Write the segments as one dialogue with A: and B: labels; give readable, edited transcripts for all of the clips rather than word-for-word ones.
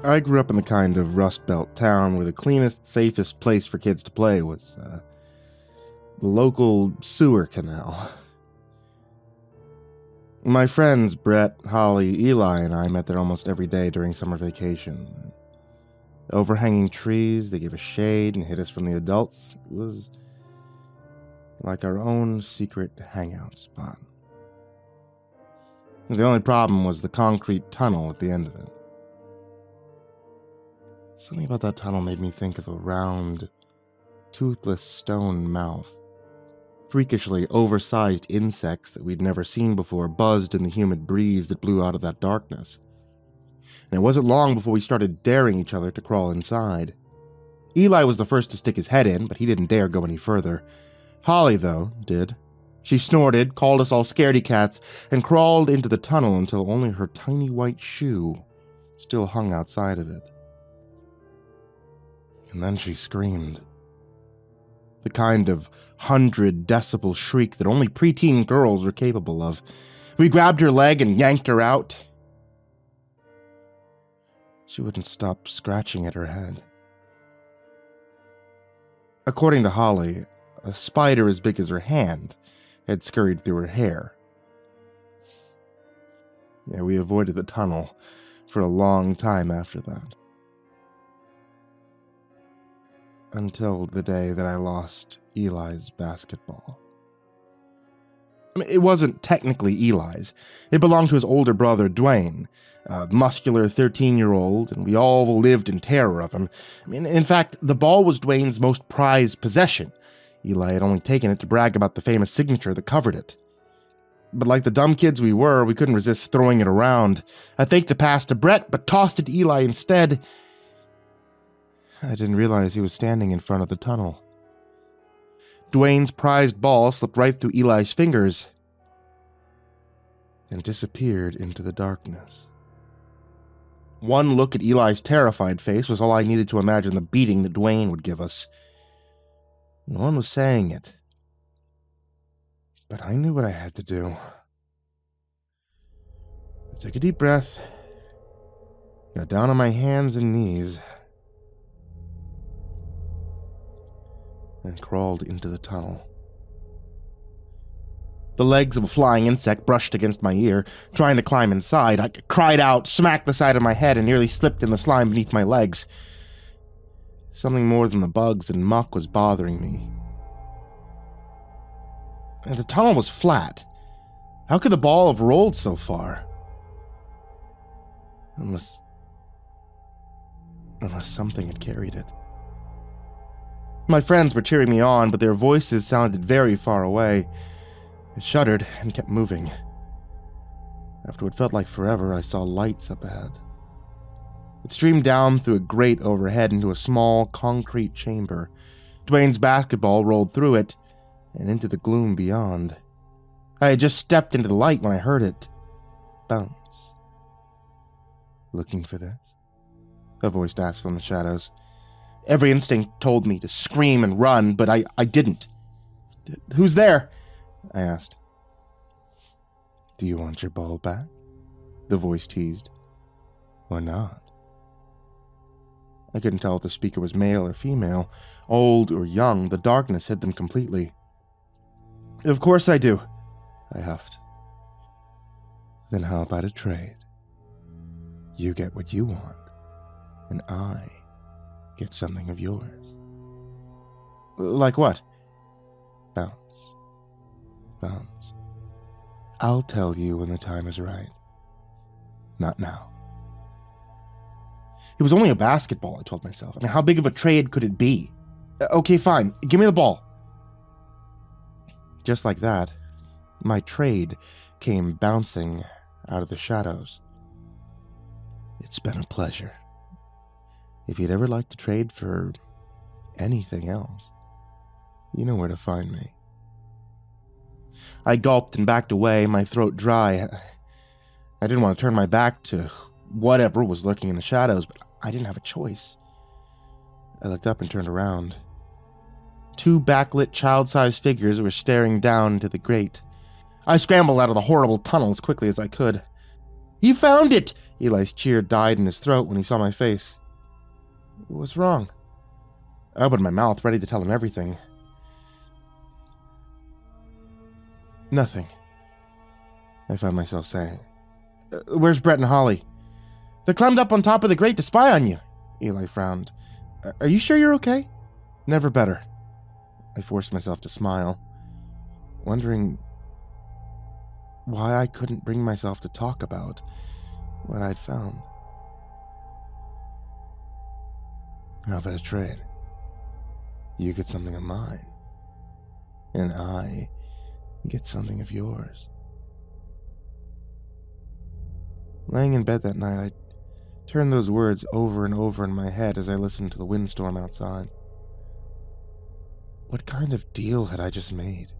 A: I grew up in the kind of Rust Belt town where the cleanest, safest place for kids to play was the local sewer canal. My friends Brett, Holly, Eli, and I met there almost every day during summer vacation. The overhanging trees, they gave us shade and hid us from the adults. It was like our own secret hangout spot. The only problem was the concrete tunnel at the end of it. Something about that tunnel made me think of a round, toothless stone mouth. Freakishly oversized insects that we'd never seen before buzzed in the humid breeze that blew out of that darkness. And it wasn't long before we started daring each other to crawl inside. Eli was the first to stick his head in, but he didn't dare go any further. Holly, though, did. She snorted, called us all scaredy cats, and crawled into the tunnel until only her tiny white shoe still hung outside of it. And then she screamed. The kind of 100-decibel shriek that only preteen girls are capable of. We grabbed her leg and yanked her out. She wouldn't stop scratching at her head. According to Holly, a spider as big as her hand had scurried through her hair. Yeah, we avoided the tunnel for a long time after that. Until the day that I lost Eli's basketball. I mean, it wasn't technically Eli's. It belonged to his older brother, Dwayne, a muscular 13-year-old, and we all lived in terror of him. I mean, in fact, the ball was Dwayne's most prized possession. Eli had only taken it to brag about the famous signature that covered it. But like the dumb kids we were, we couldn't resist throwing it around. I faked a pass to Brett, but tossed it to Eli instead. I didn't realize he was standing in front of the tunnel. Dwayne's prized ball slipped right through Eli's fingers and disappeared into the darkness. One look at Eli's terrified face was all I needed to imagine the beating that Dwayne would give us. No one was saying it, but I knew what I had to do. I took a deep breath, got down on my hands and knees, and crawled into the tunnel. The legs of a flying insect brushed against my ear, trying to climb inside. I cried out, smacked the side of my head, and nearly slipped in the slime beneath my legs. Something more than the bugs and muck was bothering me. And the tunnel was flat. How could the ball have rolled so far? Unless something had carried it. My friends were cheering me on, but their voices sounded very far away. I shuddered and kept moving. After what felt like forever, I saw lights up ahead. It streamed down through a grate overhead into a small concrete chamber. Dwayne's basketball rolled through it and into the gloom beyond. I had just stepped into the light when I heard it bounce. "Looking for this?" a voice asked from the shadows. Every instinct told me to scream and run, but I didn't. "Who's there?" I asked. "Do you want your ball back?" the voice teased. "Or not?" I couldn't tell if the speaker was male or female, old or young. The darkness hid them completely. "Of course I do," I huffed. "Then how about a trade? You get what you want, and I get something of yours." "Like what?" "Bounce. Bounce. I'll tell you when the time is right. Not now." It was only a basketball, I told myself. I mean, how big of a trade could it be? "Okay, fine. Give me the ball." Just like that, my trade came bouncing out of the shadows. "It's been a pleasure. If you'd ever like to trade for anything else, you know where to find me." I gulped and backed away, my throat dry. I didn't want to turn my back to whatever was lurking in the shadows, but I didn't have a choice. I looked up and turned around. Two backlit child-sized figures were staring down into the grate. I scrambled out of the horrible tunnel as quickly as I could. "You found it! Eli's cheer died in his throat when he saw my face. What's wrong? I opened my mouth, ready to tell him everything. Nothing, I found myself saying. Where's Brett and Holly? They climbed up on top of the grate to spy on you. Eli frowned. Are you sure you're okay? Never better. I forced myself to smile, wondering why I couldn't bring myself to talk about what I'd found. How about a trade? You get something of mine, and I get something of yours. Laying in bed that night, I turned those words over and over in my head as I listened to the windstorm outside. What kind of deal had I just made?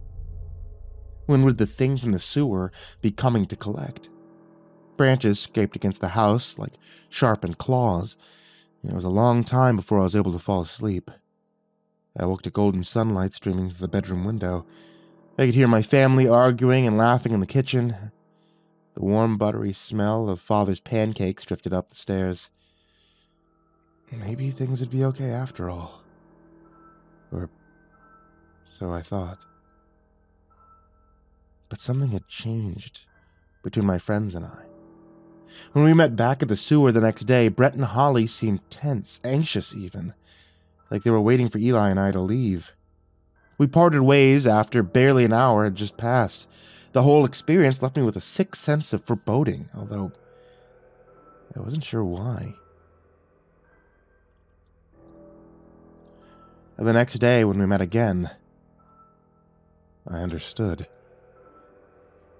A: When would the thing from the sewer be coming to collect? Branches scraped against the house like sharpened claws, and it was a long time before I was able to fall asleep. I woke to golden sunlight streaming through the bedroom window. I could hear my family arguing and laughing in the kitchen. The warm, buttery smell of Father's pancakes drifted up the stairs. Maybe things would be okay after all. Or so I thought. But something had changed between my friends and I. When we met back at the sewer the next day, Brett and Holly seemed tense, anxious even, like they were waiting for Eli and I to leave. We parted ways after barely an hour had just passed. The whole experience left me with a sick sense of foreboding, although I wasn't sure why. And the next day, when we met again, I understood.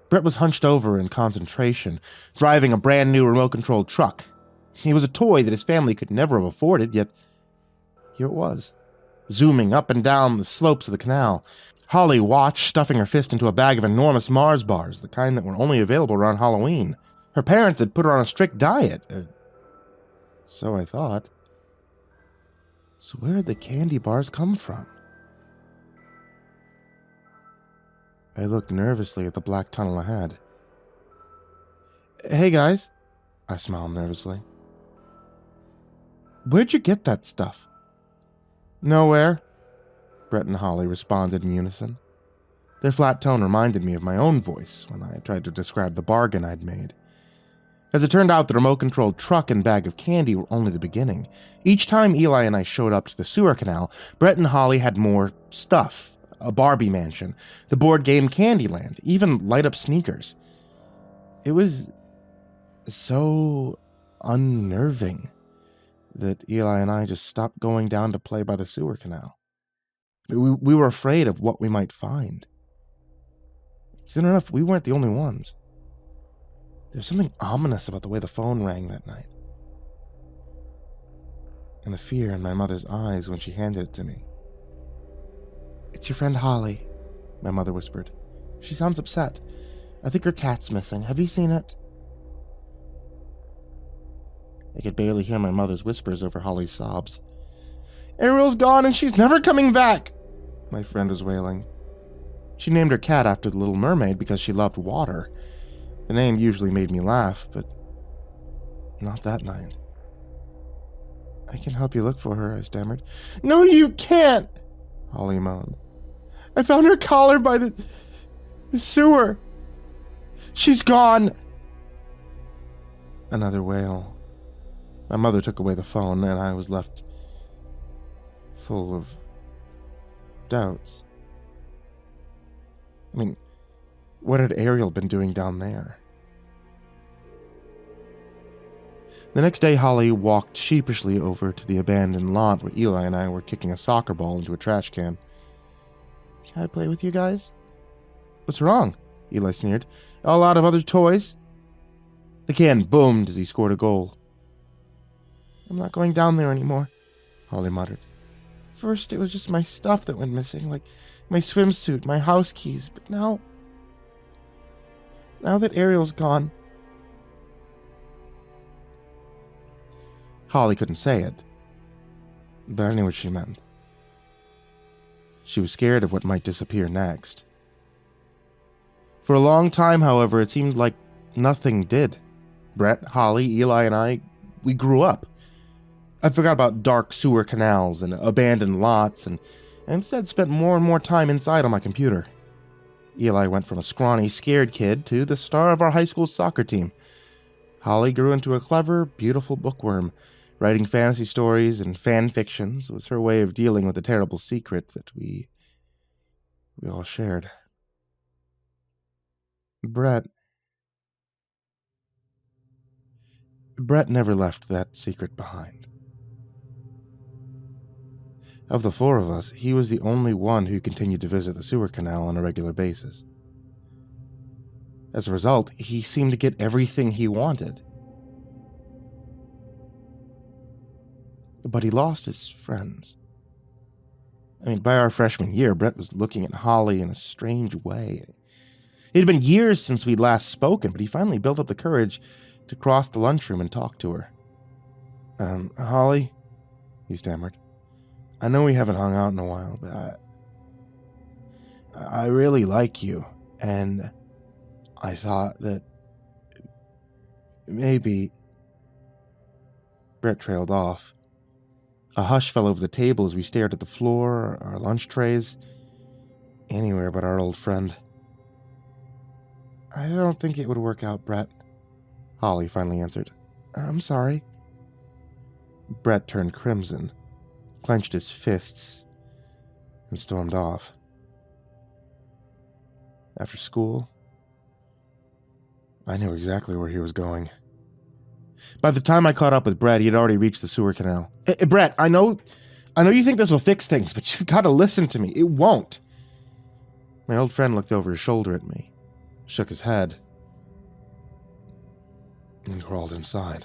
A: Brett was hunched over in concentration, driving a brand new remote-controlled truck. He was a toy that his family could never have afforded, yet here it was, zooming up and down the slopes of the canal. Holly watched, stuffing her fist into a bag of enormous Mars bars, the kind that were only available around Halloween. Her parents had put her on a strict diet. So I thought. So where did the candy bars come from? I looked nervously at the black tunnel ahead. Hey guys, I smiled nervously. Where'd you get that stuff? Nowhere, Brett and Holly responded in unison. Their flat tone reminded me of my own voice when I tried to describe the bargain I'd made. As it turned out, the remote-controlled truck and bag of candy were only the beginning. Each time Eli and I showed up to the sewer canal, Brett and Holly had more stuff. A Barbie mansion, the board game Candyland, even light-up sneakers. It was so unnerving that Eli and I just stopped going down to play by the sewer canal. We were afraid of what we might find. Soon enough, we weren't the only ones. There was something ominous about the way the phone rang that night. And the fear in my mother's eyes when she handed it to me. It's your friend Holly, my mother whispered. She sounds upset. I think her cat's missing. Have you seen it? I could barely hear my mother's whispers over Holly's sobs. Ariel's gone and she's never coming back, my friend was wailing. She named her cat after the Little Mermaid because she loved water. The name usually made me laugh, but not that night. I can help you look for her, I stammered. No, you can't, Holly moaned. I found her collar by the sewer. She's gone. Another wail. My mother took away the phone, and I was left full of doubts. I mean, what had Ariel been doing down there? The next day, Holly walked sheepishly over to the abandoned lot where Eli and I were kicking a soccer ball into a trash can. Can I play with you guys? What's wrong? Eli sneered. All out of other toys? The can boomed as he scored a goal. I'm not going down there anymore, Holly muttered. First, it was just my stuff that went missing, like my swimsuit, my house keys, but now that Ariel's gone. Holly couldn't say it, but I knew what she meant. She was scared of what might disappear next. For a long time, however, it seemed like nothing did. Brett, Holly, Eli, and we grew up. I forgot about dark sewer canals and abandoned lots and instead spent more and more time inside on my computer. Eli went from a scrawny, scared kid to the star of our high school soccer team. Holly grew into a clever, beautiful bookworm. Writing fantasy stories and fan fictions was her way of dealing with the terrible secret that we all shared. Brett never left that secret behind. Of the four of us, he was the only one who continued to visit the sewer canal on a regular basis. As a result, he seemed to get everything he wanted. But he lost his friends. By our freshman year, Brett was looking at Holly in a strange way. It had been years since we'd last spoken, but he finally built up the courage to cross the lunchroom and talk to her. Holly, he stammered. I know we haven't hung out in a while, but I really like you, and I thought that maybe... Brett trailed off. A hush fell over the table as we stared at the floor, our lunch trays, anywhere but our old friend. I don't think it would work out, Brett, Holly finally answered. I'm sorry. Brett turned crimson, clenched his fists, and stormed off. After school, I knew exactly where he was going. By the time I caught up with Brett, he had already reached the sewer canal. Brett, I know you think this will fix things, but you've got to listen to me. It won't. My old friend looked over his shoulder at me, shook his head, and crawled inside.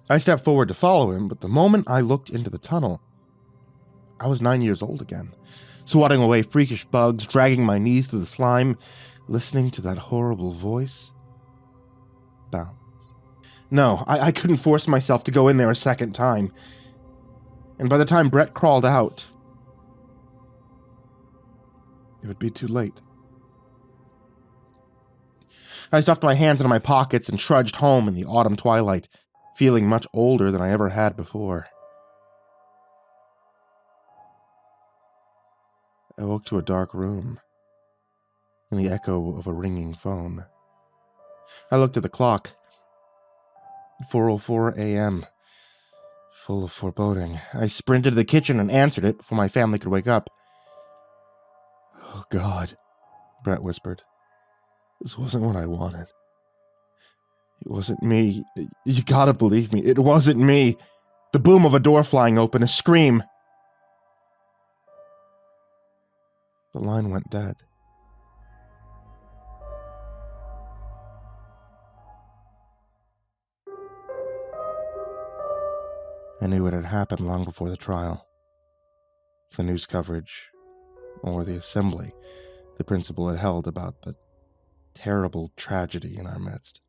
A: I stepped forward to follow him, but the moment I looked into the tunnel, I was 9 years old again, swatting away freakish bugs, dragging my knees through the slime, listening to that horrible voice bounce. No, I couldn't force myself to go in there a second time. And by the time Brett crawled out, it would be too late. I stuffed my hands into my pockets and trudged home in the autumn twilight, feeling much older than I ever had before. I woke to a dark room and the echo of a ringing phone. I looked at the clock. 4:04 a.m. Full of foreboding. I sprinted to the kitchen and answered it before my family could wake up. Oh, God, Brett whispered. This wasn't what I wanted. It wasn't me. You gotta believe me. It wasn't me. The boom of a door flying open, a scream. The line went dead. I knew it had happened long before the trial. The news coverage, or the assembly the principal had held about the terrible tragedy in our midst.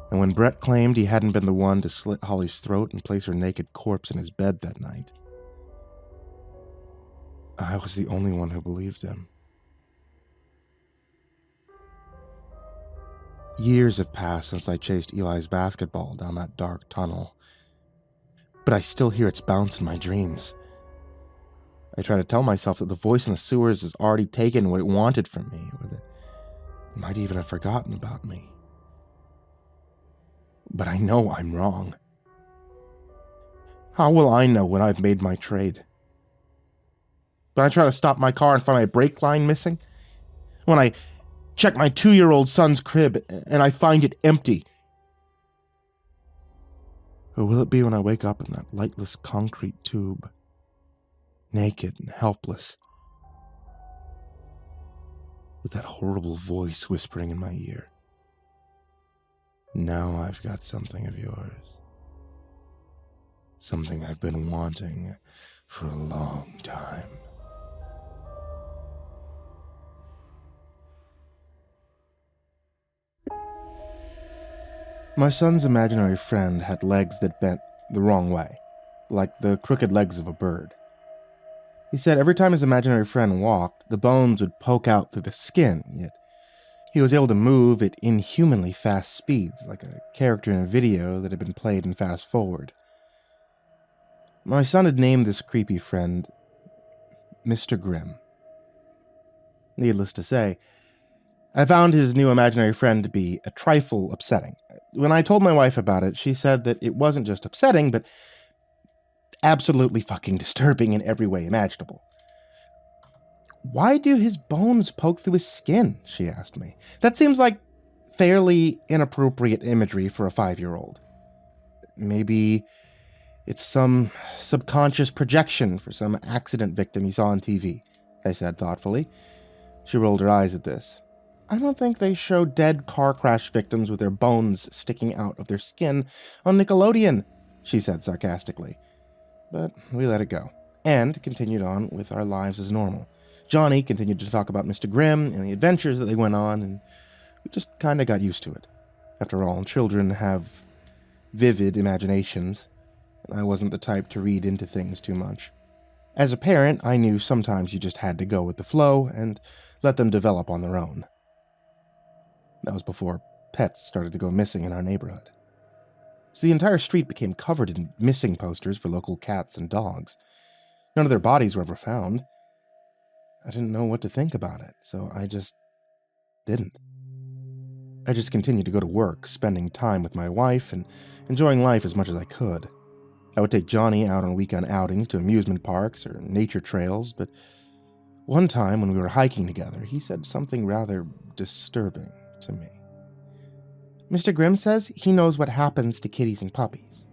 A: And when Brett claimed he hadn't been the one to slit Holly's throat and place her naked corpse in his bed that night, I was the only one who believed him. Years have passed since I chased Eli's basketball down that dark tunnel, but I still hear its bounce in my dreams. I try to tell myself that the voice in the sewers has already taken what it wanted from me, or that it might even have forgotten about me. But I know I'm wrong. How will I know when I've made my trade? When I try to stop my car and find my brake line missing? When I check my 2-year-old son's crib and I find it empty? Or will it be when I wake up in that lightless concrete tube, naked and helpless, with that horrible voice whispering in my ear? Now I've got something of yours. Something I've been wanting for a long time. My son's imaginary friend had legs that bent the wrong way, like the crooked legs of a bird. He said every time his imaginary friend walked, the bones would poke out through the skin, yet he was able to move at inhumanly fast speeds, like a character in a video that had been played in fast forward. My son had named this creepy friend Mr. Grimm. Needless to say, I found his new imaginary friend to be a trifle upsetting. When I told my wife about it, she said that it wasn't just upsetting, but absolutely fucking disturbing in every way imaginable. Why do his bones poke through his skin? She asked me. That seems like fairly inappropriate imagery for a 5-year-old. Maybe it's some subconscious projection for some accident victim he saw on TV, I said thoughtfully. She rolled her eyes at this. I don't think they show dead car crash victims with their bones sticking out of their skin on Nickelodeon, she said sarcastically. But we let it go, and continued on with our lives as normal. Johnny continued to talk about Mr. Grimm and the adventures that they went on, and we just kind of got used to it. After all, children have vivid imaginations, and I wasn't the type to read into things too much. As a parent, I knew sometimes you just had to go with the flow and let them develop on their own. That was before pets started to go missing in our neighborhood. So the entire street became covered in missing posters for local cats and dogs. None of their bodies were ever found. I didn't know what to think about it, so I just didn't. I just continued to go to work, spending time with my wife and enjoying life as much as I could. I would take Johnny out on weekend outings to amusement parks or nature trails, but one time when we were hiking together, he said something rather disturbing to me. Mr. Grimm says he knows what happens to kitties and puppies,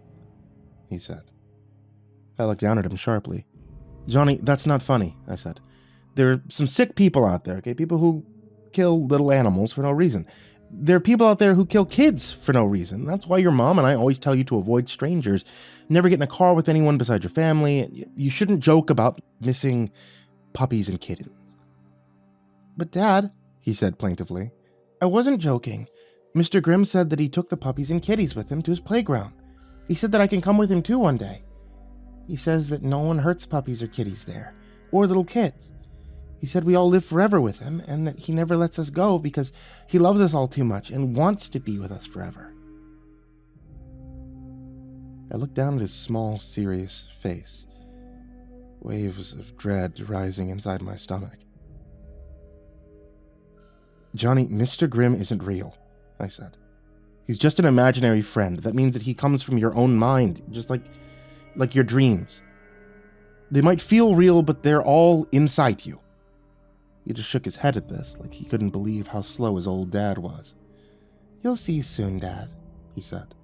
A: he said. I looked down at him sharply. Johnny, that's not funny, I said. There are some sick people out there, okay? People who kill little animals for no reason. There are people out there who kill kids for no reason. That's why your mom and I always tell you to avoid strangers. Never get in a car with anyone besides your family. You shouldn't joke about missing puppies and kittens. But Dad, he said plaintively, I wasn't joking. Mr. Grimm said that he took the puppies and kitties with him to his playground. He said that I can come with him too one day. He says that no one hurts puppies or kitties there, or little kids. He said we all live forever with him, and that he never lets us go because he loves us all too much and wants to be with us forever. I looked down at his small, serious face, waves of dread rising inside my stomach. Johnny, Mr. Grimm isn't real, I said. He's just an imaginary friend. That means that he comes from your own mind, just like your dreams. They might feel real, but they're all inside you. He just shook his head at this, like he couldn't believe how slow his old dad was. You'll see soon, Dad, he said.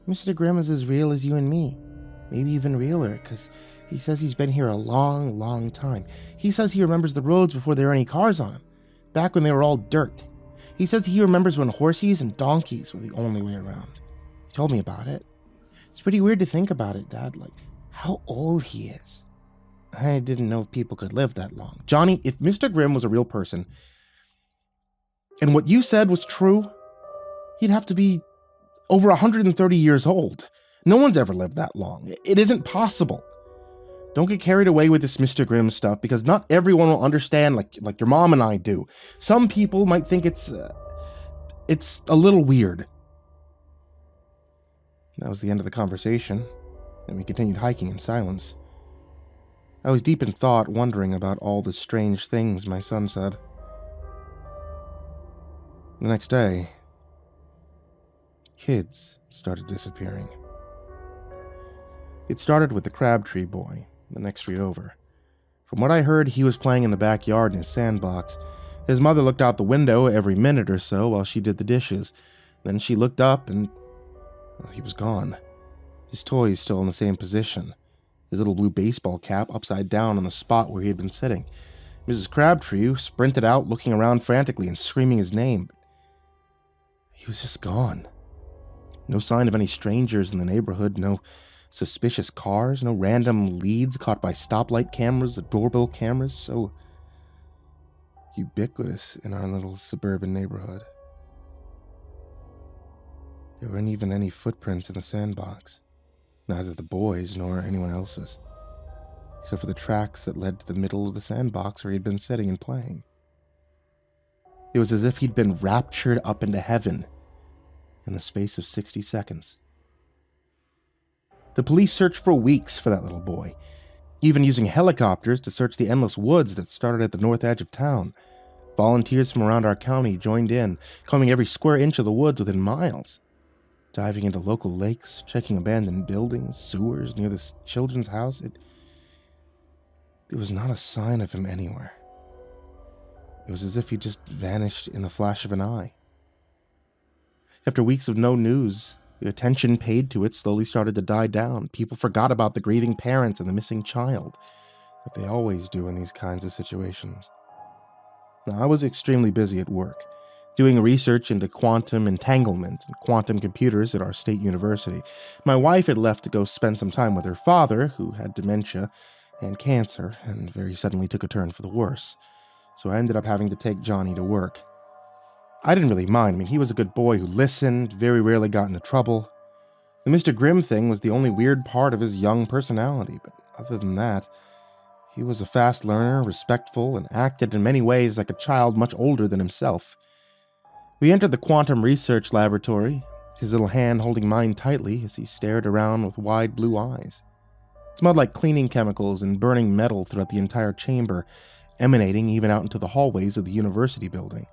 A: Mr. Grimm is as real as you and me. Maybe even realer, because he says he's been here a long, long time. He says he remembers the roads before there were any cars on them, back when they were all dirt. He says he remembers when horses and donkeys were the only way around. He told me about it. It's pretty weird to think about it, Dad, like how old he is. I didn't know if people could live that long. Johnny, if Mr. Grimm was a real person, and what you said was true, he'd have to be over 130 years old. No one's ever lived that long. It isn't possible. Don't get carried away with this Mr. Grimm stuff, because not everyone will understand like your mom and I do. Some people might think it's a little weird. That was the end of the conversation, and we continued hiking in silence. I was deep in thought, wondering about all the strange things my son said. The next day, kids started disappearing. It started with the Crabtree boy, the next street over. From what I heard, he was playing in the backyard in his sandbox. His mother looked out the window every minute or so while she did the dishes. Then she looked up and he was gone. His toys still in the same position. His little blue baseball cap upside down on the spot where he had been sitting. Mrs. Crabtree sprinted out, looking around frantically and screaming his name. He was just gone. No sign of any strangers in the neighborhood, no suspicious cars, no random leads caught by stoplight cameras or doorbell cameras, so ubiquitous in our little suburban neighborhood. There weren't even any footprints in the sandbox. Neither the boys nor anyone else's. except for the tracks that led to the middle of the sandbox where he had been sitting and playing. It was as if he'd been raptured up into heaven in the space of 60 seconds. The police searched for weeks for that little boy, even using helicopters to search the endless woods that started at the north edge of town. Volunteers from around our county joined in, combing every square inch of the woods within miles, diving into local lakes, checking abandoned buildings, sewers near this children's house. There was not a sign of him anywhere. It was as if he just vanished in the flash of an eye. After weeks of no news, the attention paid to it slowly started to die down. People forgot about the grieving parents and the missing child, like they always do in these kinds of situations. Now, I was extremely busy at work, doing research into quantum entanglement and quantum computers at our state university. My wife had left to go spend some time with her father, who had dementia and cancer, and very suddenly took a turn for the worse. So I ended up having to take Johnny to work. I didn't really mind. I mean, he was a good boy who listened, very rarely got into trouble. The Mr. Grimm thing was the only weird part of his young personality, but other than that, he was a fast learner, respectful, and acted in many ways like a child much older than himself. We entered the quantum research laboratory, his little hand holding mine tightly as he stared around with wide blue eyes. It smelled like cleaning chemicals and burning metal throughout the entire chamber, emanating even out into the hallways of the university building.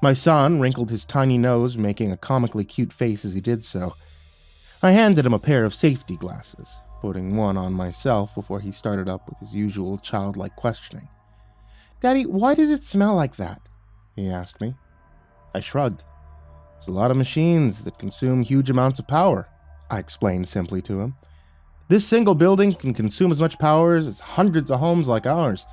A: My son wrinkled his tiny nose, making a comically cute face as he did so. I handed him a pair of safety glasses, putting one on myself before he started up with his usual childlike questioning. "Daddy, why does it smell like that?" he asked me. I shrugged. "There's a lot of machines that consume huge amounts of power," I explained simply to him. "This single building can consume as much power as hundreds of homes like ours.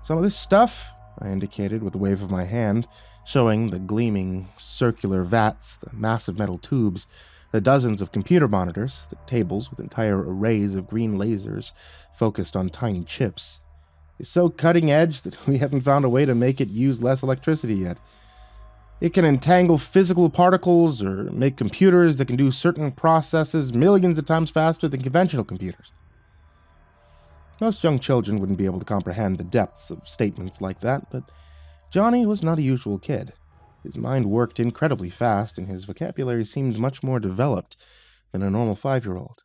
A: Some of this stuff," I indicated with a wave of my hand, showing the gleaming circular vats, the massive metal tubes, the dozens of computer monitors, the tables with entire arrays of green lasers focused on tiny chips, "is so cutting edge that we haven't found a way to make it use less electricity yet. It can entangle physical particles or make computers that can do certain processes millions of times faster than conventional computers." Most young children wouldn't be able to comprehend the depths of statements like that, but Johnny was not a usual kid. His mind worked incredibly fast, and his vocabulary seemed much more developed than a normal 5-year-old.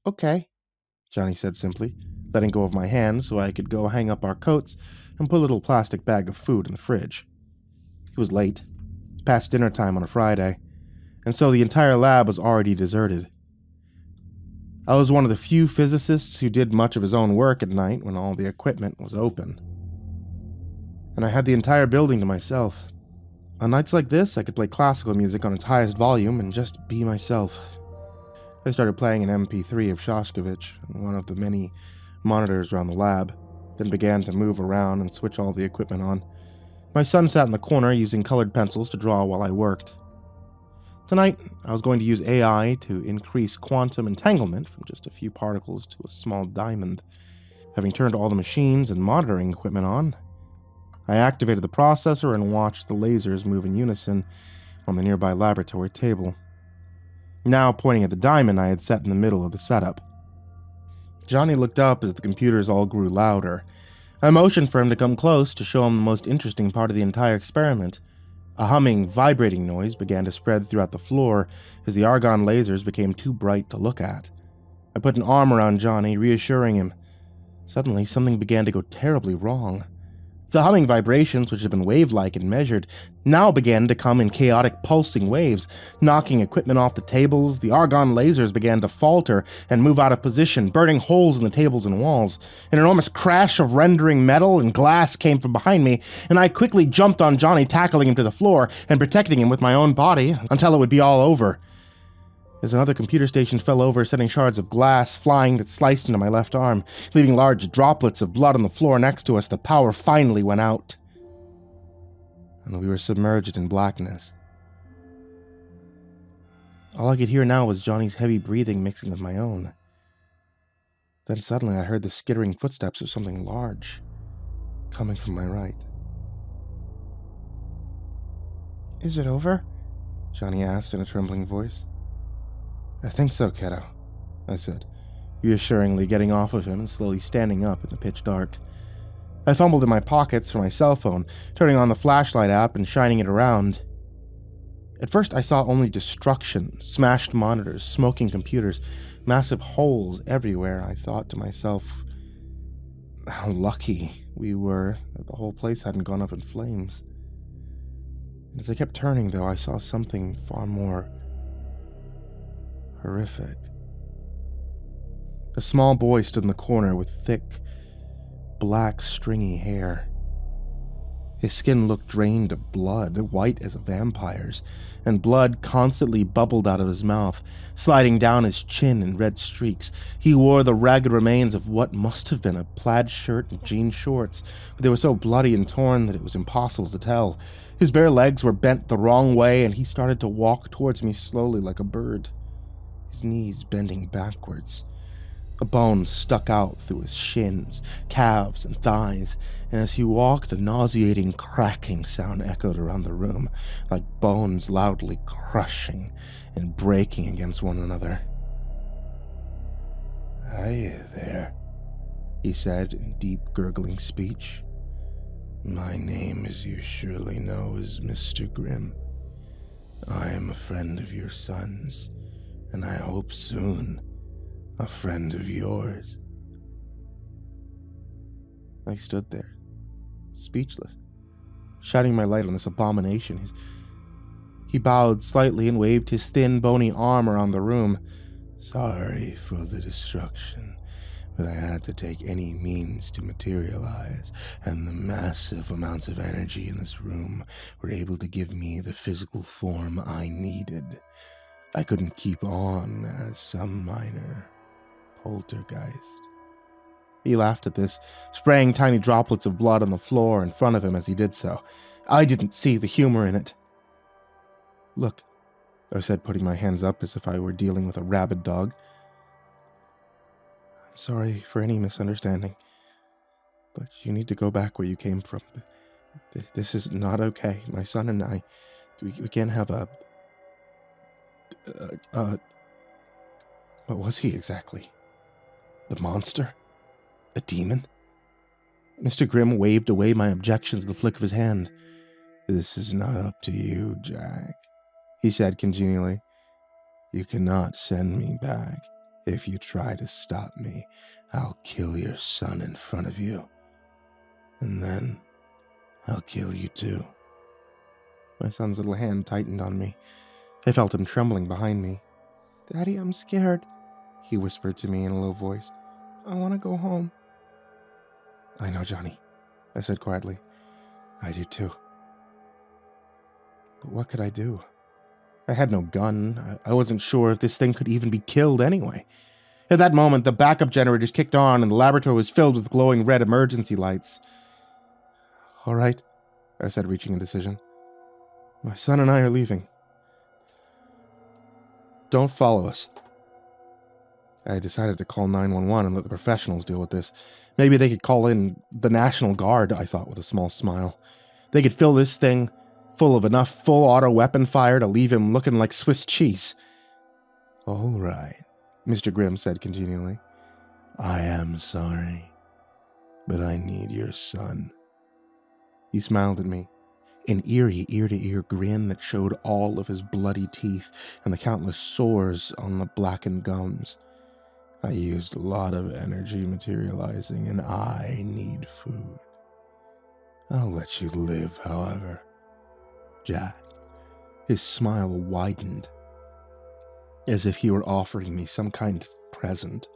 A: "Okay," Johnny said simply, letting go of my hand so I could go hang up our coats and put a little plastic bag of food in the fridge. It was late, past dinner time on a Friday, and so the entire lab was already deserted. I was one of the few physicists who did much of his own work at night when all the equipment was open. And I had the entire building to myself. On nights like this, I could play classical music on its highest volume and just be myself. I started playing an MP3 of Shostakovich on one of the many monitors around the lab, then began to move around and switch all the equipment on. My son sat in the corner using colored pencils to draw while I worked. Tonight, I was going to use AI to increase quantum entanglement from just a few particles to a small diamond. Having turned all the machines and monitoring equipment on, I activated the processor and watched the lasers move in unison on the nearby laboratory table. Now pointing at the diamond I had set in the middle of the setup. Johnny looked up as the computers all grew louder. I motioned for him to come close to show him the most interesting part of the entire experiment. A humming, vibrating noise began to spread throughout the floor as the argon lasers became too bright to look at. I put an arm around Johnny, reassuring him. Suddenly, something began to go terribly wrong. The humming vibrations, which had been wave-like and measured, now began to come in chaotic pulsing waves, knocking equipment off the tables. The argon lasers began to falter and move out of position, burning holes in the tables and walls. An enormous crash of rendering metal and glass came from behind me, and I quickly jumped on Johnny, tackling him to the floor and protecting him with my own body until it would be all over. As another computer station fell over, sending shards of glass flying that sliced into my left arm, leaving large droplets of blood on the floor next to us, the power finally went out. And we were submerged in blackness. All I could hear now was Johnny's heavy breathing mixing with my own. Then suddenly I heard the skittering footsteps of something large, coming from my right. "Is it over?" Johnny asked in a trembling voice. "I think so, kiddo," I said, reassuringly getting off of him and slowly standing up in the pitch dark. I fumbled in my pockets for my cell phone, turning on the flashlight app and shining it around. At first I saw only destruction, smashed monitors, smoking computers, massive holes everywhere. I thought to myself how lucky we were that the whole place hadn't gone up in flames. And as I kept turning, though, I saw something far more horrific. A small boy stood in the corner with thick, black, stringy hair. His skin looked drained of blood, white as a vampire's, and blood constantly bubbled out of his mouth, sliding down his chin in red streaks. He wore the ragged remains of what must have been a plaid shirt and jean shorts, but they were so bloody and torn that it was impossible to tell. His bare legs were bent the wrong way, and he started to walk towards me slowly like a bird, his knees bending backwards. A bone stuck out through his shins, calves, and thighs, and as he walked, a nauseating cracking sound echoed around the room, like bones loudly crushing and breaking against one another. "Hiya there," he said in deep, gurgling speech. "My name, as you surely know, is Mr. Grimm. I am a friend of your son's, and I hope soon a friend of yours." I stood there, speechless, shining my light on this abomination. He bowed slightly and waved his thin, bony arm around the room. "Sorry for the destruction, but I had to take any means to materialize, and the massive amounts of energy in this room were able to give me the physical form I needed. I couldn't keep on as some minor poltergeist." He laughed at this, spraying tiny droplets of blood on the floor in front of him as he did so. I didn't see the humor in it. "Look," I said, putting my hands up as if I were dealing with a rabid dog. "I'm sorry for any misunderstanding, but you need to go back where you came from. This is not okay. My son and I, we can't have what was he exactly? The monster? A demon?" Mr. Grimm waved away my objections with a flick of his hand. "This is not up to you, Jack," he said congenially. "You cannot send me back. If you try to stop me, I'll kill your son in front of you. And then I'll kill you too." My son's little hand tightened on me. I felt him trembling behind me. "Daddy, I'm scared," he whispered to me in a low voice. "I want to go home." "I know, Johnny," I said quietly. "I do too." But what could I do? I had no gun. I wasn't sure if this thing could even be killed anyway. At that moment, the backup generators kicked on and the laboratory was filled with glowing red emergency lights. "All right," I said, reaching a decision. "My son and I are leaving. Don't follow us." I decided to call 911 and let the professionals deal with this. Maybe they could call in the National Guard, I thought with a small smile. They could fill this thing full of enough full-auto weapon fire to leave him looking like Swiss cheese. "All right," Mr. Grimm said congenially. "I am sorry, but I need your son." He smiled at me, an eerie ear-to-ear grin that showed all of his bloody teeth and the countless sores on the blackened gums. "I used a lot of energy materializing, and I need food. I'll let you live, however. Jack." His smile widened, as if he were offering me some kind of present.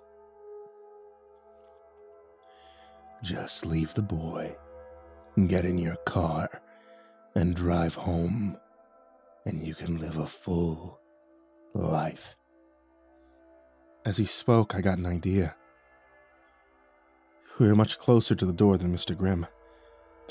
A: "Just leave the boy, get in your car, and drive home, and you can live a full life." As he spoke, I got an idea. We were much closer to the door than Mr. Grimm.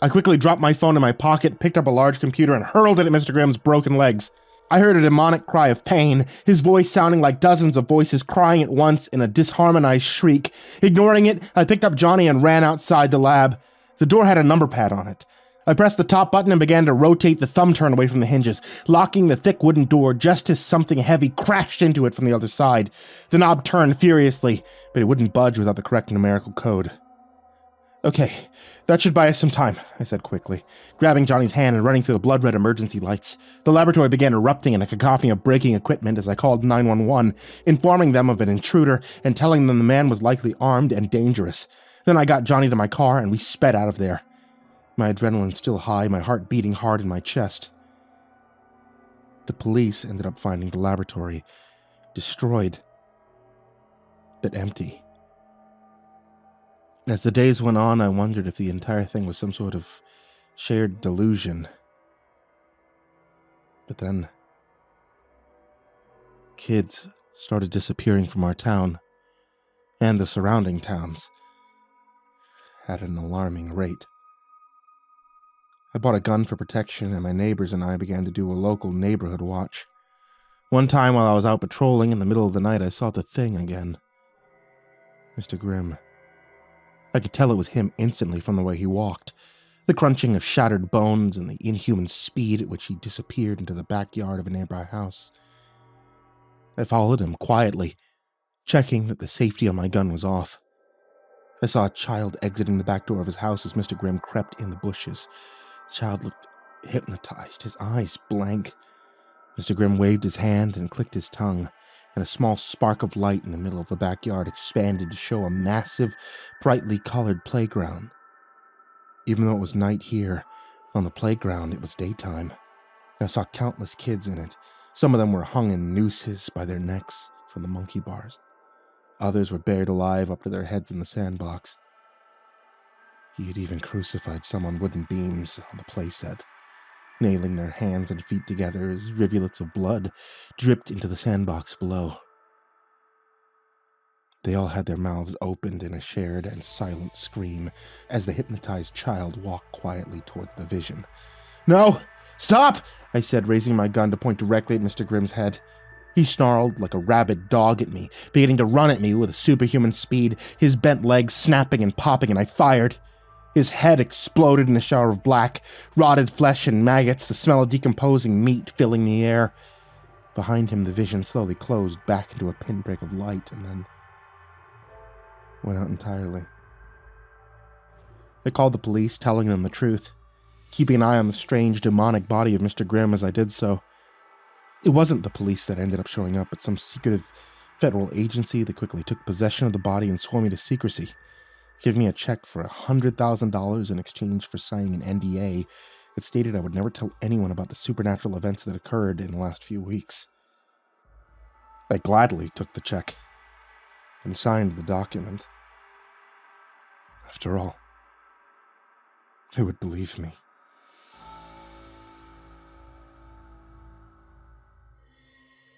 A: I quickly dropped my phone in my pocket, picked up a large computer, and hurled it at Mr. Grimm's broken legs. I heard a demonic cry of pain, his voice sounding like dozens of voices crying at once in a disharmonized shriek. Ignoring it, I picked up Johnny and ran outside the lab. The door had a number pad on it. I pressed the top button and began to rotate the thumb turn away from the hinges, locking the thick wooden door just as something heavy crashed into it from the other side. The knob turned furiously, but it wouldn't budge without the correct numerical code. Okay, that should buy us some time, I said quickly, grabbing Johnny's hand and running through the blood-red emergency lights. The laboratory began erupting in a cacophony of breaking equipment as I called 911, informing them of an intruder and telling them the man was likely armed and dangerous. Then I got Johnny to my car and we sped out of there. My adrenaline still high, my heart beating hard in my chest. The police ended up finding the laboratory destroyed, but empty. As the days went on, I wondered if the entire thing was some sort of shared delusion. But then, kids started disappearing from our town and the surrounding towns at an alarming rate. I bought a gun for protection, and my neighbors and I began to do a local neighborhood watch. One time while I was out patrolling in the middle of the night, I saw the thing again. Mr. Grimm. I could tell it was him instantly from the way he walked, the crunching of shattered bones and the inhuman speed at which he disappeared into the backyard of a nearby house. I followed him quietly, checking that the safety on my gun was off. I saw a child exiting the back door of his house as Mr. Grimm crept in the bushes. The child looked hypnotized, his eyes blank. Mr. Grimm waved his hand and clicked his tongue, and a small spark of light in the middle of the backyard expanded to show a massive, brightly colored playground. Even though it was night here, on the playground it was daytime. I saw countless kids in it. Some of them were hung in nooses by their necks from the monkey bars. Others were buried alive up to their heads in the sandbox. He had even crucified some on wooden beams on the playset, nailing their hands and feet together as rivulets of blood dripped into the sandbox below. They all had their mouths opened in a shared and silent scream as the hypnotized child walked quietly towards the vision. "No! Stop!" I said, raising my gun to point directly at Mr. Grimm's head. He snarled like a rabid dog at me, beginning to run at me with a superhuman speed, his bent legs snapping and popping, and I fired. His head exploded in a shower of black, rotted flesh and maggots, the smell of decomposing meat filling the air. Behind him, the vision slowly closed back into a pinprick of light and then went out entirely. I called the police, telling them the truth, keeping an eye on the strange, demonic body of Mr. Grimm as I did so. It wasn't the police that ended up showing up, but some secretive federal agency that quickly took possession of the body and swore me to secrecy, giving me a check for $100,000 in exchange for signing an NDA that stated I would never tell anyone about the supernatural events that occurred in the last few weeks. I gladly took the check and signed the document. After all, who would believe me?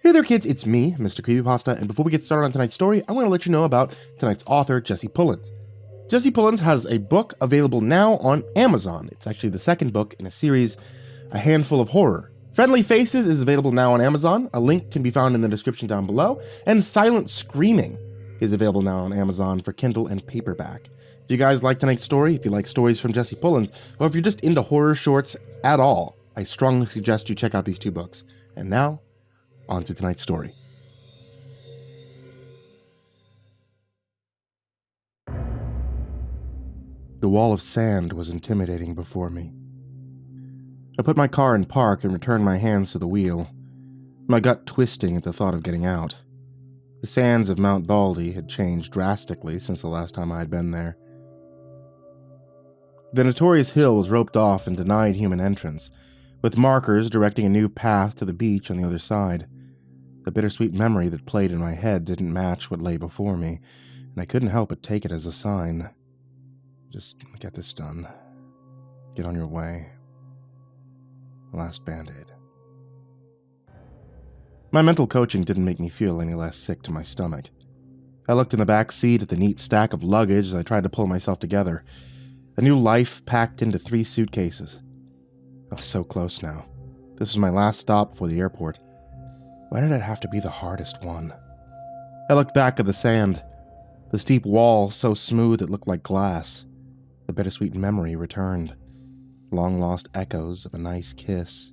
A: Hey there kids, it's me, MrCreepyPasta, and before we get started on tonight's story, I want to let you know about tonight's author, Jesse Pullins. Jesse Pullins has a book available now on Amazon. It's actually the second book in a series, A Handful of Horror. Friendly Faces is available now on Amazon. A link can be found in the description down below. And Silent Screaming is available now on Amazon for Kindle and paperback. If you guys like tonight's story, if you like stories from Jesse Pullins, or if you're just into horror shorts at all, I strongly suggest you check out these two books. And now, on to tonight's story. The wall of sand was intimidating before me. I put my car in park and returned my hands to the wheel, my gut twisting at the thought of getting out. The sands of Mount Baldy had changed drastically since the last time I had been there. The notorious hill was roped off and denied human entrance, with markers directing a new path to the beach on the other side. The bittersweet memory that played in my head didn't match what lay before me, and I couldn't help but take it as a sign. Just get this done. Get on your way. Last Band-Aid. My mental coaching didn't make me feel any less sick to my stomach. I looked in the back seat at the neat stack of luggage as I tried to pull myself together. A new life packed into 3 suitcases. I was so close now. This was my last stop before the airport. Why did it have to be the hardest one? I looked back at the sand, the steep wall so smooth it looked like glass. The bittersweet memory returned. long-lost echoes of a nice kiss,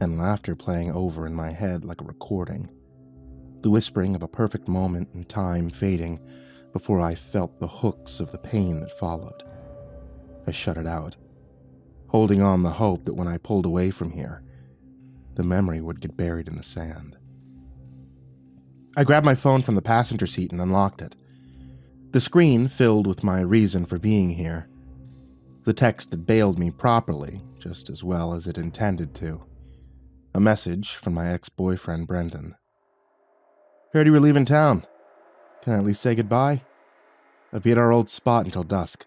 A: and laughter playing over in my head like a recording, the whispering of a perfect moment in time fading before I felt the hooks of the pain that followed. I shut it out, holding on the hope that when I pulled away from here, the memory would get buried in the sand. I grabbed my phone from the passenger seat and unlocked it. The screen filled with my reason for being here. The text that bailed me properly, just as well as it intended to. A message from my ex-boyfriend, Brendan. Heard you were leaving town. Can I at least say goodbye? I'll be at our old spot until dusk.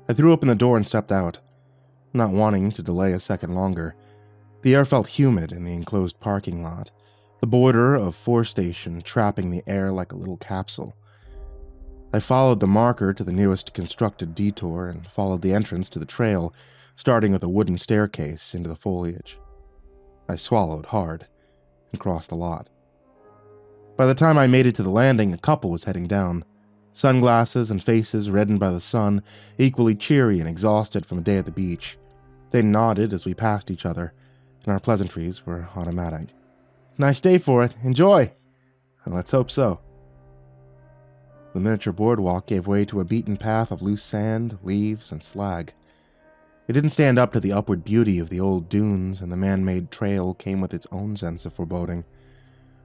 A: I threw open the door and stepped out, not wanting to delay a second longer. The air felt humid in the enclosed parking lot, the border of forestation trapping the air like a little capsule. I followed the marker to the newest constructed detour and followed the entrance to the trail, starting with a wooden staircase into the foliage. I swallowed hard and crossed the lot. By the time I made it to the landing, a couple was heading down. Sunglasses and faces reddened by the sun, equally cheery and exhausted from a day at the beach. They nodded as we passed each other, and our pleasantries were automatic. Nice day for it. Enjoy! Let's hope so. The miniature boardwalk gave way to a beaten path of loose sand, leaves, and slag. It didn't stand up to the upward beauty of the old dunes, and the man-made trail came with its own sense of foreboding.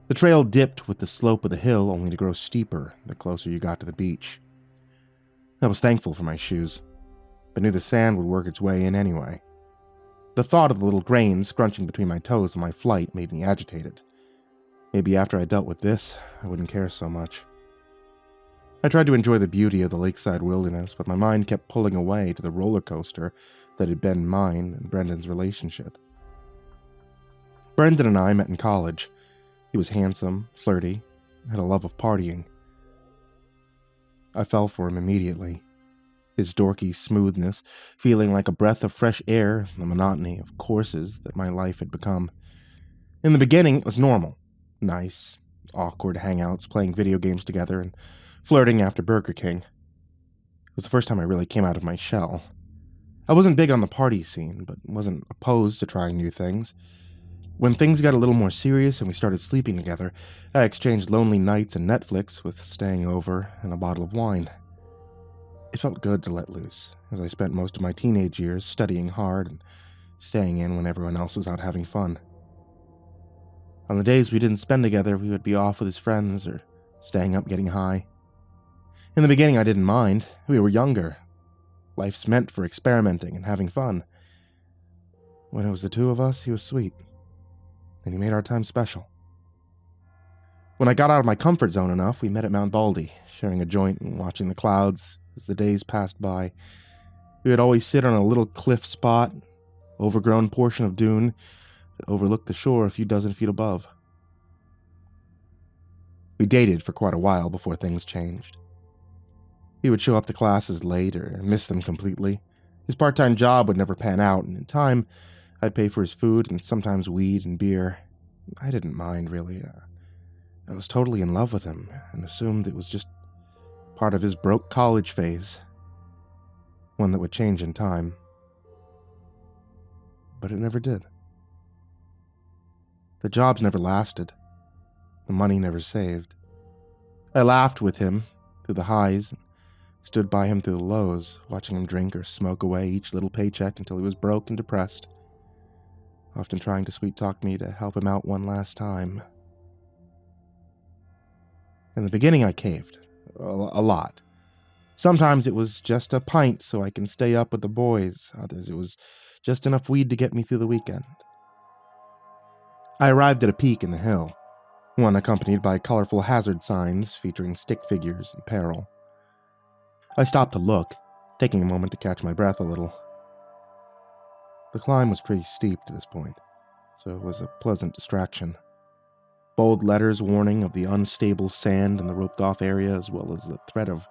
A: The trail dipped with the slope of the hill only to grow steeper the closer you got to the beach. I was thankful for my shoes, but knew the sand would work its way in anyway. The thought of the little grains scrunching between my toes on my flight made me agitated. Maybe after I dealt with this, I wouldn't care so much. I tried to enjoy the beauty of the lakeside wilderness, but my mind kept pulling away to the roller coaster that had been mine and Brendan's relationship. Brendan and I met in college. He was handsome, flirty, had a love of partying. I fell for him immediately. His dorky smoothness, feeling like a breath of fresh air, the monotony of courses that my life had become. In the beginning, it was normal. Nice, awkward hangouts, playing video games together, and flirting after Burger King. It was the first time I really came out of my shell. I wasn't big on the party scene, but wasn't opposed to trying new things. When things got a little more serious and we started sleeping together, I exchanged lonely nights and Netflix with staying over and a bottle of wine. It felt good to let loose, as I spent most of my teenage years studying hard and staying in when everyone else was out having fun. On the days we didn't spend together, we would be off with his friends or staying up getting high. In the beginning, I didn't mind. We were younger. Life's meant for experimenting and having fun. When it was the two of us, he was sweet. And he made our time special. When I got out of my comfort zone enough, we met at Mount Baldy, sharing a joint and watching the clouds as the days passed by. We would always sit on a little cliff spot, overgrown portion of dune, that overlooked the shore a few dozen feet above. We dated for quite a while before things changed. He would show up to classes late or miss them completely. His part-time job would never pan out, and in time, I'd pay for his food and sometimes weed and beer. I didn't mind, really. I was totally in love with him and assumed it was just part of his broke college phase. One that would change in time. But it never did. The jobs never lasted. The money never saved. I laughed with him through the highs and stood by him through the lows, watching him drink or smoke away each little paycheck until he was broke and depressed, often trying to sweet-talk me to help him out one last time. In the beginning, I caved. A lot. Sometimes it was just a pint so I can stay up with the boys. Others, it was just enough weed to get me through the weekend. I arrived at a peak in the hill, one accompanied by colorful hazard signs featuring stick figures and peril. I stopped to look, taking a moment to catch my breath a little. The climb was pretty steep to this point, so it was a pleasant distraction. Bold letters warning of the unstable sand in the roped-off area, as well as the threat of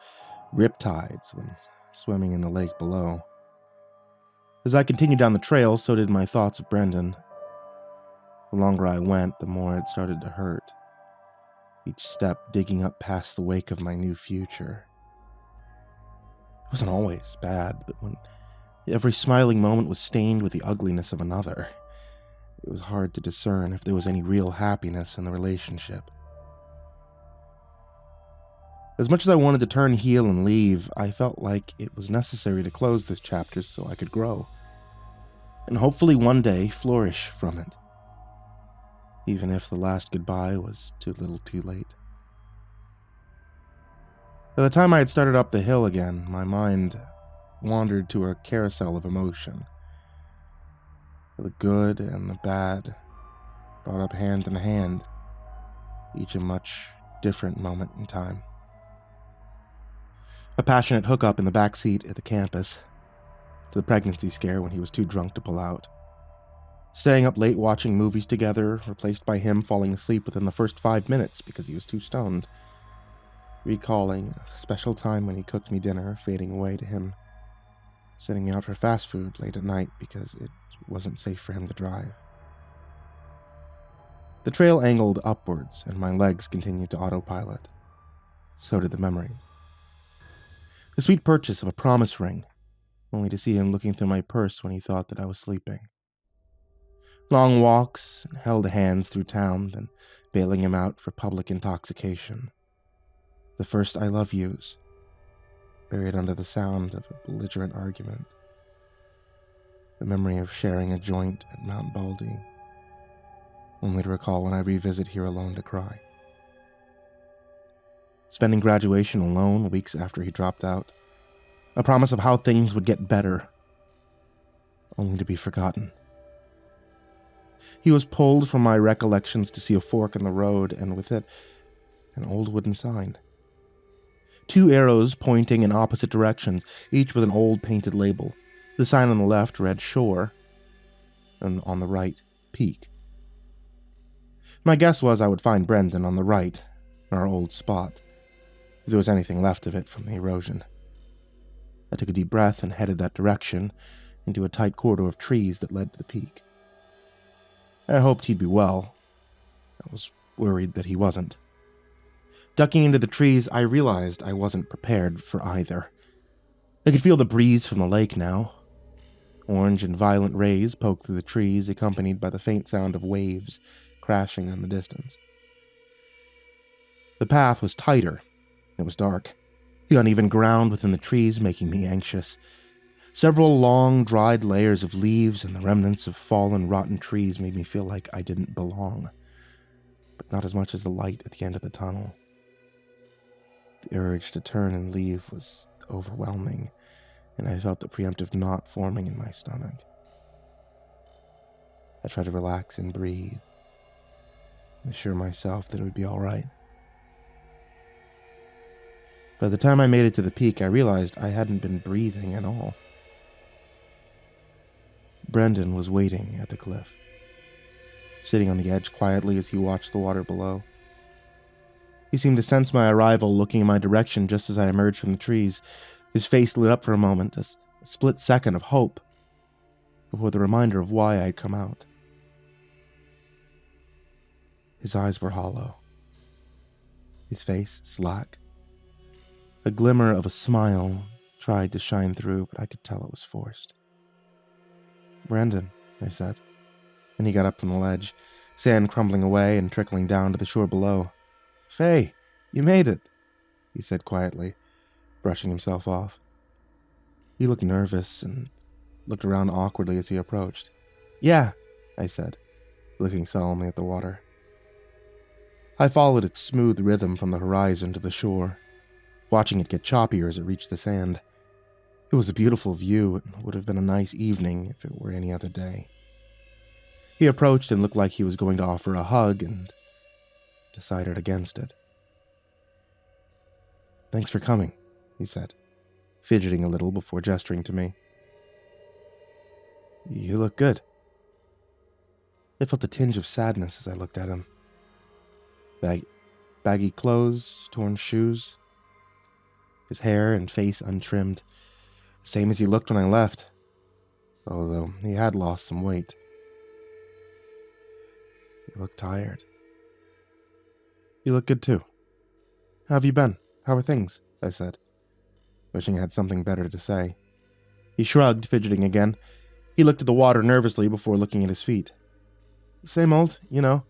A: riptides when swimming in the lake below. As I continued down the trail, so did my thoughts of Brendan. The longer I went, the more it started to hurt, each step digging up past the wake of my new future. It wasn't always bad, but when Every smiling moment was stained with the ugliness of another. It was hard to discern if there was any real happiness in the relationship. As much as I wanted to turn heel and leave, I felt like it was necessary to close this chapter so I could grow, and hopefully one day flourish from it, even if the last goodbye was too little too late. By the time I had started up the hill again, my mind wandered to a carousel of emotion. The good and the bad brought up hand in hand, each a much different moment in time. A passionate hookup in the back seat at the campus, to the pregnancy scare when he was too drunk to pull out. Staying up late watching movies together, replaced by him falling asleep within the first 5 minutes because he was too stoned. Recalling a special time when he cooked me dinner, fading away to him sending me out for fast food late at night because it wasn't safe for him to drive. The trail angled upwards, and my legs continued to autopilot. So did the memories. The sweet purchase of a promise ring, only to see him looking through my purse when he thought that I was sleeping. Long walks and held hands through town, then bailing him out for public intoxication. The first I love yous, buried under the sound of a belligerent argument. The memory of sharing a joint at Mount Baldy, only to recall when I revisit here alone to cry. Spending graduation alone weeks after he dropped out. A promise of how things would get better, only to be forgotten. He was pulled from my recollections to see a fork in the road, and with it, an old wooden sign. 2 arrows pointing in opposite directions, each with an old painted label. The sign on the left read Shore, and on the right, Peak. My guess was I would find Brendan on the right, in our old spot, if there was anything left of it from the erosion. I took a deep breath and headed that direction, into a tight corridor of trees that led to the peak. I hoped he'd be well. I was worried that he wasn't. Ducking into the trees, I realized I wasn't prepared for either. I could feel the breeze from the lake now. Orange and violet rays poked through the trees, accompanied by the faint sound of waves crashing in the distance. The path was tighter. It was dark. The uneven ground within the trees making me anxious. Several long, dried layers of leaves and the remnants of fallen, rotten trees made me feel like I didn't belong, but not as much as the light at the end of the tunnel. The urge to turn and leave was overwhelming, and I felt the preemptive knot forming in my stomach. I tried to relax and breathe, and assure myself that it would be all right. By the time I made it to the peak, I realized I hadn't been breathing at all. Brendan was waiting at the cliff, sitting on the edge quietly as he watched the water below. He seemed to sense my arrival, looking in my direction just as I emerged from the trees. His face lit up for a moment, a split second of hope, before the reminder of why I had come out. His eyes were hollow, his face slack. A glimmer of a smile tried to shine through, but I could tell it was forced. "Brendan," I said, and he got up from the ledge, sand crumbling away and trickling down to the shore below. "Faye, you made it," he said quietly, brushing himself off. He looked nervous and looked around awkwardly as he approached. "Yeah," I said, looking solemnly at the water. I followed its smooth rhythm from the horizon to the shore, watching it get choppier as it reached the sand. It was a beautiful view and would have been a nice evening if it were any other day. He approached and looked like he was going to offer a hug and decided against it. "Thanks for coming," he said, fidgeting a little before gesturing to me. "You look good." I felt a tinge of sadness as I looked at him. Baggy clothes, torn shoes, his hair and face untrimmed, same as he looked when I left, although he had lost some weight. He looked tired. "You look good too. How have you been? How are things?" I said, wishing I had something better to say. He shrugged, fidgeting again. He looked at the water nervously before looking at his feet. Same old, you know.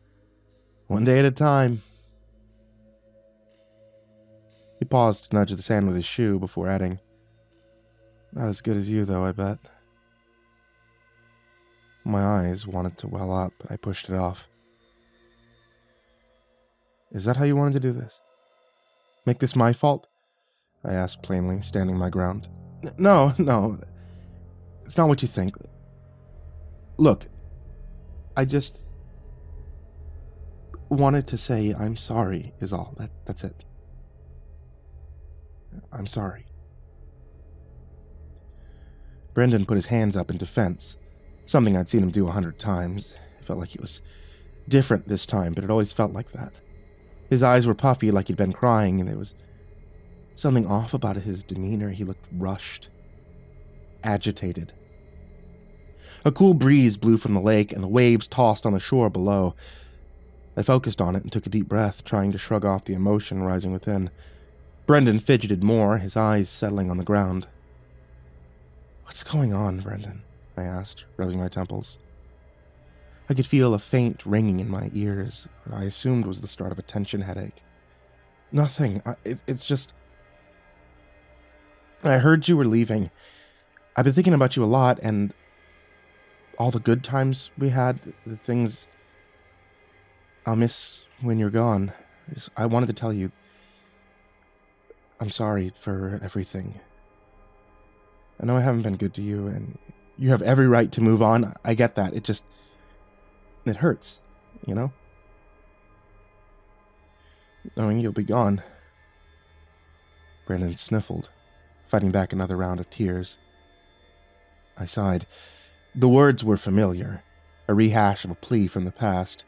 A: One day at a time. He paused to nudge the sand with his shoe before adding, Not as good as you, though, I bet. My eyes wanted to well up, but I pushed it off. Is that how you wanted to do this? Make this my fault? I asked plainly, standing my ground. No. It's not what you think. Look, I just wanted to say I'm sorry is all. That's it. I'm sorry. Brendan put his hands up in defense, something I'd seen him do 100 times. It felt like it was different this time, but it always felt like that. His eyes were puffy like he'd been crying, and there was something off about his demeanor. He looked rushed, agitated. A cool breeze blew from the lake, and the waves tossed on the shore below. I focused on it and took a deep breath, trying to shrug off the emotion rising within. Brendan fidgeted more, his eyes settling on the ground. What's going on, Brendan? I asked, rubbing my temples. I could feel a faint ringing in my ears, what I assumed was the start of a tension headache. Nothing. It's just... I heard you were leaving. I've been thinking about you a lot, and all the good times we had, the things I'll miss when you're gone. I wanted to tell you I'm sorry for everything. I know I haven't been good to you, and you have every right to move on. I get that. It hurts, you know? Knowing you'll be gone. Brendan sniffled, fighting back another round of tears. I sighed. The words were familiar, a rehash of a plea from the past.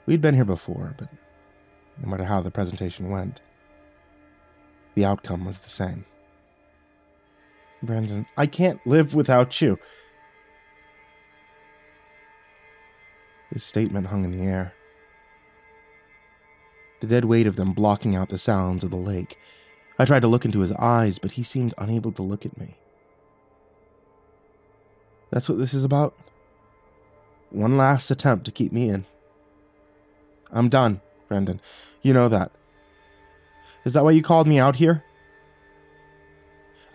A: We'd been here before, but no matter how the presentation went, the outcome was the same. Brendan, I can't live without you. His statement hung in the air, the dead weight of them blocking out the sounds of the lake. I tried to look into his eyes, but he seemed unable to look at me. That's what this is about? One last attempt to keep me in. I'm done, Brendan. You know that. Is that why you called me out here?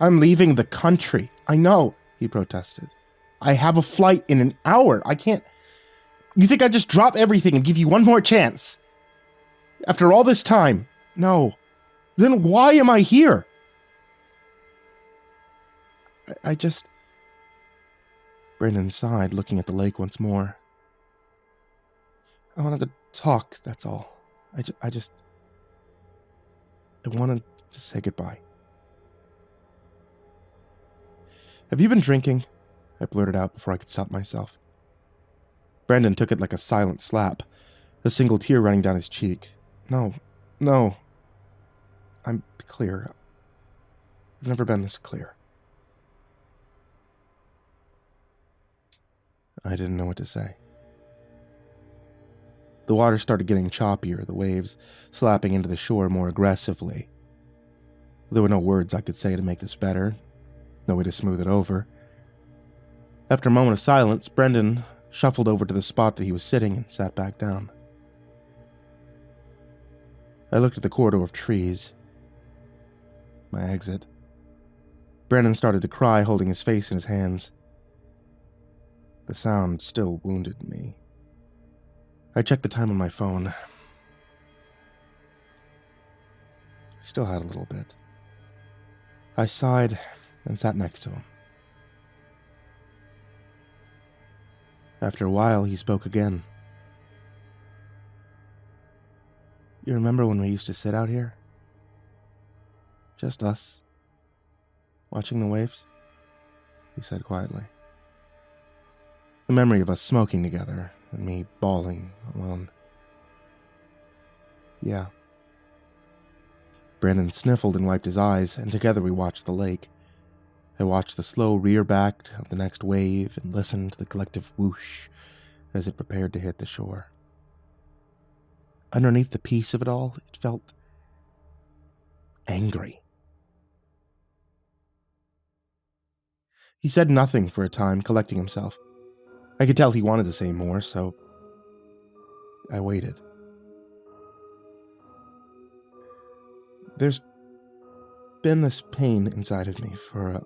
A: I'm leaving the country. I know, he protested. I have a flight in an hour. I can't... You think I'd just drop everything and give you one more chance? After all this time? No. Then why am I here? I just... Brendan sighed, looking at the lake once more. I wanted to talk, that's all. I wanted to say goodbye. Have you been drinking? I blurted out before I could stop myself. Brendan took it like a silent slap, a single tear running down his cheek. No. I'm clear. I've never been this clear. I didn't know what to say. The water started getting choppier, the waves slapping into the shore more aggressively. There were no words I could say to make this better, no way to smooth it over. After a moment of silence, Brendan shuffled over to the spot that he was sitting and sat back down. I looked at the corridor of trees. My exit. Brendan started to cry, holding his face in his hands. The sound still wounded me. I checked the time on my phone. I still had a little bit. I sighed and sat next to him. After a while, he spoke again. You remember when we used to sit out here? Just us, watching the waves? He said quietly. The memory of us smoking together, and me bawling alone. Yeah. Brendan sniffled and wiped his eyes, and together we watched the lake. I watched the slow rear back of the next wave and listened to the collective whoosh as it prepared to hit the shore. Underneath the peace of it all, it felt angry. He said nothing for a time, collecting himself. I could tell he wanted to say more, so I waited. There's been this pain inside of me for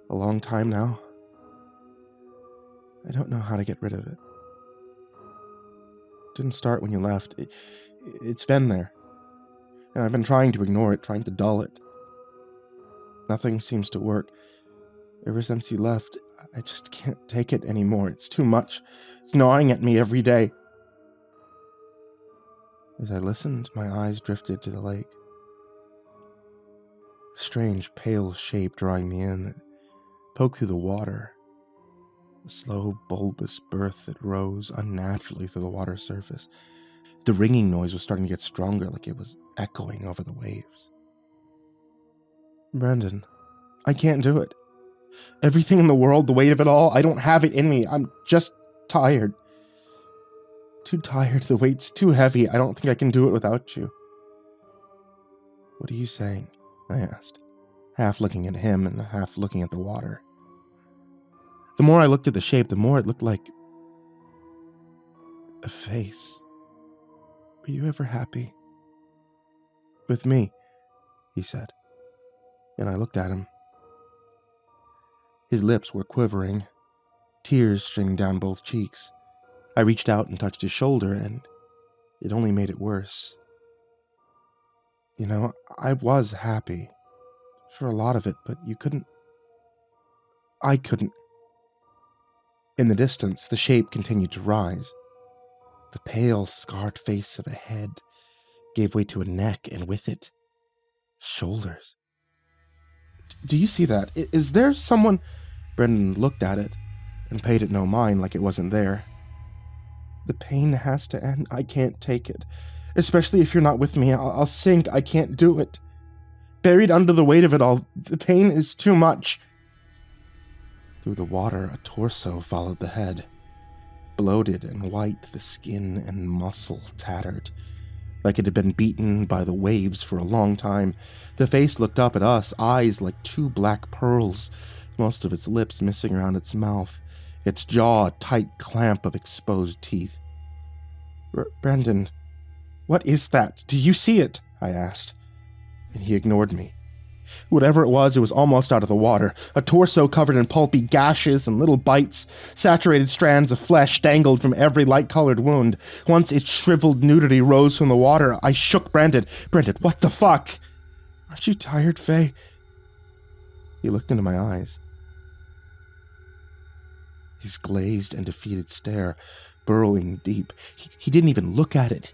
A: a long time now. I don't know how to get rid of it. It didn't start when you left. It's been there. And I've been trying to ignore it, trying to dull it. Nothing seems to work. Ever since you left, I just can't take it anymore. It's too much. It's gnawing at me every day. As I listened, my eyes drifted to the lake. A strange, pale shape drawing me in that poked through the water. A slow, bulbous birth that rose unnaturally through the water's surface. The ringing noise was starting to get stronger, like it was echoing over the waves. Brendan, I can't do it. Everything in the world, the weight of it all, I don't have it in me. I'm just tired. Too tired. The weight's too heavy. I don't think I can do it without you. What are you saying? I asked, half looking at him and half looking at the water. The more I looked at the shape, the more it looked like a face. Were you ever happy? With me, he said, and I looked at him. His lips were quivering, tears streaming down both cheeks. I reached out and touched his shoulder, and it only made it worse. You know, I was happy for a lot of it, but you couldn't. I couldn't. In the distance, the shape continued to rise. The pale, scarred face of a head gave way to a neck, and with it, shoulders. Do you see that? Is there someone... Brendan looked at it and paid it no mind, like it wasn't there. The pain has to end. I can't take it. Especially if you're not with me. I'll sink. I can't do it. Buried under the weight of it all, the pain is too much. Through the water, a torso followed the head. Bloated and white, the skin and muscle tattered. Like it had been beaten by the waves for a long time. The face looked up at us, eyes like two black pearls, most of its lips missing around its mouth, its jaw a tight clamp of exposed teeth. Brendan, what is that? Do you see it? I asked, and he ignored me. Whatever it was almost out of the water. A torso covered in pulpy gashes and little bites. Saturated strands of flesh dangled from every light-colored wound. Once its shriveled nudity rose from the water, I shook Brendan. Brendan, what the fuck? Aren't you tired, Faye? He looked into my eyes. His glazed and defeated stare, burrowing deep. He didn't even look at it.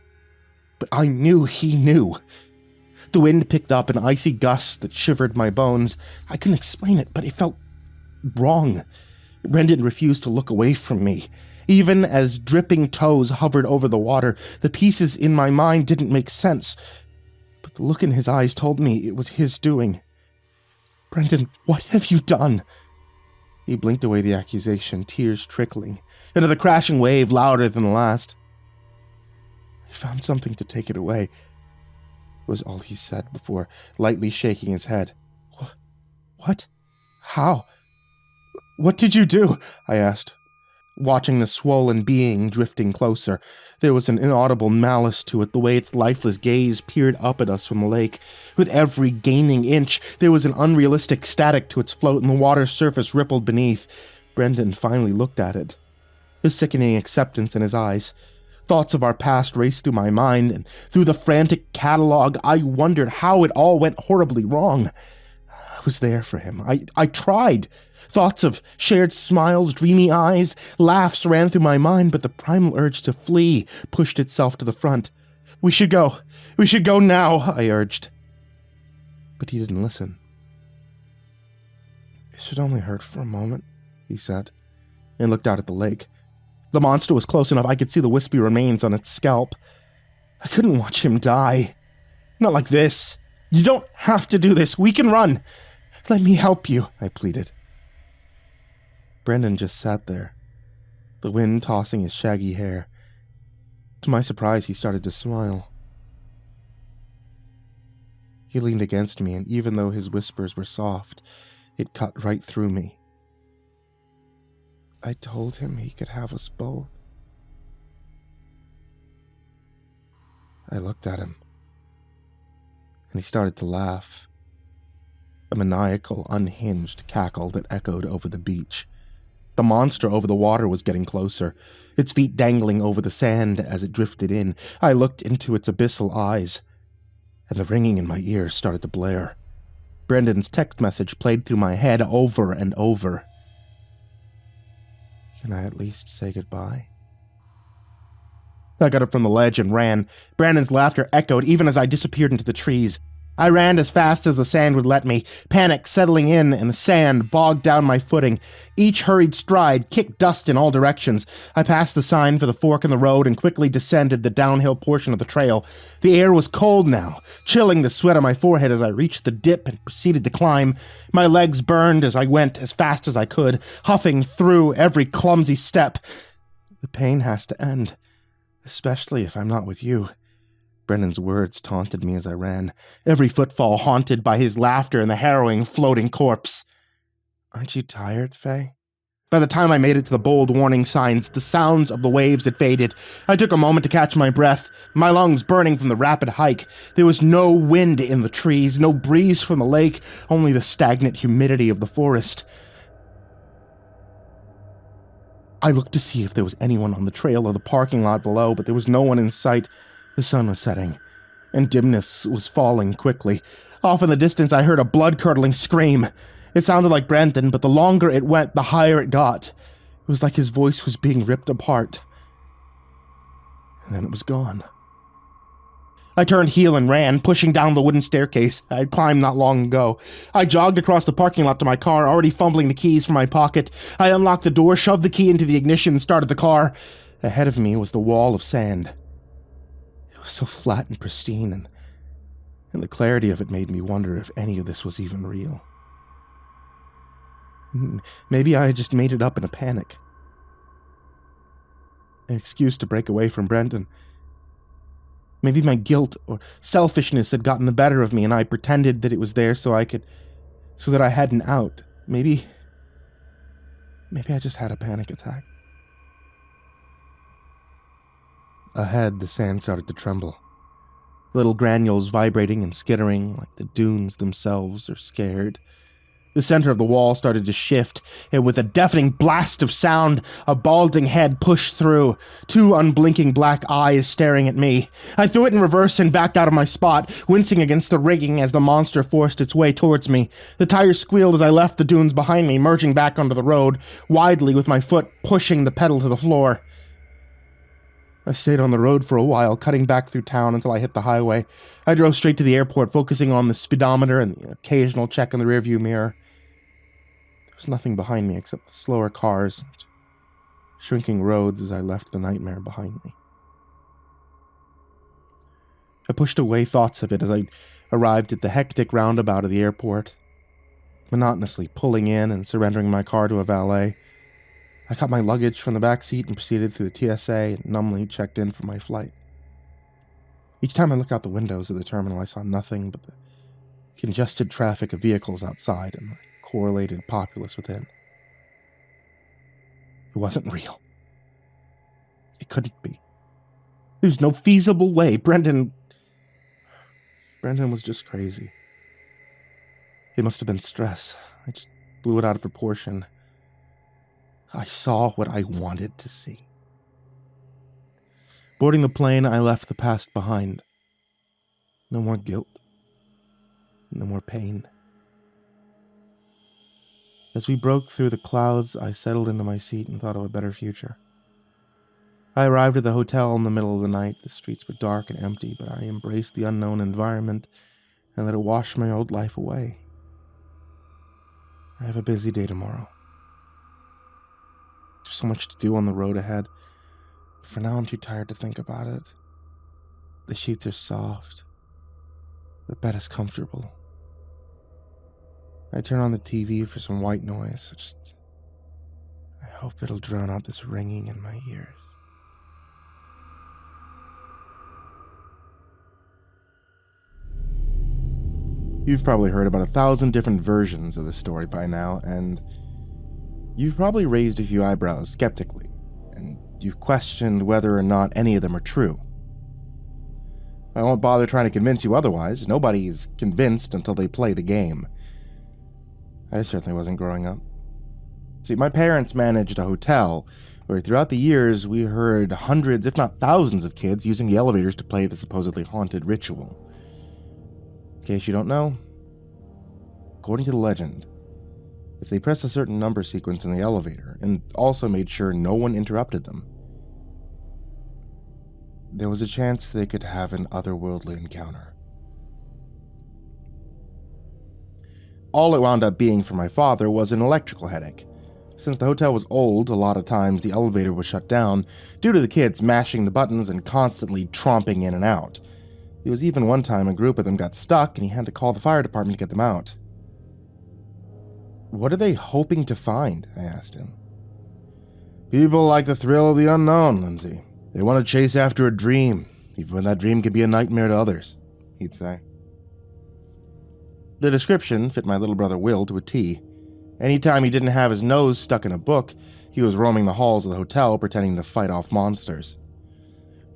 A: But I knew he knew. The wind picked up an icy gust that shivered my bones. I couldn't explain it, but it felt wrong. Brendan refused to look away from me. Even as dripping toes hovered over the water, the pieces in my mind didn't make sense. But the look in his eyes told me it was his doing. Brendan, what have you done? He blinked away the accusation, tears trickling. Another crashing wave louder than the last. I found something to take it away, was all he said before lightly shaking his head. What? How? What did you do? I asked, watching the swollen being drifting closer. There was an inaudible malice to it, the way its lifeless gaze peered up at us from the lake. With every gaining inch, there was an unrealistic static to its float, and the water's surface rippled beneath. Brendan finally looked at it, a sickening acceptance in his eyes. Thoughts of our past raced through my mind, and through the frantic catalog, I wondered how it all went horribly wrong. I was there for him. I tried. Thoughts of shared smiles, dreamy eyes, laughs ran through my mind, but the primal urge to flee pushed itself to the front. We should go. We should go now, I urged. But he didn't listen. It should only hurt for a moment, he said, and looked out at the lake. The monster was close enough I could see the wispy remains on its scalp. I couldn't watch him die. Not like this. You don't have to do this. We can run. Let me help you, I pleaded. Brendan just sat there, the wind tossing his shaggy hair. To my surprise, he started to smile. He leaned against me, and even though his whispers were soft, it cut right through me. I told him he could have us both. I looked at him, and he started to laugh. A maniacal, unhinged cackle that echoed over the beach. The monster over the water was getting closer, its feet dangling over the sand as it drifted in. I looked into its abyssal eyes, and the ringing in my ears started to blare. Brendan's text message played through my head over and over. Can I at least say goodbye? I got up from the ledge and ran. Brandon's laughter echoed even as I disappeared into the trees. I ran as fast as the sand would let me, panic settling in and the sand bogged down my footing. Each hurried stride kicked dust in all directions. I passed the sign for the fork in the road and quickly descended the downhill portion of the trail. The air was cold now, chilling the sweat on my forehead as I reached the dip and proceeded to climb. My legs burned as I went as fast as I could, huffing through every clumsy step. The pain has to end, especially if I'm not with you. Brendan's words taunted me as I ran, every footfall haunted by his laughter and the harrowing, floating corpse. Aren't you tired, Faye? By the time I made it to the bold warning signs, the sounds of the waves had faded. I took a moment to catch my breath, my lungs burning from the rapid hike. There was no wind in the trees, no breeze from the lake, only the stagnant humidity of the forest. I looked to see if there was anyone on the trail or the parking lot below, but there was no one in sight. The sun was setting, and dimness was falling quickly. Off in the distance, I heard a blood-curdling scream. It sounded like Brendan, but the longer it went, the higher it got. It was like his voice was being ripped apart. And then it was gone. I turned heel and ran, pushing down the wooden staircase I had climbed not long ago. I jogged across the parking lot to my car, already fumbling the keys from my pocket. I unlocked the door, shoved the key into the ignition, and started the car. Ahead of me was the wall of sand. It was so flat and pristine, and the clarity of it made me wonder if any of this was even real. Maybe I had just made it up in a panic. An excuse to break away from Brendan. Maybe my guilt or selfishness had gotten the better of me, and I pretended that it was there so that I had an out. Maybe I just had a panic attack. Ahead, the sand started to tremble. Little granules vibrating and skittering like the dunes themselves are scared. The center of the wall started to shift, and with a deafening blast of sound, a balding head pushed through, two unblinking black eyes staring at me. I threw it in reverse and backed out of my spot, wincing against the rigging as the monster forced its way towards me. The tires squealed as I left the dunes behind me, merging back onto the road, widely with my foot pushing the pedal to the floor. I stayed on the road for a while, cutting back through town until I hit the highway. I drove straight to the airport, focusing on the speedometer and the occasional check in the rearview mirror. There was nothing behind me except the slower cars and shrinking roads as I left the nightmare behind me. I pushed away thoughts of it as I arrived at the hectic roundabout of the airport, monotonously pulling in and surrendering my car to a valet. I got my luggage from the back seat and proceeded through the TSA and numbly checked in for my flight. Each time I looked out the windows of the terminal, I saw nothing but the congested traffic of vehicles outside and the correlated populace within. It wasn't real. It couldn't be. There's no feasible way. Brendan was just crazy. It must have been stress. I just blew it out of proportion. I saw what I wanted to see. Boarding the plane, I left the past behind. No more guilt. No more pain. As we broke through the clouds, I settled into my seat and thought of a better future. I arrived at the hotel in the middle of the night. The streets were dark and empty, but I embraced the unknown environment and let it wash my old life away. I have a busy day tomorrow. There's so much to do on the road ahead. For now, I'm too tired to think about it. The sheets are soft. The bed is comfortable. I turn on the TV for some white noise. I hope it'll drown out this ringing in my ears. You've probably heard about 1,000 different versions of the story by now, and You've probably raised a few eyebrows skeptically, and you've questioned whether or not any of them are true. I won't bother trying to convince you otherwise. Nobody's convinced until they play the game. I certainly wasn't growing up. See, my parents managed a hotel where throughout the years we heard hundreds, if not thousands, of kids using the elevators to play the supposedly haunted ritual. In case you don't know, according to the legend, if they pressed a certain number sequence in the elevator and also made sure no one interrupted them, there was a chance they could have an otherworldly encounter. All it wound up being for my father was an electrical headache. Since the hotel was old, a lot of times the elevator was shut down due to the kids mashing the buttons and constantly tromping in and out. There was even one time a group of them got stuck and he had to call the fire department to get them out. What are they hoping to find? I asked him. People like the thrill of the unknown, Lindsay. They want to chase after a dream, even when that dream can be a nightmare to others, he'd say. The description fit my little brother Will to a T. Anytime he didn't have his nose stuck in a book, he was roaming the halls of the hotel pretending to fight off monsters.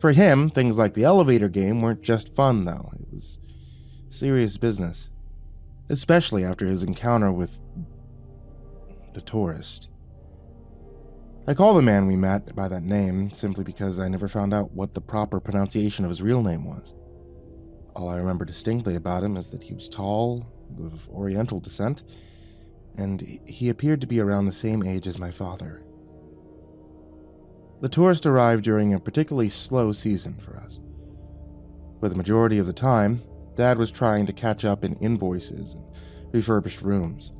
A: For him, things like the elevator game weren't just fun, though. It was serious business. Especially after his encounter with the tourist. I call the man we met by that name simply because I never found out what the proper pronunciation of his real name was. All I remember distinctly about him is that he was tall, of Oriental descent, and he appeared to be around the same age as my father. The tourist arrived during a particularly slow season for us. For the majority of the time, Dad was trying to catch up in invoices and refurbished rooms,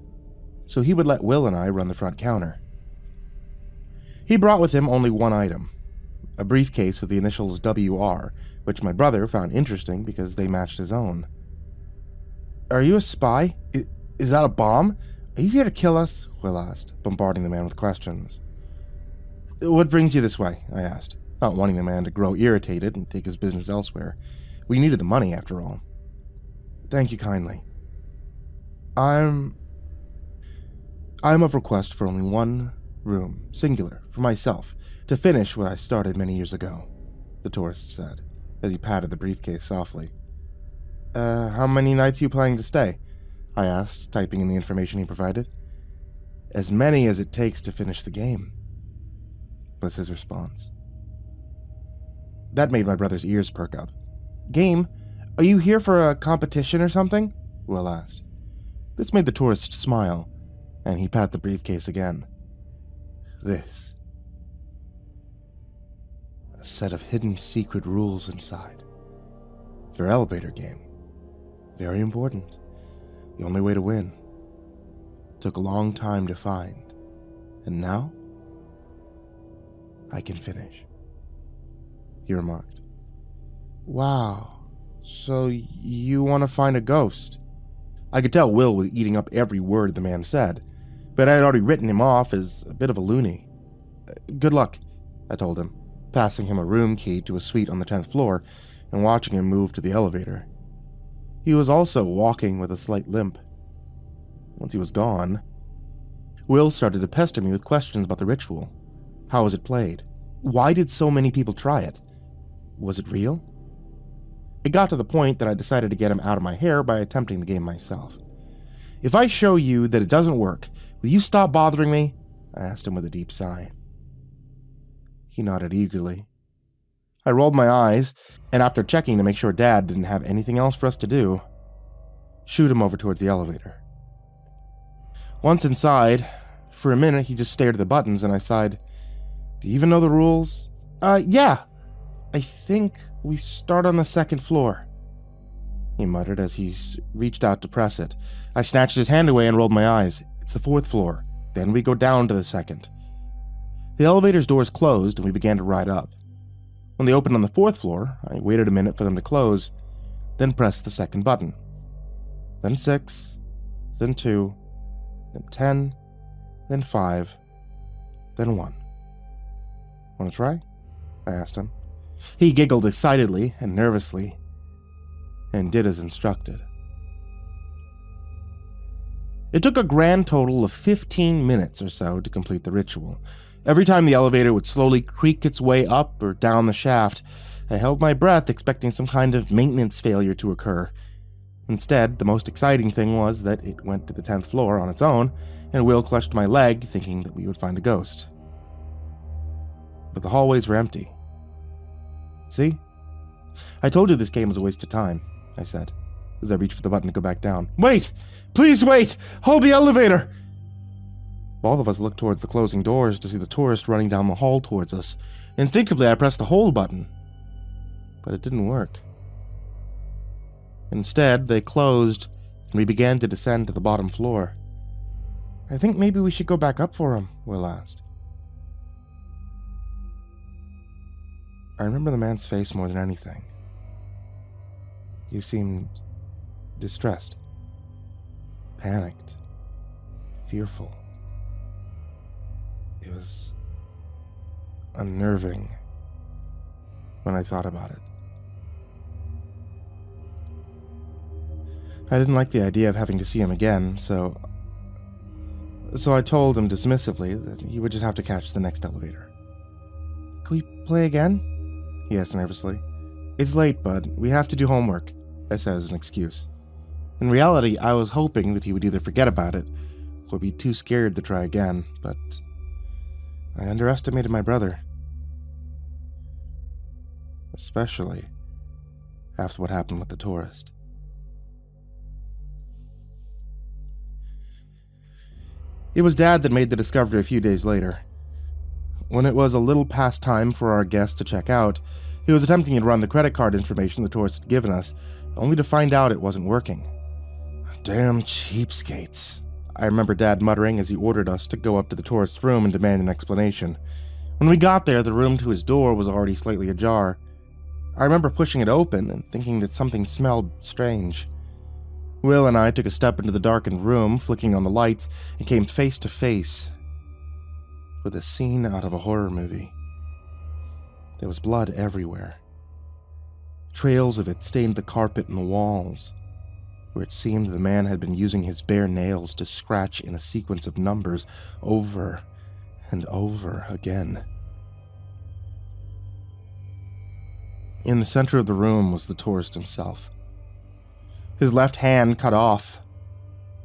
A: so he would let Will and I run the front counter. He brought with him only one item, a briefcase with the initials WR, which my brother found interesting because they matched his own. Are you a spy? Is that a bomb? Are you here to kill us? Will asked, bombarding the man with questions. What brings you this way? I asked, not wanting the man to grow irritated and take his business elsewhere. We needed the money, after all. Thank you kindly. I'm of request for only one room, singular, for myself, to finish what I started many years ago, the tourist said, as he patted the briefcase softly. How many nights are you planning to stay? I asked, typing in the information he provided. As many as it takes to finish the game, was his response. That made my brother's ears perk up. Game? Are you here for a competition or something? Will asked. This made the tourist smile, and he patted the briefcase again. This. A set of hidden secret rules inside. For elevator game. Very important. The only way to win. Took a long time to find. And now, I can finish. He remarked. Wow. So you want to find a ghost? I could tell Will was eating up every word the man said, but I had already written him off as a bit of a loony. Good luck, I told him, passing him a room key to a suite on the 10th floor and watching him move to the elevator. He was also walking with a slight limp. Once he was gone, Will started to pester me with questions about the ritual. How was it played? Why did so many people try it? Was it real? It got to the point that I decided to get him out of my hair by attempting the game myself. If I show you that it doesn't work, will you stop bothering me? I asked him with a deep sigh. He nodded eagerly. I rolled my eyes, and after checking to make sure Dad didn't have anything else for us to do, shooed him over towards the elevator. Once inside, for a minute he just stared at the buttons and I sighed, Do you even know the rules? Yeah. I think we start on the 2nd floor, he muttered as he reached out to press it. I snatched his hand away and rolled my eyes. It's the 4th floor. Then we go down to the 2nd. The elevator's doors closed and we began to ride up. When they opened on the 4th floor, I waited a minute for them to close, then pressed the 2nd button. Then 6, then 2, then 10, then 5, then 1. Want to try? I asked him. He giggled excitedly and nervously, and did as instructed. It took a grand total of 15 minutes or so to complete the ritual. Every time the elevator would slowly creak its way up or down the shaft, I held my breath expecting some kind of maintenance failure to occur. Instead, the most exciting thing was that it went to the 10th floor on its own, and Will clutched my leg, thinking that we would find a ghost. But the hallways were empty. See? I told you this game was a waste of time, I said, as I reached for the button to go back down. Wait! Please wait! Hold the elevator! All of us looked towards the closing doors to see the tourist running down the hall towards us. Instinctively, I pressed the hold button. But it didn't work. Instead, they closed, and we began to descend to the bottom floor. I think maybe we should go back up for him, Will asked. I remember the man's face more than anything. He seemed distressed, panicked, fearful. It was unnerving when I thought about it. I didn't like the idea of having to see him again, so I told him dismissively that he would just have to catch the next elevator. Can we play again? He asked nervously. It's late, bud. We have to do homework, I said as an excuse. In reality, I was hoping that he would either forget about it or be too scared to try again, but I underestimated my brother. Especially after what happened with the tourist. It was Dad that made the discovery a few days later. When it was a little past time for our guest to check out, he was attempting to run the credit card information the tourist had given us, only to find out it wasn't working. Damn cheapskates, I remember Dad muttering as he ordered us to go up to the tourist's room and demand an explanation. When we got there, the room to his door was already slightly ajar. I remember pushing it open and thinking that something smelled strange. Will and I took a step into the darkened room, flicking on the lights, and came face to face with a scene out of a horror movie. There was blood everywhere. Trails of it stained the carpet and the walls, where it seemed the man had been using his bare nails to scratch in a sequence of numbers over and over again. In the center of the room was the tourist himself. His left hand cut off,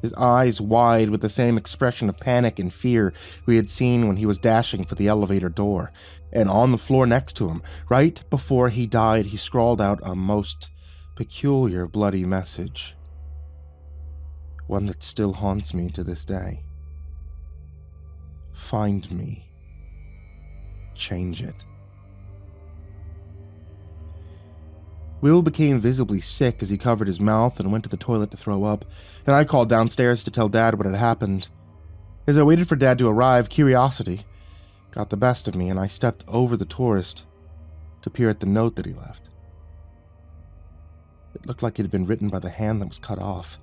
A: his eyes wide with the same expression of panic and fear we had seen when he was dashing for the elevator door. And on the floor next to him, right before he died, he scrawled out a most peculiar bloody message. One that still haunts me to this day. Find me. Change it. Will became visibly sick as he covered his mouth and went to the toilet to throw up, and I called downstairs to tell Dad what had happened. As I waited for Dad to arrive, curiosity got the best of me, and I stepped over the tourist to peer at the note that he left. It looked like it had been written by the hand that was cut off,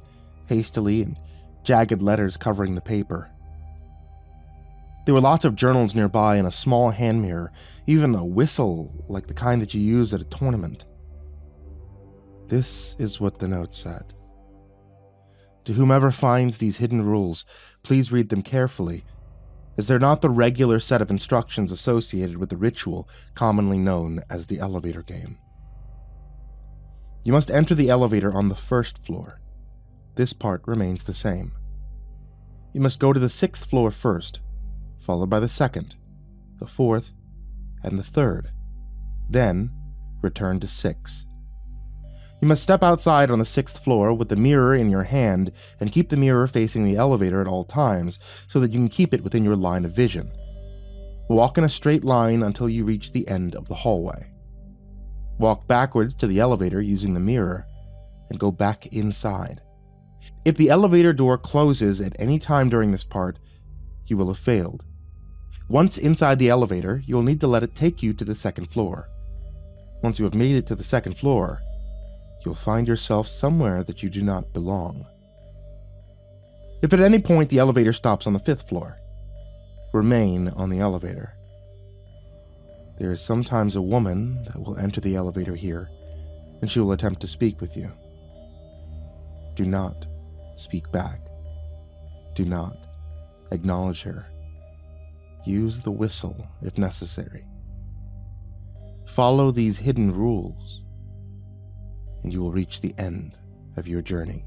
A: hastily, and jagged letters covering the paper. There were lots of journals nearby and a small hand mirror, even a whistle like the kind that you use at a tournament. This is what the note said. To whomever finds these hidden rules, please read them carefully, as they're not the regular set of instructions associated with the ritual commonly known as the elevator game. You must enter the elevator on the first floor. This part remains the same. You must go to the 6th floor first, followed by the 2nd, the 4th, and the 3rd. Then, return to 6. You must step outside on the 6th floor with the mirror in your hand and keep the mirror facing the elevator at all times so that you can keep it within your line of vision. Walk in a straight line until you reach the end of the hallway. Walk backwards to the elevator using the mirror and go back inside. If the elevator door closes at any time during this part, you will have failed. Once inside the elevator, you'll need to let it take you to the 2nd floor. Once you have made it to the 2nd floor, you'll find yourself somewhere that you do not belong. If at any point the elevator stops on the 5th floor, remain on the elevator. There is sometimes a woman that will enter the elevator here, and she will attempt to speak with you. Do not speak back. Do not acknowledge her. Use the whistle if necessary. Follow these hidden rules, and you will reach the end of your journey.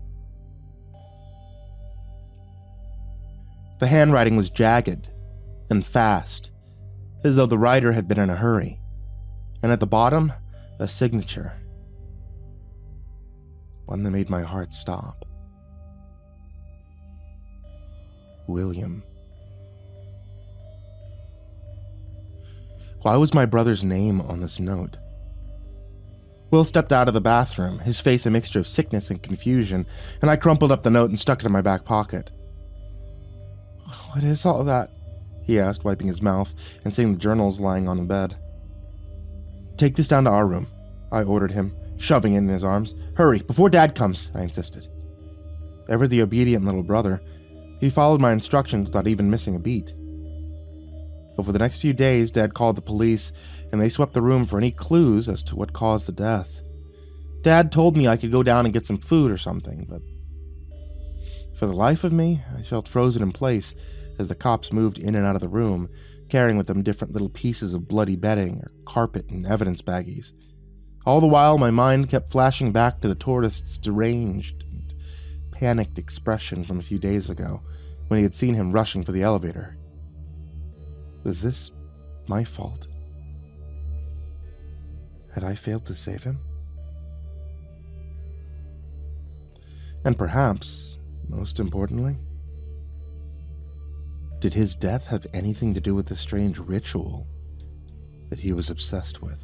A: The handwriting was jagged and fast, as though the writer had been in a hurry, and at the bottom, a signature. One that made my heart stop. William. Why was my brother's name on this note? Will stepped out of the bathroom, his face a mixture of sickness and confusion, and I crumpled up the note and stuck it in my back pocket. "What is all that?" he asked, wiping his mouth and seeing the journals lying on the bed. "Take this down to our room," I ordered him, shoving it in his arms. "Hurry, before Dad comes," I insisted. Ever the obedient little brother, he followed my instructions without even missing a beat. Over the next few days, Dad called the police, and they swept the room for any clues as to what caused the death. Dad told me I could go down and get some food or something, but for the life of me, I felt frozen in place as the cops moved in and out of the room, carrying with them different little pieces of bloody bedding or carpet and evidence baggies. All the while, my mind kept flashing back to the tourist's deranged and panicked expression from a few days ago, when he had seen him rushing for the elevator. Was this my fault? Had I failed to save him? And perhaps, most importantly, did his death have anything to do with the strange ritual that he was obsessed with?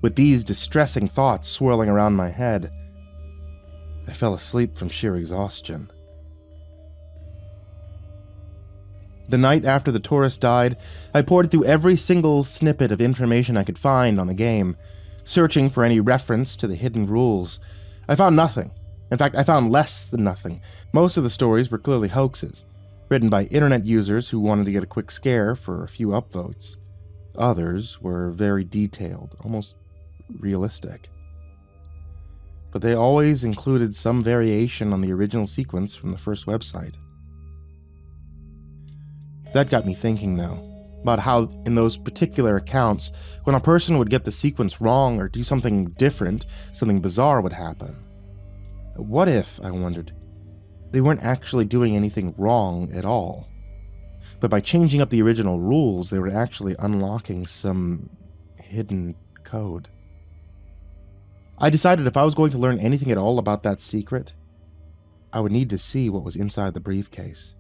A: With these distressing thoughts swirling around my head, I fell asleep from sheer exhaustion. The night after the tourist died, I poured through every single snippet of information I could find on the game, searching for any reference to the hidden rules. I found nothing. In fact, I found less than nothing. Most of the stories were clearly hoaxes, written by internet users who wanted to get a quick scare for a few upvotes. Others were very detailed, almost realistic. But they always included some variation on the original sequence from the first website. That got me thinking, though, about how in those particular accounts, when a person would get the sequence wrong or do something different, something bizarre would happen. What if, I wondered, they weren't actually doing anything wrong at all, but by changing up the original rules, they were actually unlocking some hidden code? I decided if I was going to learn anything at all about that secret, I would need to see what was inside the briefcase.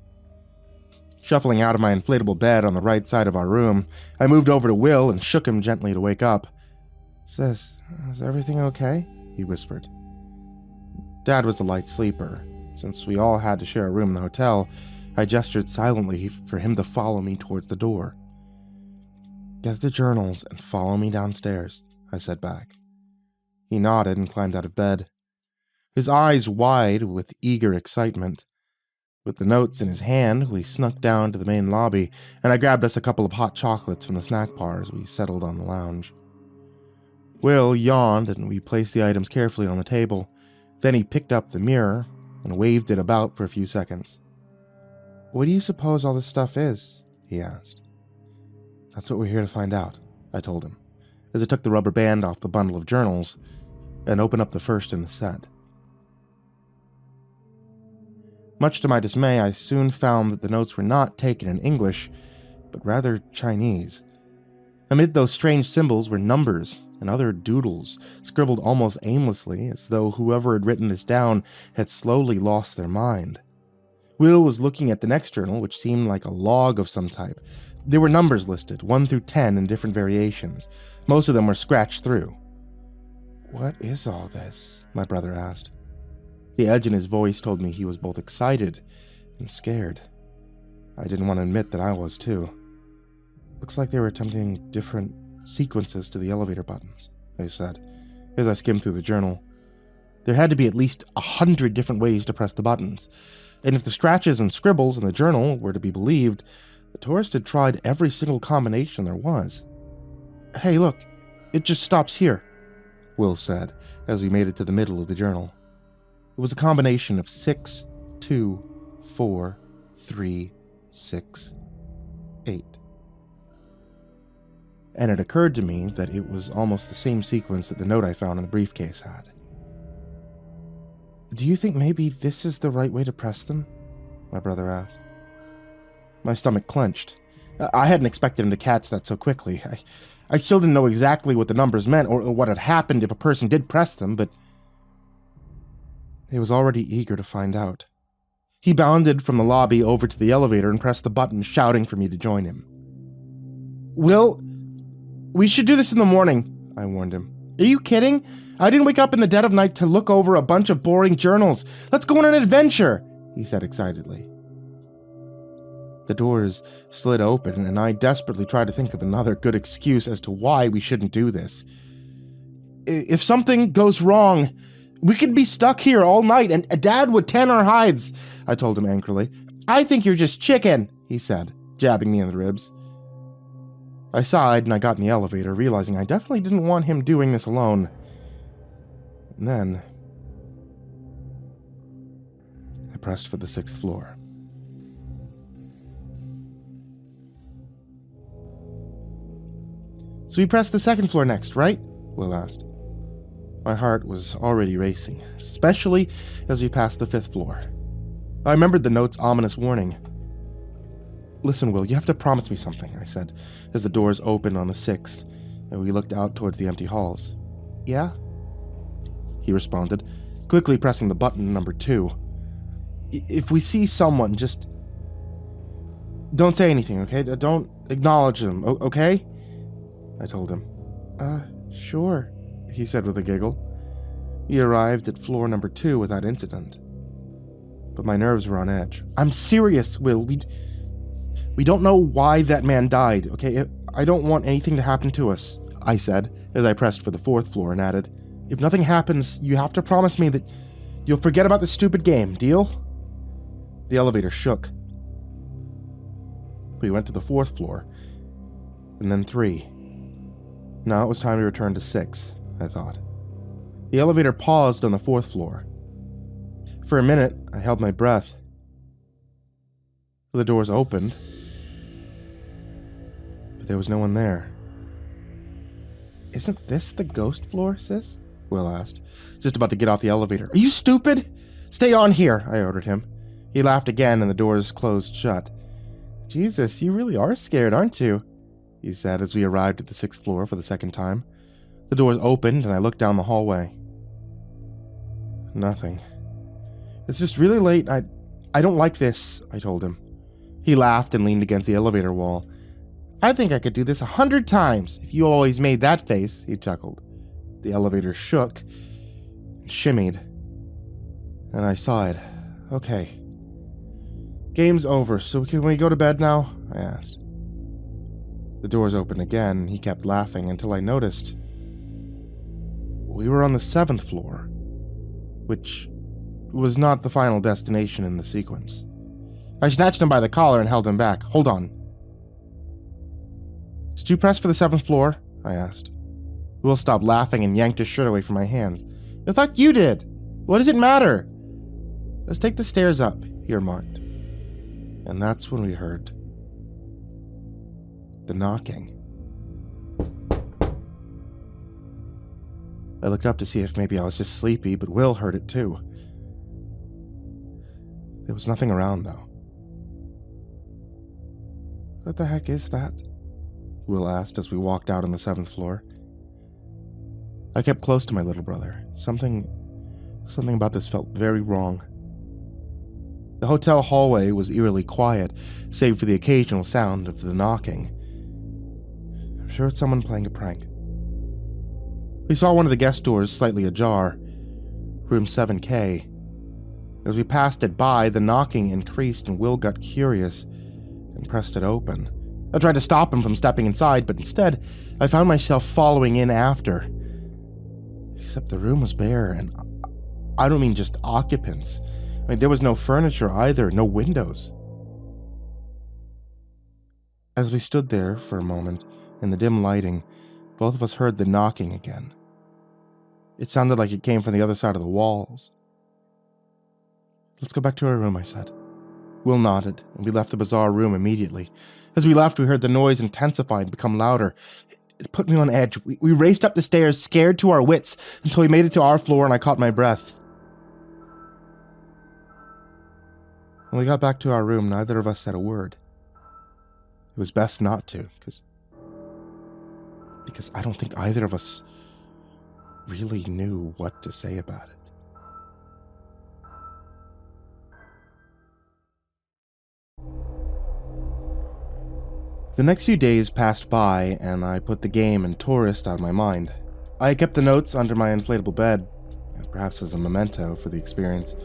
A: Shuffling out of my inflatable bed on the right side of our room, I moved over to Will and shook him gently to wake up. "Sis, is everything okay?" he whispered. Dad was a light sleeper. Since we all had to share a room in the hotel, I gestured silently for him to follow me towards the door. "Get the journals and follow me downstairs," I said back. He nodded and climbed out of bed, his eyes wide with eager excitement. With the notes in his hand, we snuck down to the main lobby, and I grabbed us a couple of hot chocolates from the snack bar as we settled on the lounge. Will yawned, and we placed the items carefully on the table. Then he picked up the mirror and waved it about for a few seconds. "What do you suppose all this stuff is?" he asked. "That's what we're here to find out," I told him, as I took the rubber band off the bundle of journals and opened up the first in the set. Much to my dismay, I soon found that the notes were not taken in English, but rather Chinese. Amid those strange symbols were numbers and other doodles, scribbled almost aimlessly, as though whoever had written this down had slowly lost their mind. Will was looking at the next journal, which seemed like a log of some type. There were numbers listed, 1 through 10 in different variations. Most of them were scratched through. "What is all this?" my brother asked. The edge in his voice told me he was both excited and scared. I didn't want to admit that I was too. "Looks like they were attempting different sequences to the elevator buttons," I said, as I skimmed through the journal. There had to be at least 100 different ways to press the buttons, and if the scratches and scribbles in the journal were to be believed, the tourist had tried every single combination there was. "Hey, look, it just stops here," Will said, as we made it to the middle of the journal. It was a combination of 6, 2, 4, 3, 6, 8. And it occurred to me that it was almost the same sequence that the note I found in the briefcase had. "Do you think maybe this is the right way to press them?" my brother asked. My stomach clenched. I hadn't expected him to catch that so quickly. I still didn't know exactly what the numbers meant or what had happened if a person did press them, but he was already eager to find out. He bounded from the lobby over to the elevator and pressed the button, shouting for me to join him. "Will, we should do this in the morning," I warned him. "Are you kidding? I didn't wake up in the dead of night to look over a bunch of boring journals. Let's go on an adventure," he said excitedly. The doors slid open, and I desperately tried to think of another good excuse as to why we shouldn't do this. "If something goes wrong, we could be stuck here all night, and Dad would tan our hides," I told him angrily. "I think you're just chicken," he said, jabbing me in the ribs. I sighed, and I got in the elevator, realizing I definitely didn't want him doing this alone. And then I pressed for the 6th floor. "So we pressed the 2nd floor next, right?" Will asked. My heart was already racing, especially as we passed the 5th floor. I remembered the note's ominous warning. "Listen, Will, you have to promise me something," I said, as the doors opened on the 6th, and we looked out towards the empty halls. "Yeah?" he responded, quickly pressing the button number 2. "If we see someone, just don't say anything, okay? Don't acknowledge them, okay?" I told him. Sure," he said with a giggle. He arrived at floor number 2 without incident. But my nerves were on edge. "I'm serious, Will. We don't know why that man died, okay? I don't want anything to happen to us," I said, as I pressed for the 4th floor and added, "If nothing happens, you have to promise me that you'll forget about this stupid game, deal?" The elevator shook. We went to the 4th floor, and then 3. Now it was time to return to 6, I thought. The elevator paused on the 4th floor. For a minute, I held my breath. The doors opened, but there was no one there. "Isn't this the ghost floor, sis?" Will asked, just about to get off the elevator. "Are you stupid? Stay on here," I ordered him. He laughed again and the doors closed shut. "Jesus, you really are scared, aren't you?" he said as we arrived at the 6th floor for the 2nd time. The doors opened and I looked down the hallway. Nothing. "It's just really late. I don't like this," I told him. He laughed and leaned against the elevator wall. "I think I could do this 100 times if you always made that face," he chuckled. The elevator shook and shimmied, and I sighed. "Okay. Game's over, so can we go to bed now?" I asked. The doors opened again, and he kept laughing until I noticed we were on the 7th floor, which was not the final destination in the sequence. I snatched him by the collar and held him back. "Hold on. Did you press for the 7th floor?" I asked. Will stopped laughing and yanked his shirt away from my hands. "I thought you did. What does it matter?" "Let's take the stairs up," he remarked. And that's when we heard the knocking. I looked up to see if maybe I was just sleepy, but Will heard it too. There was nothing around, though. "What the heck is that?" Will asked as we walked out on the 7th floor. I kept close to my little brother. Something about this felt very wrong. The hotel hallway was eerily quiet, save for the occasional sound of the knocking. I'm sure it's someone playing a prank. We saw one of the guest doors slightly ajar, room 7K. As we passed it by, the knocking increased and Will got curious and pressed it open. I tried to stop him from stepping inside, but instead, I found myself following in after. Except the room was bare, and I don't mean just occupants. I mean, there was no furniture either, no windows. As we stood there for a moment, in the dim lighting, both of us heard the knocking again. It sounded like it came from the other side of the walls. Let's go back to our room, I said. Will nodded, and we left the bizarre room immediately. As we left, we heard the noise intensify and become louder. It put me on edge. We raced up the stairs, scared to our wits, until we made it to our floor and I caught my breath. When we got back to our room, neither of us said a word. It was best not to, because I don't think either of us really knew what to say about it. The next few days passed by, and I put the game and tourist out of my mind. I kept the notes under my inflatable bed, perhaps as a memento for the experience,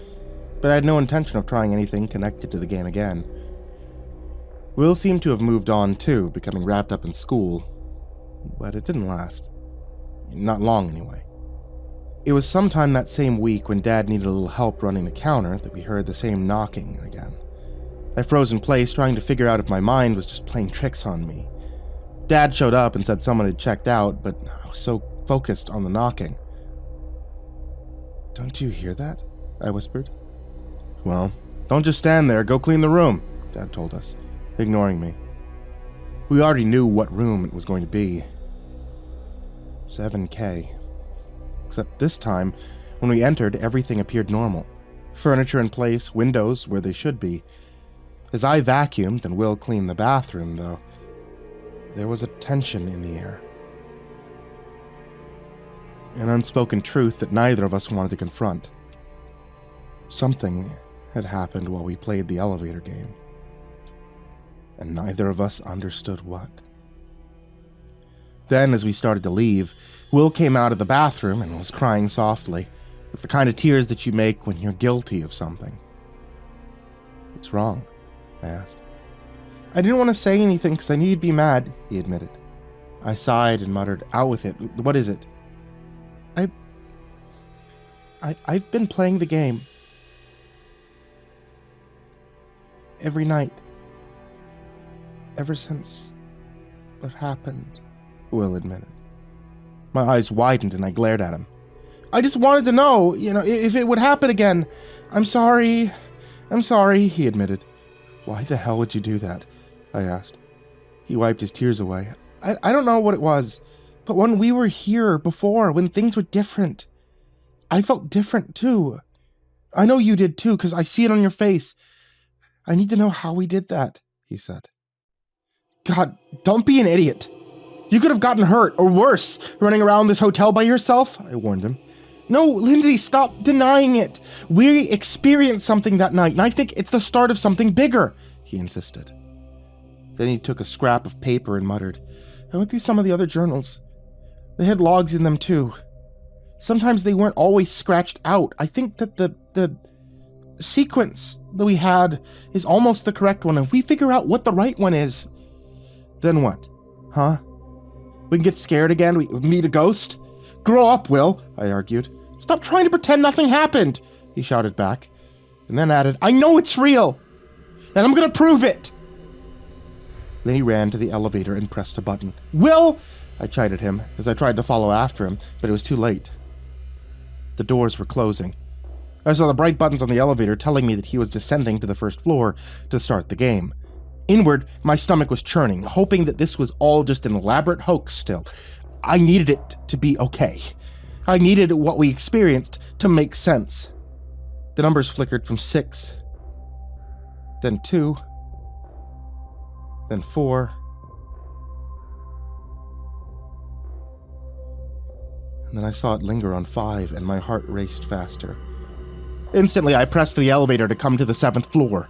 A: but I had no intention of trying anything connected to the game again. Will seemed to have moved on too, becoming wrapped up in school, but it didn't last. Not long, anyway. It was sometime that same week when Dad needed a little help running the counter that we heard the same knocking again. I froze in place, trying to figure out if my mind was just playing tricks on me. Dad showed up and said someone had checked out, but I was so focused on the knocking. "Don't you hear that?" I whispered. "Well, don't just stand there, go clean the room," Dad told us, ignoring me. We already knew what room it was going to be. 7K. Except this time, when we entered, everything appeared normal. Furniture in place, windows where they should be. As I vacuumed and Will cleaned the bathroom, though, there was a tension in the air. An unspoken truth that neither of us wanted to confront. Something had happened while we played the elevator game, and neither of us understood what. Then, as we started to leave, Will came out of the bathroom and was crying softly, with the kind of tears that you make when you're guilty of something. "What's wrong?" I asked. "I didn't want to say anything because I knew you'd be mad," he admitted. I sighed and muttered, "Out with it. What is it?" I've been playing the game. Every night. Ever since what happened," Will admitted. My eyes widened and I glared at him. "I just wanted to know, if it would happen again. I'm sorry, he admitted. "Why the hell would you do that?" I asked. He wiped his tears away. I don't know what it was, but when we were here before, when things were different, I felt different too. I know you did too, because I see it on your face. I need to know how we did that," he said. "God, don't be an idiot. You could have gotten hurt, or worse, running around this hotel by yourself," I warned him. "No, Lindsay, stop denying it. We experienced something that night, and I think it's the start of something bigger," he insisted. Then he took a scrap of paper and muttered, "I went through some of the other journals. They had logs in them too. Sometimes they weren't always scratched out. I think that the sequence that we had is almost the correct one. If we figure out what the right one is, then what? Huh? We can get scared again? We meet a ghost? Grow up, Will," I argued. "Stop trying to pretend nothing happened," he shouted back, and then added, "I know it's real, and I'm gonna prove it." Then he ran to the elevator and pressed a button. "Will!" I chided him as I tried to follow after him, but it was too late. The doors were closing. I saw the bright buttons on the elevator telling me that he was descending to the first floor to start the game. Inward, my stomach was churning, hoping that this was all just an elaborate hoax still. I needed it to be okay. I needed what we experienced to make sense. The numbers flickered from 6, then 2, then 4. And then I saw it linger on 5, and my heart raced faster. Instantly, I pressed for the elevator to come to the 7th floor.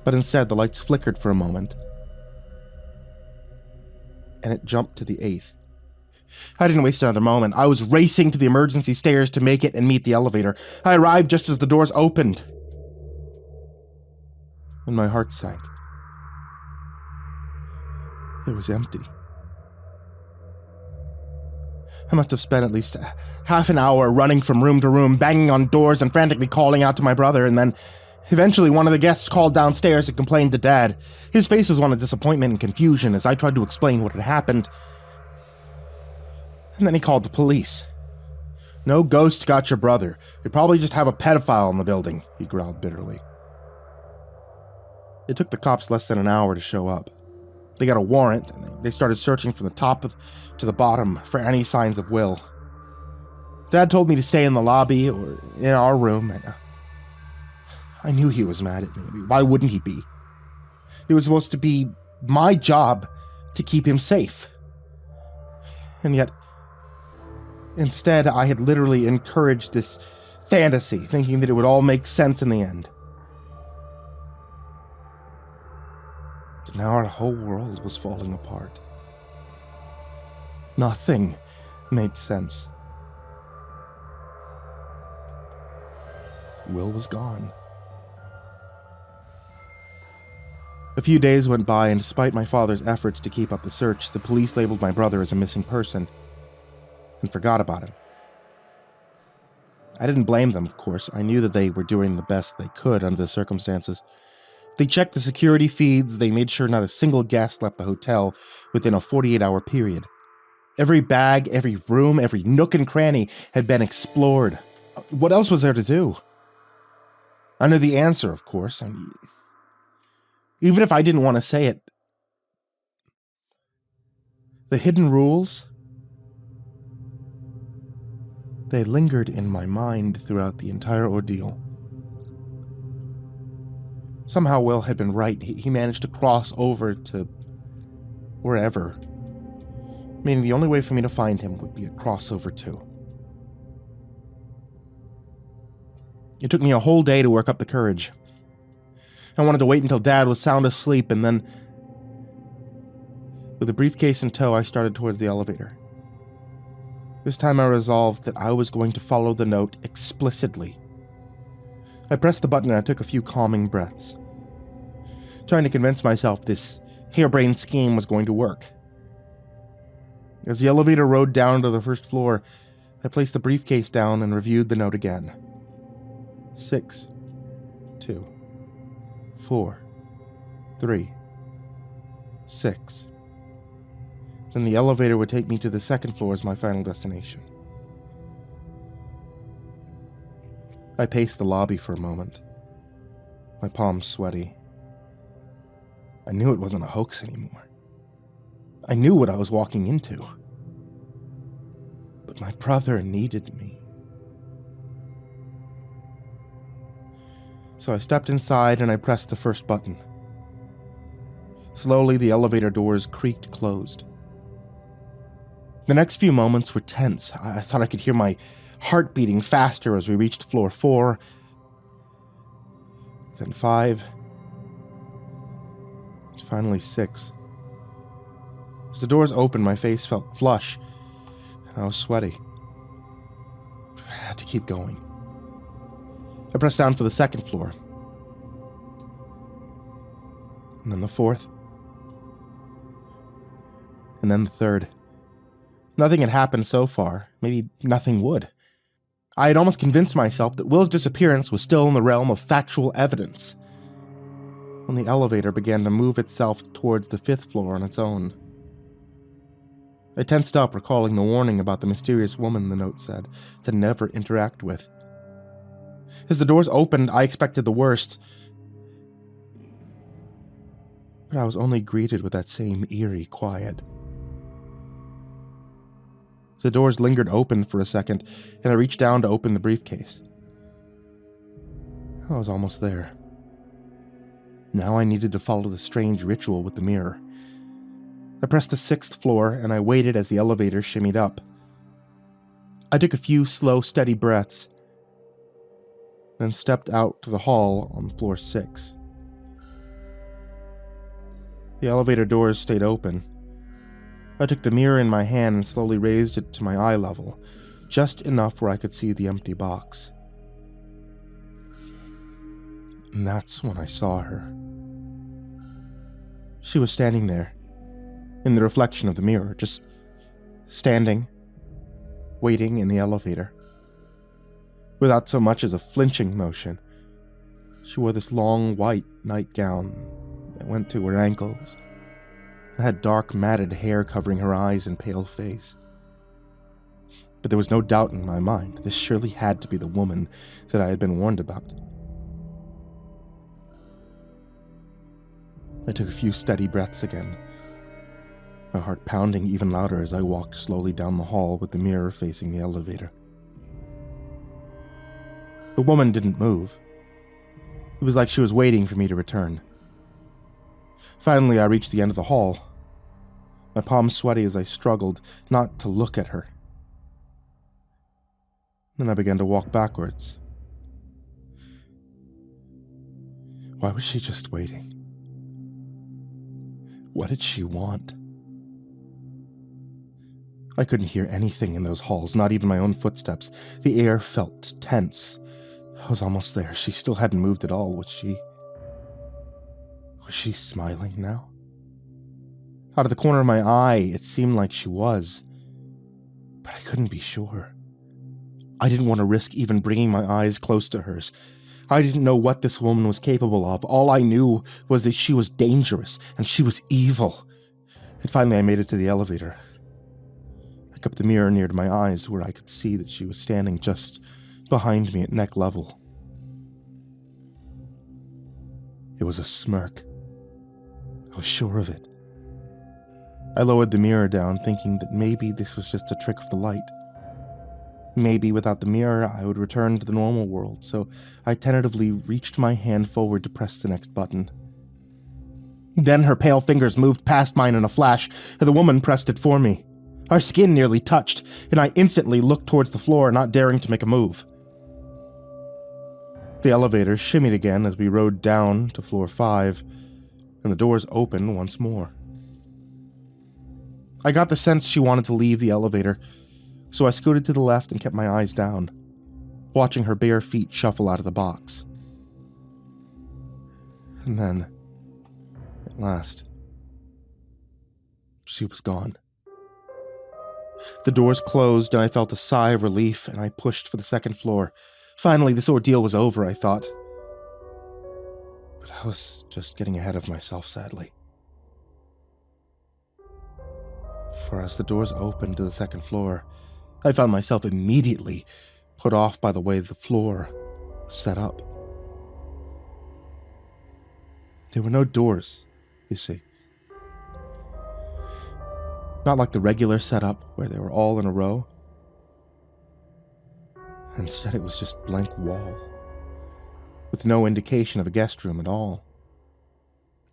A: But instead, the lights flickered for a moment, and it jumped to the 8th. I didn't waste another moment. I was racing to the emergency stairs to make it and meet the elevator. I arrived just as the doors opened, and my heart sank. It was empty. I must have spent at least half an hour running from room to room, banging on doors and frantically calling out to my brother, and then eventually one of the guests called downstairs and complained to Dad. His face was one of disappointment and confusion as I tried to explain what had happened. And then he called the police. No ghost got your brother. We probably just have a pedophile in the building, he growled bitterly. It took the cops less than an hour to show up. They got a warrant, and they started searching from the top to the bottom for any signs of Will. Dad told me to stay in the lobby or in our room, and I knew he was mad at me. Why wouldn't he be? It was supposed to be my job to keep him safe. And yet, instead, I had literally encouraged this fantasy, thinking that it would all make sense in the end. But now our whole world was falling apart. Nothing made sense. Will was gone. A few days went by, and despite my father's efforts to keep up the search, the police labeled my brother as a missing person and forgot about him. I didn't blame them, of course. I knew that they were doing the best they could under the circumstances. They checked the security feeds, they made sure not a single guest left the hotel within a 48-hour period. Every bag, every room, every nook and cranny had been explored. What else was there to do? I knew the answer, of course. Even if I didn't want to say it, the hidden rules, they lingered in my mind throughout the entire ordeal. Somehow Will had been right. He managed to cross over to wherever, meaning the only way for me to find him would be a crossover too. It took me a whole day to work up the courage. I wanted to wait until Dad was sound asleep, and then, with a briefcase in tow, I started towards the elevator. This time I resolved that I was going to follow the note explicitly. I pressed the button and I took a few calming breaths, trying to convince myself this harebrained scheme was going to work. As the elevator rode down to the first floor, I placed the briefcase down and reviewed the note again. 6, 2, 4, 3, 6. Then the elevator would take me to the second floor as my final destination. I paced the lobby for a moment, my palms sweaty. I knew it wasn't a hoax anymore. I knew what I was walking into. But my brother needed me. So I stepped inside and I pressed the first button. Slowly, the elevator doors creaked closed. The next few moments were tense. I thought I could hear my heart beating faster as we reached floor 4, then 5, and finally 6. As the doors opened, my face felt flush, and I was sweaty. I had to keep going. I pressed down for the second floor, and then the 4th, and then the 3rd. Nothing had happened so far. Maybe nothing would. I had almost convinced myself that Will's disappearance was still in the realm of factual evidence, when the elevator began to move itself towards the 5th floor on its own. I tensed up, recalling the warning about the mysterious woman the note said to never interact with. As the doors opened, I expected the worst, but I was only greeted with that same eerie quiet. The doors lingered open for a second, and I reached down to open the briefcase. I was almost there. Now I needed to follow the strange ritual with the mirror. I pressed the 6th floor, and I waited as the elevator shimmied up. I took a few slow, steady breaths, then stepped out to the hall on floor 6. The elevator doors stayed open. I took the mirror in my hand and slowly raised it to my eye level, just enough where I could see the empty box. And that's when I saw her. She was standing there, in the reflection of the mirror, just standing, waiting in the elevator. Without so much as a flinching motion, she wore this long white nightgown that went to her ankles, and had dark matted hair covering her eyes and pale face. But there was no doubt in my mind. This surely had to be the woman that I had been warned about. I took a few steady breaths again, my heart pounding even louder as I walked slowly down the hall with the mirror facing the elevator. The woman didn't move. It was like she was waiting for me to return. Finally, I reached the end of the hall, my palms sweaty as I struggled not to look at her. Then I began to walk backwards. Why was she just waiting? What did she want? I couldn't hear anything in those halls, not even my own footsteps. The air felt tense. I was almost there. She still hadn't moved at all. Was she smiling now? Out of the corner of my eye, it seemed like she was, but I couldn't be sure. I didn't want to risk even bringing my eyes close to hers. I didn't know what this woman was capable of. All I knew was that she was dangerous, and she was evil. And finally I made it to the elevator. I kept the mirror near to my eyes where I could see that she was standing just behind me at neck level. It was a smirk. I was sure of it. I lowered the mirror down, thinking that maybe this was just a trick of the light. Maybe without the mirror, I would return to the normal world, so I tentatively reached my hand forward to press the next button. Then her pale fingers moved past mine in a flash, and the woman pressed it for me. Our skin nearly touched, and I instantly looked towards the floor, not daring to make a move. The elevator shimmied again as we rode down to floor 5, and the doors opened once more. I got the sense she wanted to leave the elevator, so I scooted to the left and kept my eyes down, watching her bare feet shuffle out of the box. And then, at last, she was gone. The doors closed and I felt a sigh of relief, and I pushed for the second floor. Finally, this ordeal was over, I thought. But I was just getting ahead of myself, sadly. For as the doors opened to the second floor, I found myself immediately put off by the way the floor was set up. There were no doors, you see. Not like the regular setup where they were all in a row. Instead, it was just blank wall, with no indication of a guest room at all.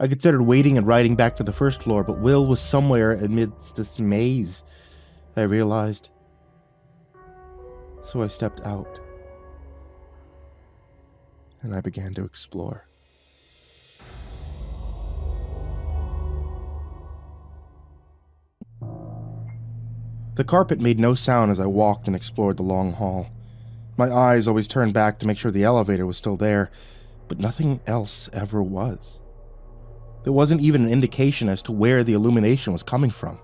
A: I considered waiting and riding back to the first floor, but Will was somewhere amidst this maze, I realized. So I stepped out, and I began to explore. The carpet made no sound as I walked and explored the long hall. My eyes always turned back to make sure the elevator was still there, but nothing else ever was. There wasn't even an indication as to where the illumination was coming from.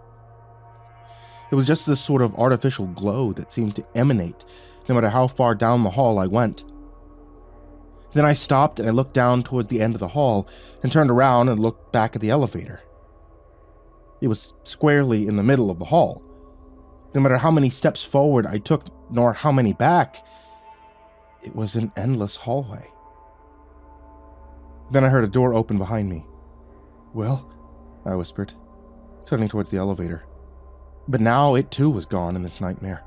A: It was just this sort of artificial glow that seemed to emanate no matter how far down the hall I went. Then I stopped and I looked down towards the end of the hall and turned around and looked back at the elevator. It was squarely in the middle of the hall. No matter how many steps forward I took, nor how many back, it was an endless hallway. Then I heard a door open behind me. "Well," I whispered, turning towards the elevator. But now it too was gone in this nightmare.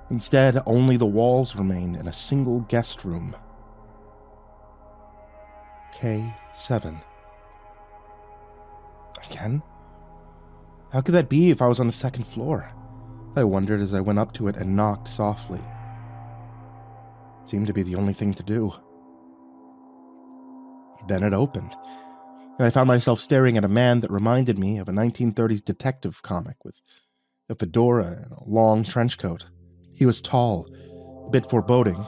A: Instead, only the walls remained in a single guest room. K7. Again? How could that be if I was on the second floor? I wondered as I went up to it and knocked softly. It seemed to be the only thing to do. Then it opened, and I found myself staring at a man that reminded me of a 1930s detective comic with a fedora and a long trench coat. He was tall, a bit foreboding,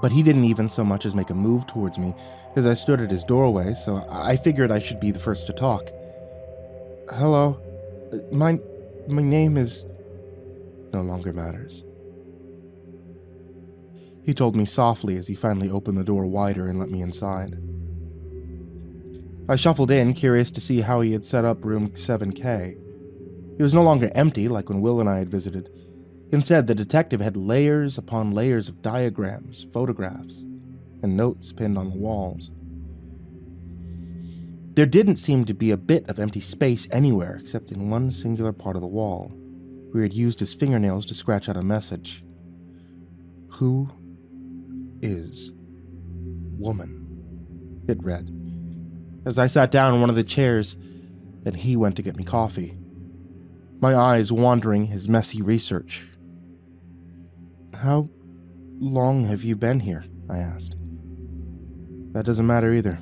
A: but he didn't even so much as make a move towards me as I stood at his doorway, so I figured I should be the first to talk. "Hello, my name is..." "No longer matters," he told me softly as he finally opened the door wider and let me inside. I shuffled in, curious to see how he had set up room 7K. It was no longer empty like when Will and I had visited. Instead, the detective had layers upon layers of diagrams, photographs, and notes pinned on the walls. There didn't seem to be a bit of empty space anywhere except in one singular part of the wall, where he had used his fingernails to scratch out a message. "Who is woman?" it read, as I sat down in one of the chairs and he went to get me coffee, my eyes wandering his messy research. "How long have you been here?" I asked. "That doesn't matter either.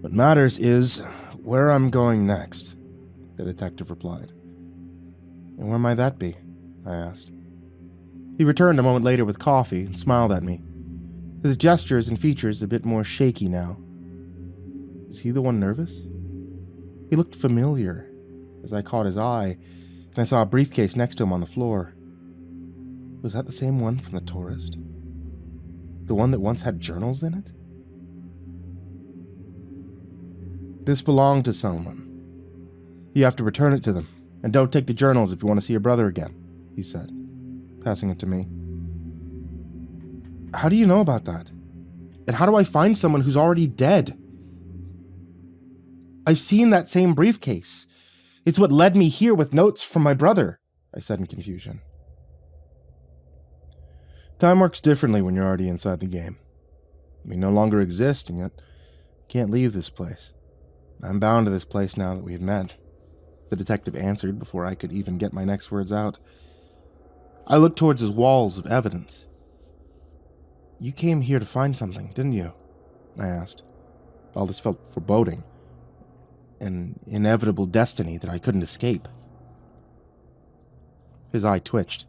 A: What matters is where I'm going next," the detective replied. "And where might that be?" I asked. He returned a moment later with coffee and smiled at me, his gestures and features a bit more shaky now. Was he the one nervous? He looked familiar as I caught his eye, and I saw a briefcase next to him on the floor. Was that the same one from the tourist? The one that once had journals in it? "This belonged to someone. You have to return it to them, and don't take the journals if you want to see your brother again," he said, passing it to me. "How do you know about that? And how do I find someone who's already dead?" "I've seen that same briefcase. It's what led me here with notes from my brother," I said in confusion. "Time works differently when you're already inside the game. We no longer exist, and yet can't leave this place. I'm bound to this place now that we've met," the detective answered before I could even get my next words out. I looked towards his walls of evidence. "You came here to find something, didn't you?" I asked. All this felt foreboding. An inevitable destiny that I couldn't escape. His eye twitched.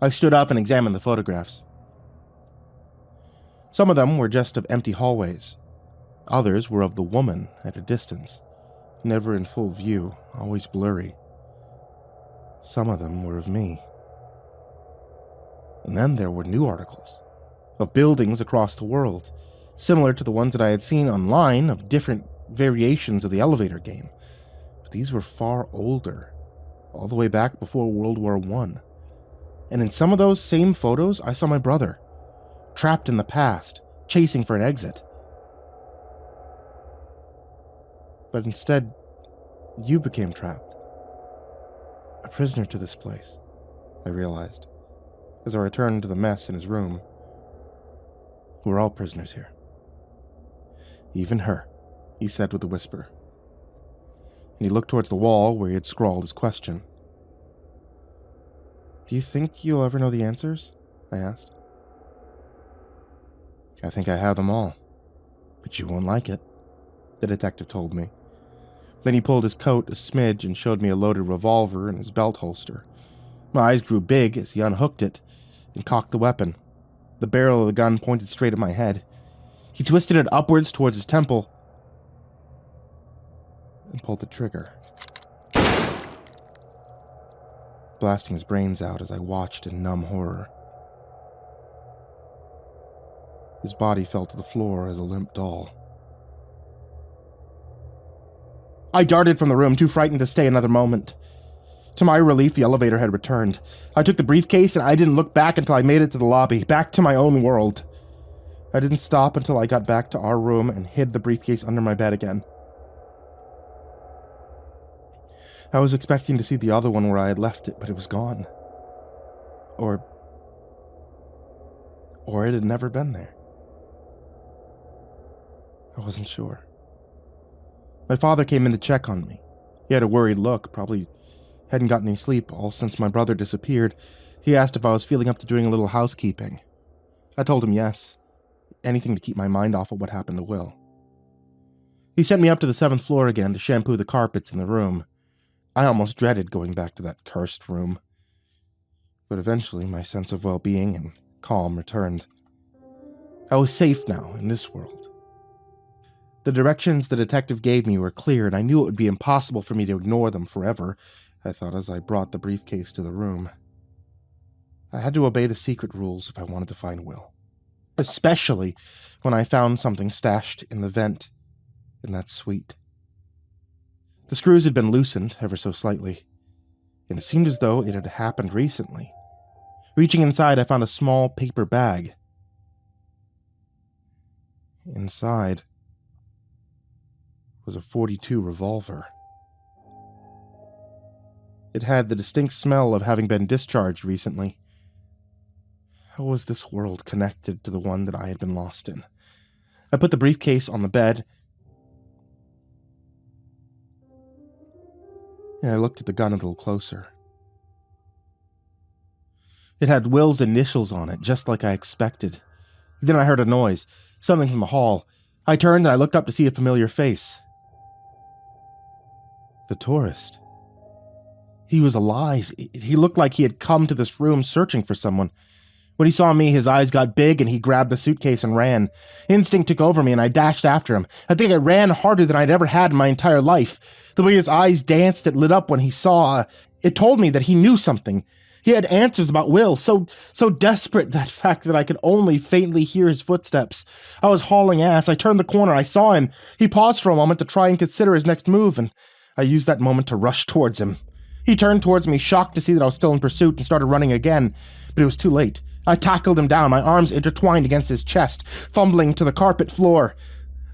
A: I stood up and examined the photographs. Some of them were just of empty hallways. Others were of the woman at a distance, never in full view, always blurry. Some of them were of me. And then there were new articles, of buildings across the world, similar to the ones that I had seen online of different variations of the elevator game. But these were far older, all the way back before World War I. And in some of those same photos, I saw my brother, trapped in the past, chasing for an exit. But instead, you became trapped. A prisoner to this place, I realized, as I returned to the mess in his room. We're all prisoners here. "Even her," he said with a whisper. And he looked towards the wall where he had scrawled his question. "Do you think you'll ever know the answers?" I asked. "I think I have them all, but you won't like it," the detective told me. Then he pulled his coat a smidge and showed me a loaded revolver in his belt holster. My eyes grew big as he unhooked it and cocked the weapon. The barrel of the gun pointed straight at my head. He twisted it upwards towards his temple and pulled the trigger, blasting his brains out as I watched in numb horror. His body fell to the floor as a limp doll. I darted from the room, too frightened to stay another moment. To my relief, the elevator had returned. I took the briefcase and I didn't look back until I made it to the lobby, back to my own world. I didn't stop until I got back to our room and hid the briefcase under my bed again. I was expecting to see the other one where I had left it, but it was gone. Or it had never been there. I wasn't sure. My father came in to check on me. He had a worried look, probably hadn't gotten any sleep all since my brother disappeared. He asked if I was feeling up to doing a little housekeeping. I told him yes. Anything to keep my mind off of what happened to Will. He sent me up to the 7th floor again to shampoo the carpets in the room. I almost dreaded going back to that cursed room. But eventually my sense of well-being and calm returned. I was safe now in this world. The directions the detective gave me were clear, and I knew it would be impossible for me to ignore them forever, I thought as I brought the briefcase to the room. I had to obey the secret rules if I wanted to find Will. Especially when I found something stashed in the vent in that suite. The screws had been loosened ever so slightly. and it seemed as though it had happened recently. Reaching inside, I found a small paper bag. Inside was a .42 revolver. It had the distinct smell of having been discharged recently. How was this world connected to the one that I had been lost in? I put the briefcase on the bed, and I looked at the gun a little closer. It had Will's initials on it, just like I expected. Then I heard a noise, something from the hall. I turned and I looked up to see a familiar face. The tourist. He was alive. He looked like he had come to this room searching for someone. When he saw me, his eyes got big and he grabbed the suitcase and ran. Instinct took over me and I dashed after him. I think I ran harder than I'd ever had in my entire life. The way his eyes danced, it lit up when he saw. It told me that he knew something. He had answers about Will, so desperate, that fact that I could only faintly hear his footsteps. I was hauling ass. I turned the corner. I saw him. He paused for a moment to try and consider his next move, and I used that moment to rush towards him. He turned towards me, shocked to see that I was still in pursuit, and started running again, but it was too late. I tackled him down, my arms intertwined against his chest, fumbling to the carpet floor.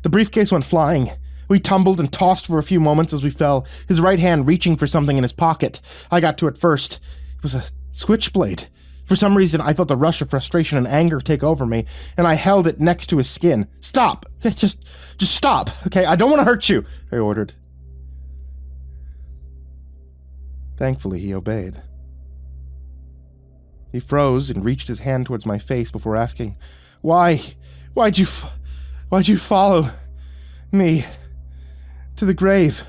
A: The briefcase went flying. We tumbled and tossed for a few moments as we fell, his right hand reaching for something in his pocket. I got to it first. It was a switchblade. For some reason, I felt a rush of frustration and anger take over me, and I held it next to his skin. Stop! Just stop, okay? I don't want to hurt you, I ordered. Thankfully, he obeyed. He froze and reached his hand towards my face before asking, Why'd you follow me to the grave?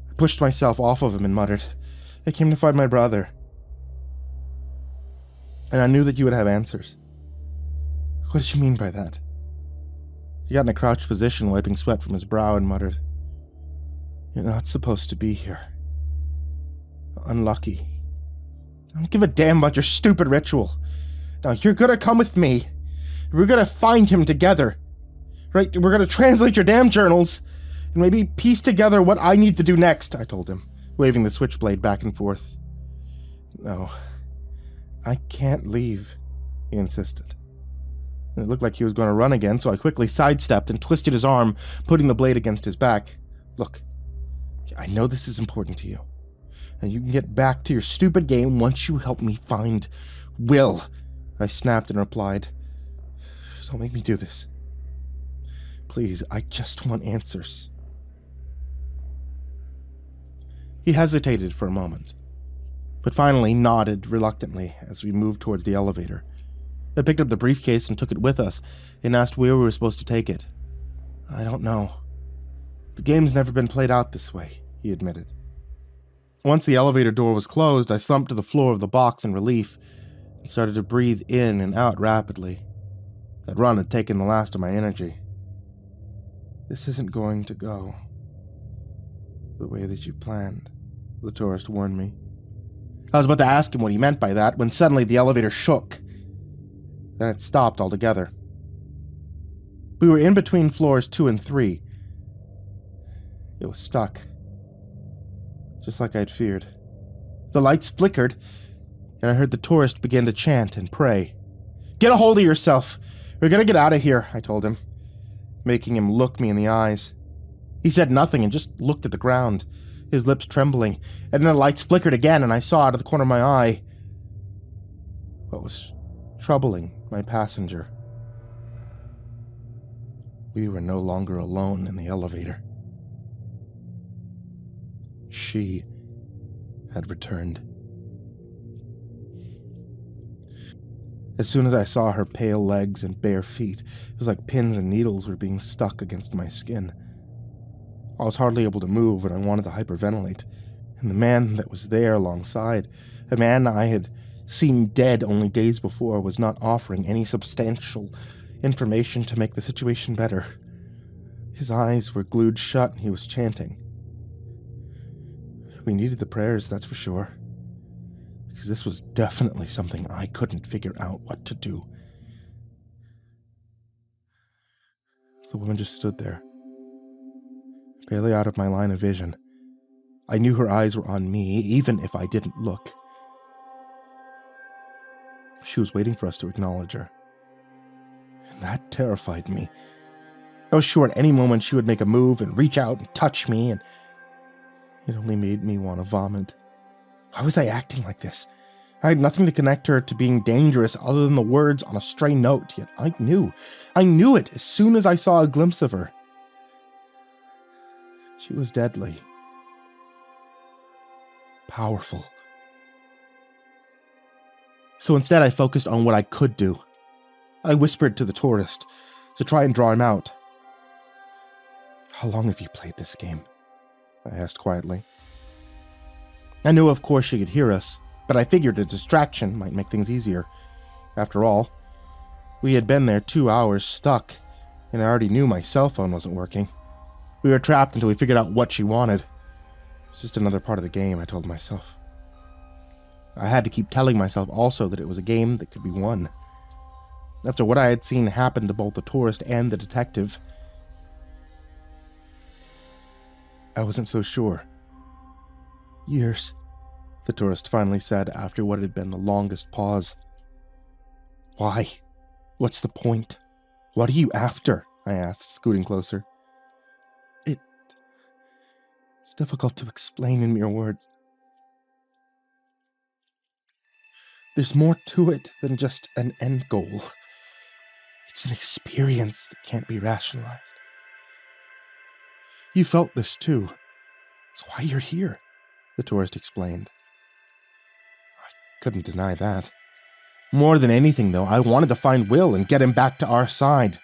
A: I pushed myself off of him and muttered, I came to find my brother. And I knew that you would have answers. What did you mean by that? He got in a crouched position, wiping sweat from his brow, and muttered, You're not supposed to be here. Unlucky. I don't give a damn about your stupid ritual. Now, you're gonna come with me. We're gonna find him together. Right? We're gonna translate your damn journals, and maybe piece together what I need to do next, I told him, waving the switchblade back and forth. No, I can't leave, he insisted. And it looked like he was going to run again, so I quickly sidestepped and twisted his arm, putting the blade against his back. Look, I know this is important to you, and you can get back to your stupid game once you help me find Will, I snapped and replied. Don't make me do this. Please, I just want answers. He hesitated for a moment, but finally nodded reluctantly as we moved towards the elevator. I picked up the briefcase and took it with us, and asked where we were supposed to take it. I don't know. The game's never been played out this way, he admitted. Once the elevator door was closed, I slumped to the floor of the box in relief and started to breathe in and out rapidly. That run had taken the last of my energy. This isn't going to go the way that you planned, the tourist warned me. I was about to ask him what he meant by that when suddenly the elevator shook. Then it stopped altogether. We were in between floors 2 and 3. It was stuck. Just like I'd feared. The lights flickered, and I heard the tourist begin to chant and pray. Get a hold of yourself! We're gonna get out of here, I told him, making him look me in the eyes. He said nothing and just looked at the ground, his lips trembling, and then the lights flickered again and I saw out of the corner of my eye what was troubling my passenger. We were no longer alone in the elevator. She had returned. As soon as I saw her pale legs and bare feet, it was like pins and needles were being stuck against my skin. I was hardly able to move and I wanted to hyperventilate, and the man that was there alongside, a man I had seen dead only days before, was not offering any substantial information to make the situation better. His eyes were glued shut and he was chanting. We needed the prayers, that's for sure, because this was definitely something I couldn't figure out what to do. The woman just stood there, barely out of my line of vision, I knew her eyes were on me, even if I didn't look. She was waiting for us to acknowledge her. And that terrified me. I was sure at any moment she would make a move and reach out and touch me, and it only made me want to vomit. Why was I acting like this? I had nothing to connect her to being dangerous other than the words on a stray note, yet I knew. I knew it as soon as I saw a glimpse of her. She was deadly. Powerful. So instead I focused on what I could do. I whispered to the tourist to try and draw him out. "How long have you played this game?" I asked quietly. I knew of course she could hear us, but I figured a distraction might make things easier. After all, we had been there 2 hours stuck, and I already knew my cell phone wasn't working. We were trapped until we figured out what she wanted. It's just another part of the game, I told myself. I had to keep telling myself also that it was a game that could be won. After what I had seen happen to both the tourist and the detective, I wasn't so sure. "Years," the tourist finally said after what had been the longest pause. "Why? What's the point? What are you after?" I asked, scooting closer. It's difficult to explain in mere words. There's more to it than just an end goal. It's an experience that can't be rationalized. You felt this too. It's why you're here, the tourist explained. I couldn't deny that. More than anything, though, I wanted to find Will and get him back to our side.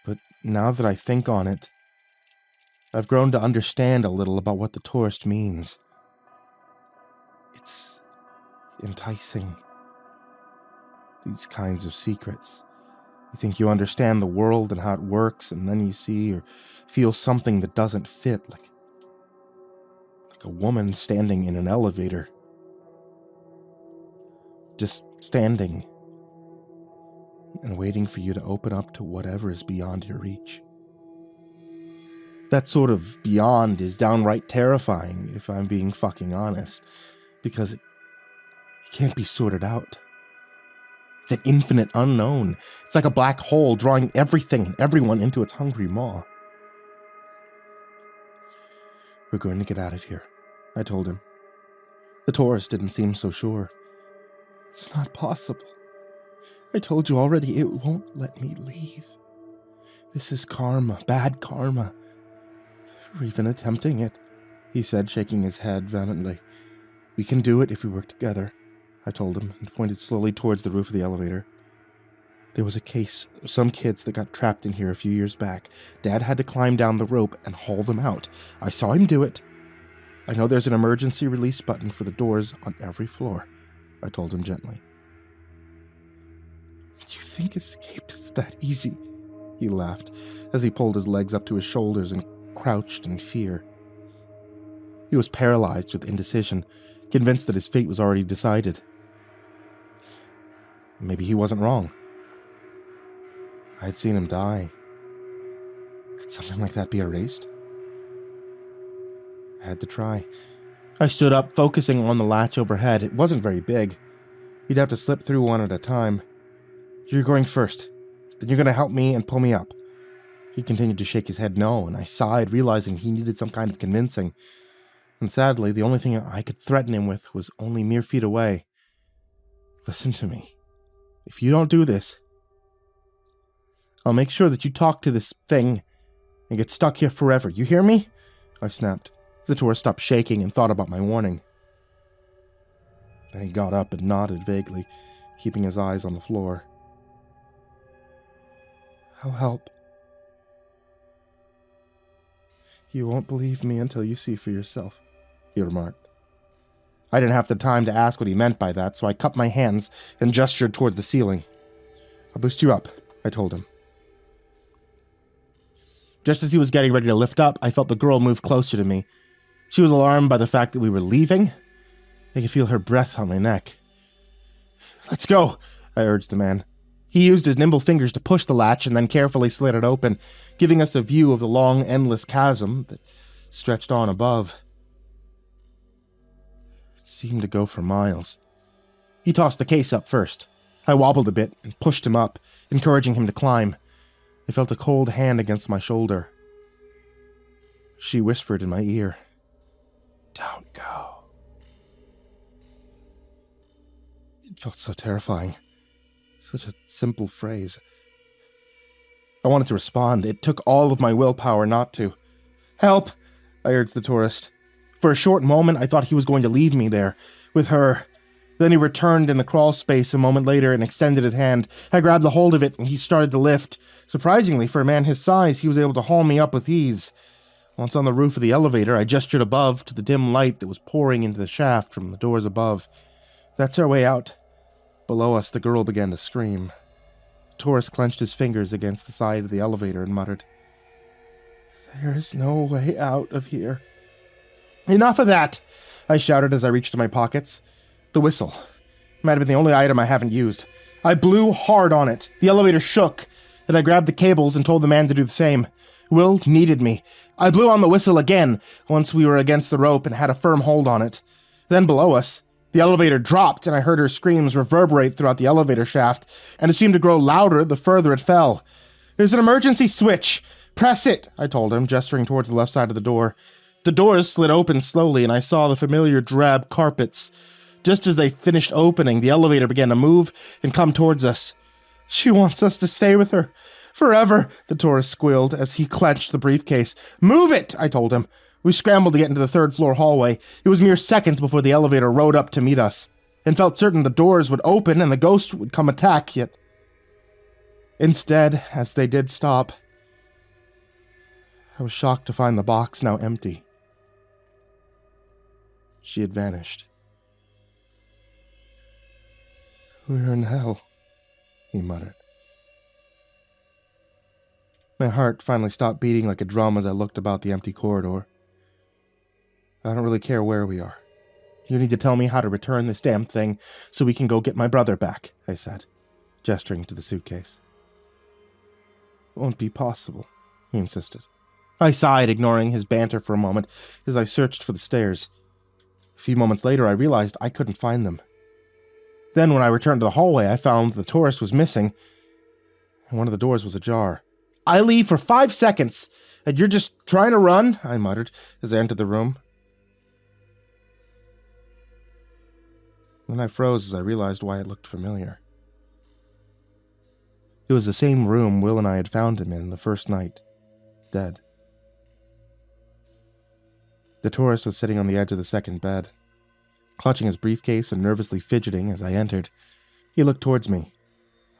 A: But now that I think on it, I've grown to understand a little about what the tourist means. It's enticing. These kinds of secrets. You think you understand the world and how it works, and then you see or feel something that doesn't fit, like a woman standing in an elevator. Just standing and waiting for you to open up to whatever is beyond your reach. That sort of beyond is downright terrifying, if I'm being fucking honest, because it can't be sorted out. It's an infinite unknown. It's like a black hole drawing everything and everyone into its hungry maw. We're going to get out of here, I told him. The tourist didn't seem so sure. It's not possible. I told you already, it won't let me leave. This is karma, bad karma. For even attempting it, he said, shaking his head vehemently. We can do it if we work together, I told him, and pointed slowly towards the roof of the elevator. There was a case of some kids that got trapped in here a few years back. Dad had to climb down the rope and haul them out. I saw him do it. I know there's an emergency release button for the doors on every floor, I told him gently. Do you think escape is that easy? He laughed as he pulled his legs up to his shoulders and crouched in fear. He was paralyzed with indecision, convinced that his fate was already decided. Maybe he wasn't wrong. I had seen him die. Could something like that be erased? I had to try. I stood up, focusing on the latch overhead. It wasn't very big. You'd have to slip through one at a time. You're going first. Then you're going to help me and pull me up. He continued to shake his head no, and I sighed, realizing he needed some kind of convincing. And sadly, the only thing I could threaten him with was only mere feet away. Listen to me. If you don't do this, I'll make sure that you talk to this thing and get stuck here forever. You hear me? I snapped. The tourist stopped shaking and thought about my warning. Then he got up and nodded vaguely, keeping his eyes on the floor. I'll help. You won't believe me until you see for yourself, he remarked. I didn't have the time to ask what he meant by that, so I cupped my hands and gestured towards the ceiling. I'll boost you up, I told him. Just as he was getting ready to lift up, I felt the girl move closer to me. She was alarmed by the fact that we were leaving. I could feel her breath on my neck. Let's go, I urged the man. He used his nimble fingers to push the latch and then carefully slid it open, giving us a view of the long, endless chasm that stretched on above. It seemed to go for miles. He tossed the case up first. I wobbled a bit and pushed him up, encouraging him to climb. I felt a cold hand against my shoulder. She whispered in my ear, "Don't go." It felt so terrifying. Such a simple phrase. I wanted to respond. It took all of my willpower not to. "Help!" I urged the tourist. For a short moment, I thought he was going to leave me there, with her. Then he returned in the crawl space a moment later and extended his hand. I grabbed the hold of it, and he started to lift. Surprisingly, for a man his size, he was able to haul me up with ease. Once on the roof of the elevator, I gestured above to the dim light that was pouring into the shaft from the doors above. "That's our way out." Below us, the girl began to scream. The tourist clenched his fingers against the side of the elevator and muttered, "There is no way out of here." "Enough of that!" I shouted as I reached in my pockets. The whistle. Might have been the only item I haven't used. I blew hard on it. The elevator shook. Then I grabbed the cables and told the man to do the same. Will needed me. I blew on the whistle again once we were against the rope and had a firm hold on it. Then below us, the elevator dropped and I heard her screams reverberate throughout the elevator shaft, and it seemed to grow louder the further it fell. "There's an emergency switch! Press it!" I told him, gesturing towards the left side of the door. The doors slid open slowly and I saw the familiar drab carpets. Just as they finished opening, the elevator began to move and come towards us. "She wants us to stay with her. Forever," the tourist squealed as he clenched the briefcase. "Move it!" I told him. We scrambled to get into the third-floor hallway. It was mere seconds before the elevator rode up to meet us, and felt certain the doors would open and the ghost would come attack, yet instead, as they did stop, I was shocked to find the box now empty. She had vanished. "We're in hell," he muttered. My heart finally stopped beating like a drum as I looked about the empty corridor. "I don't really care where we are. You need to tell me how to return this damn thing so we can go get my brother back," I said, gesturing to the suitcase. "It won't be possible," he insisted. I sighed, ignoring his banter for a moment as I searched for the stairs. A few moments later, I realized I couldn't find them. Then, when I returned to the hallway, I found the tourist was missing, and one of the doors was ajar. "I leave for 5 seconds, and you're just trying to run?" I muttered as I entered the room. Then I froze as I realized why it looked familiar. It was the same room Will and I had found him in the first night, dead. The tourist was sitting on the edge of the second bed, clutching his briefcase and nervously fidgeting as I entered. He looked towards me.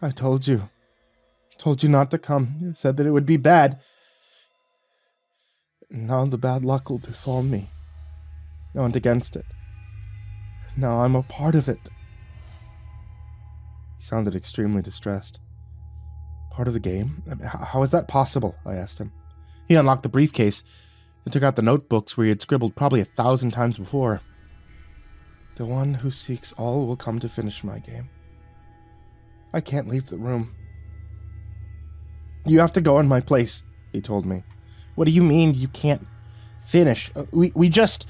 A: "I told you not to come. You said that it would be bad. Now the bad luck will befall me. I went against it. Now I'm a part of it." He sounded extremely distressed. "Part of the game? I mean, how is that possible?" I asked him. He unlocked the briefcase and took out the notebooks where he had scribbled probably 1,000 times before. "The one who seeks all will come to finish my game. I can't leave the room." "You have to go in my place," he told me. "What do you mean you can't finish? We just..."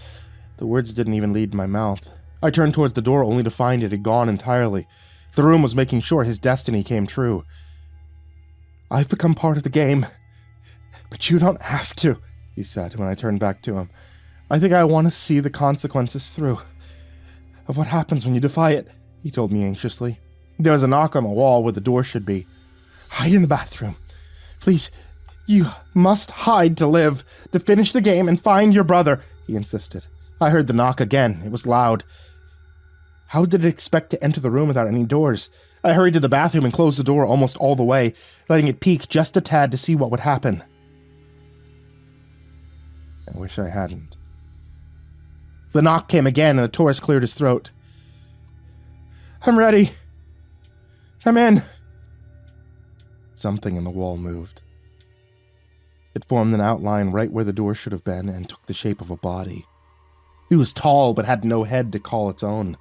A: The words didn't even leave my mouth. I turned towards the door only to find it had gone entirely. The room was making sure his destiny came true. "I've become part of the game, but you don't have to," he said when I turned back to him. "I think I want to see the consequences through. Of what happens when you defy it," he told me anxiously. There was a knock on the wall where the door should be. "Hide in the bathroom. Please, you must hide to live, to finish the game and find your brother," he insisted. I heard the knock again. It was loud. How did it expect to enter the room without any doors? I hurried to the bathroom and closed the door almost all the way, letting it peek just a tad to see what would happen. I wish I hadn't. The knock came again, and the tourist cleared his throat. "I'm ready. Come in." Something in the wall moved. It formed an outline right where the door should have been and took the shape of a body. It was tall, but had no head to call its own.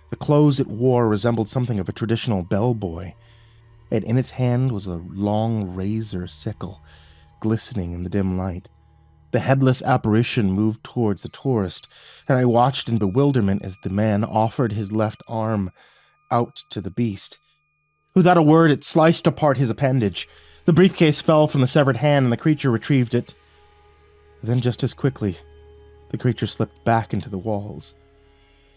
A: The clothes it wore resembled something of a traditional bellboy. and in its hand was a long razor sickle, glistening in the dim light. The headless apparition moved towards the tourist, and I watched in bewilderment as the man offered his left arm out to the beast. Without a word, it sliced apart his appendage. The briefcase fell from the severed hand, and the creature retrieved it. Then, just as quickly, the creature slipped back into the walls.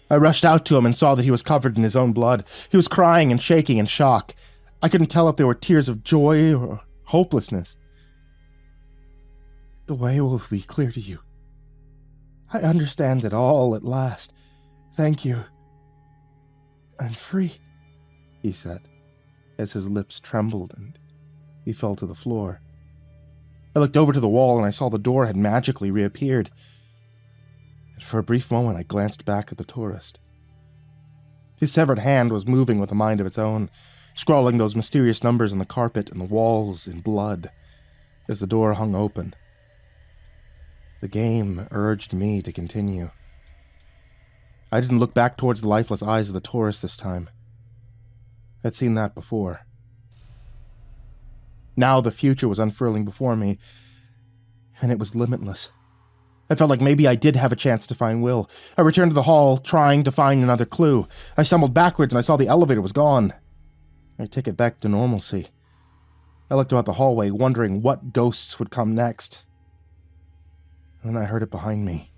A: I rushed out to him and saw that he was covered in his own blood. He was crying and shaking in shock. I couldn't tell if they were tears of joy or hopelessness. The way will be clear to you. I understand it all at last. Thank you. I'm free, he said, as his lips trembled and he fell to the floor. I looked over to the wall and I saw the door had magically reappeared. And for a brief moment I glanced back at the tourist. His severed hand was moving with a mind of its own, scrawling those mysterious numbers on the carpet and the walls in blood as the door hung open. The game urged me to continue. I didn't look back towards the lifeless eyes of the tourist this time. I'd seen that before. Now the future was unfurling before me, and it was limitless. I felt like maybe I did have a chance to find Will. I returned to the hall, trying to find another clue. I stumbled backwards and I saw the elevator was gone. I took it back to normalcy. I looked out the hallway, wondering what ghosts would come next. And then I heard it behind me.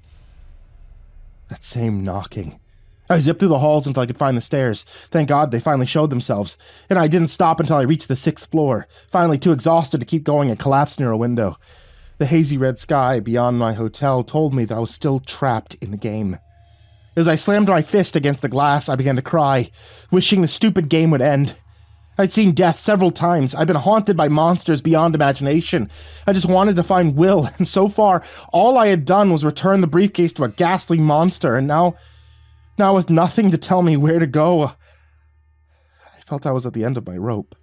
A: That same knocking. I zipped through the halls until I could find the stairs. Thank God they finally showed themselves, and I didn't stop until I reached the 6th floor, finally too exhausted to keep going and collapsed near a window. The hazy red sky beyond my hotel told me that I was still trapped in the game. As I slammed my fist against the glass, I began to cry, wishing the stupid game would end. I'd seen death several times. I'd been haunted by monsters beyond imagination. I just wanted to find Will, and so far, all I had done was return the briefcase to a ghastly monster, and now with nothing to tell me where to go, I felt I was at the end of my rope.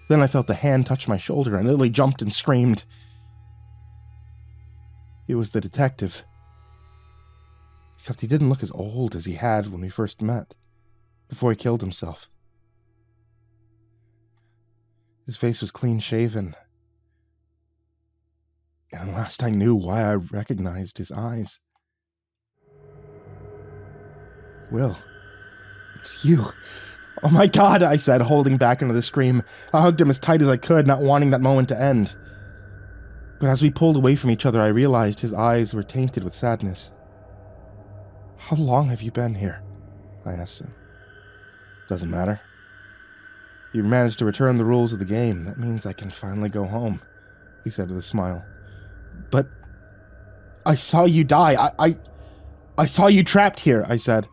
A: Then I felt a hand touch my shoulder, and Lily jumped and screamed. It was the detective. Except he didn't look as old as he had when we first met, before he killed himself. His face was clean-shaven, and at last I knew why I recognized his eyes. Will, it's you. Oh my God, I said, holding back another scream. I hugged him as tight as I could, not wanting that moment to end. But as we pulled away from each other, I realized his eyes were tainted with sadness. How long have you been here? I asked him. Doesn't matter. You managed to return the rules of the game. That means I can finally go home, he said with a smile. But I saw you die. I saw you trapped here, I said.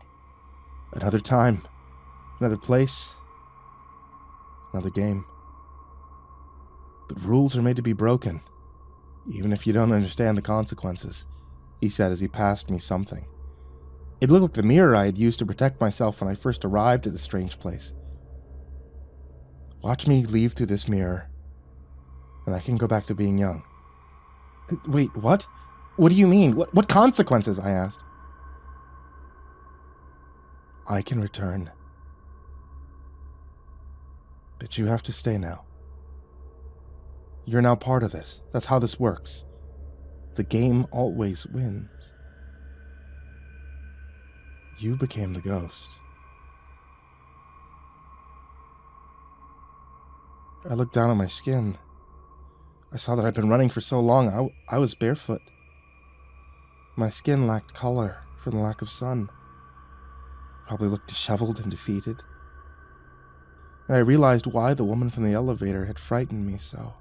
A: Another time, another place, another game. But rules are made to be broken, even if you don't understand the consequences, he said as he passed me something. It looked like the mirror I had used to protect myself when I first arrived at this strange place. Watch me leave through this mirror, and I can go back to being young. Wait, what? What do you mean? What consequences? I asked. I can return. But you have to stay now. You're now part of this. That's how this works. The game always wins. You became the ghost. I looked down at my skin. I saw that I'd been running for so long, I was barefoot. My skin lacked color from the lack of sun. Probably looked disheveled and defeated. And I realized why the woman from the elevator had frightened me so.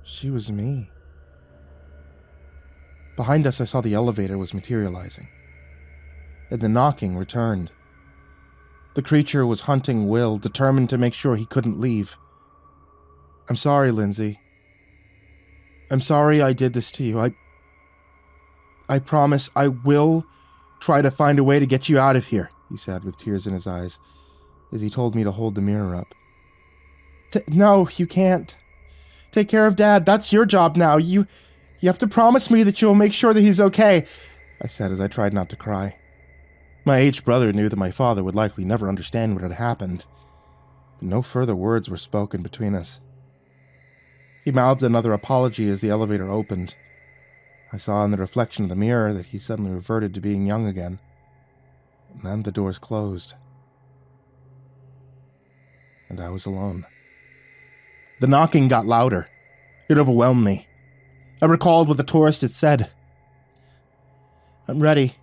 A: She was me. Behind us, I saw the elevator was materializing, and the knocking returned. The creature was hunting Will, determined to make sure he couldn't leave. I'm sorry, Lindsay. I'm sorry I did this to you. I promise I will try to find a way to get you out of here, he said with tears in his eyes, as he told me to hold the mirror up. No, you can't. Take care of Dad. That's your job now. You have to promise me that you'll make sure that he's okay, I said as I tried not to cry. My aged brother knew that my father would likely never understand what had happened, but no further words were spoken between us. He mouthed another apology as the elevator opened. I saw in the reflection of the mirror that he suddenly reverted to being young again. And then the doors closed. And I was alone. The knocking got louder. It overwhelmed me. I recalled what the tourist had said. "I'm ready."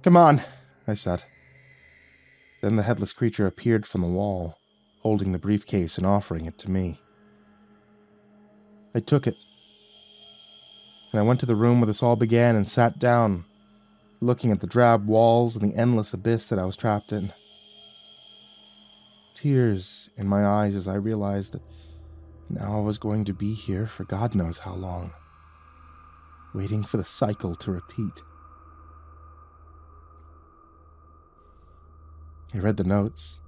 A: "Come on," I said. Then the headless creature appeared from the wall, holding the briefcase and offering it to me. I took it, and I went to the room where this all began and sat down, looking at the drab walls and the endless abyss that I was trapped in. Tears in my eyes as I realized that now I was going to be here for God knows how long, waiting for the cycle to repeat. I read the notes,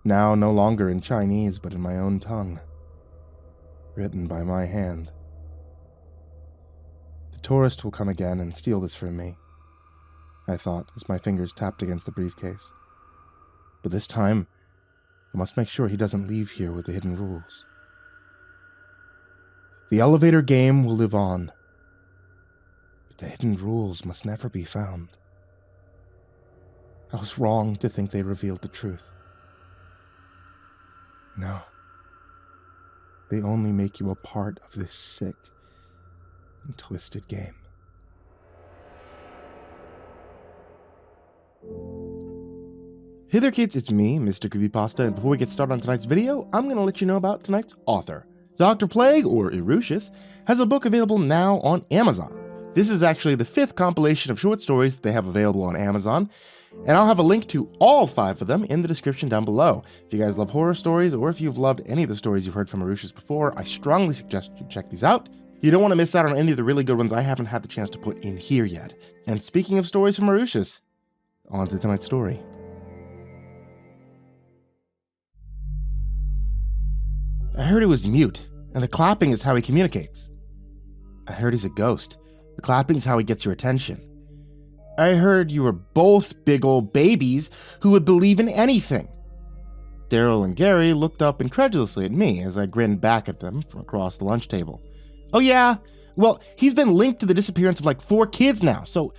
A: now no longer in Chinese but in my own tongue, written by my hand. The tourist will come again and steal this from me, I thought as my fingers tapped against the briefcase. But this time, I must make sure he doesn't leave here with the hidden rules. The elevator game will live on, but the hidden rules must never be found. I was wrong to think they revealed the truth. No. They only make you a part of this sick and twisted game. Hey there kids, it's me, MrCreepyPasta, and before we get started on tonight's video, I'm going to let you know about tonight's author. Dr. Plague, or Erucius, has a book available now on Amazon. This is actually the 5th compilation of short stories that they have available on Amazon, and I'll have a link to all 5 of them in the description down below. If you guys love horror stories, or if you've loved any of the stories you've heard from Erucius before, I strongly suggest you check these out. You don't want to miss out on any of the really good ones I haven't had the chance to put in here yet. And speaking of stories from Erucius, on to tonight's story. I heard he was mute, and the clapping is how he communicates. I heard he's a ghost. The clapping is how he gets your attention. I heard you were both big old babies who would believe in anything. Daryl and Gary looked up incredulously at me as I grinned back at them from across the lunch table. "Oh yeah? Well, he's been linked to the disappearance of like 4 kids now, so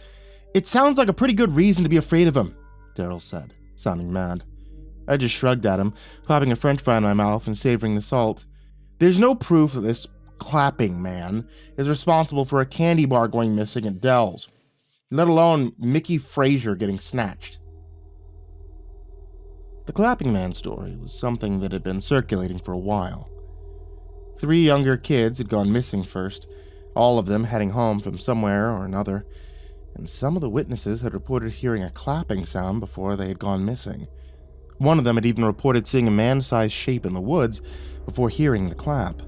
A: it sounds like a pretty good reason to be afraid of him," Daryl said, sounding mad. I just shrugged at him, popping a french fry in my mouth and savoring the salt. There's no proof that this clapping man is responsible for a candy bar going missing at Dell's, let alone Mickey Frazier getting snatched. The clapping man story was something that had been circulating for a while. 3 younger kids had gone missing first, all of them heading home from somewhere or another, and some of the witnesses had reported hearing a clapping sound before they had gone missing. One of them had even reported seeing a man-sized shape in the woods before hearing the clap.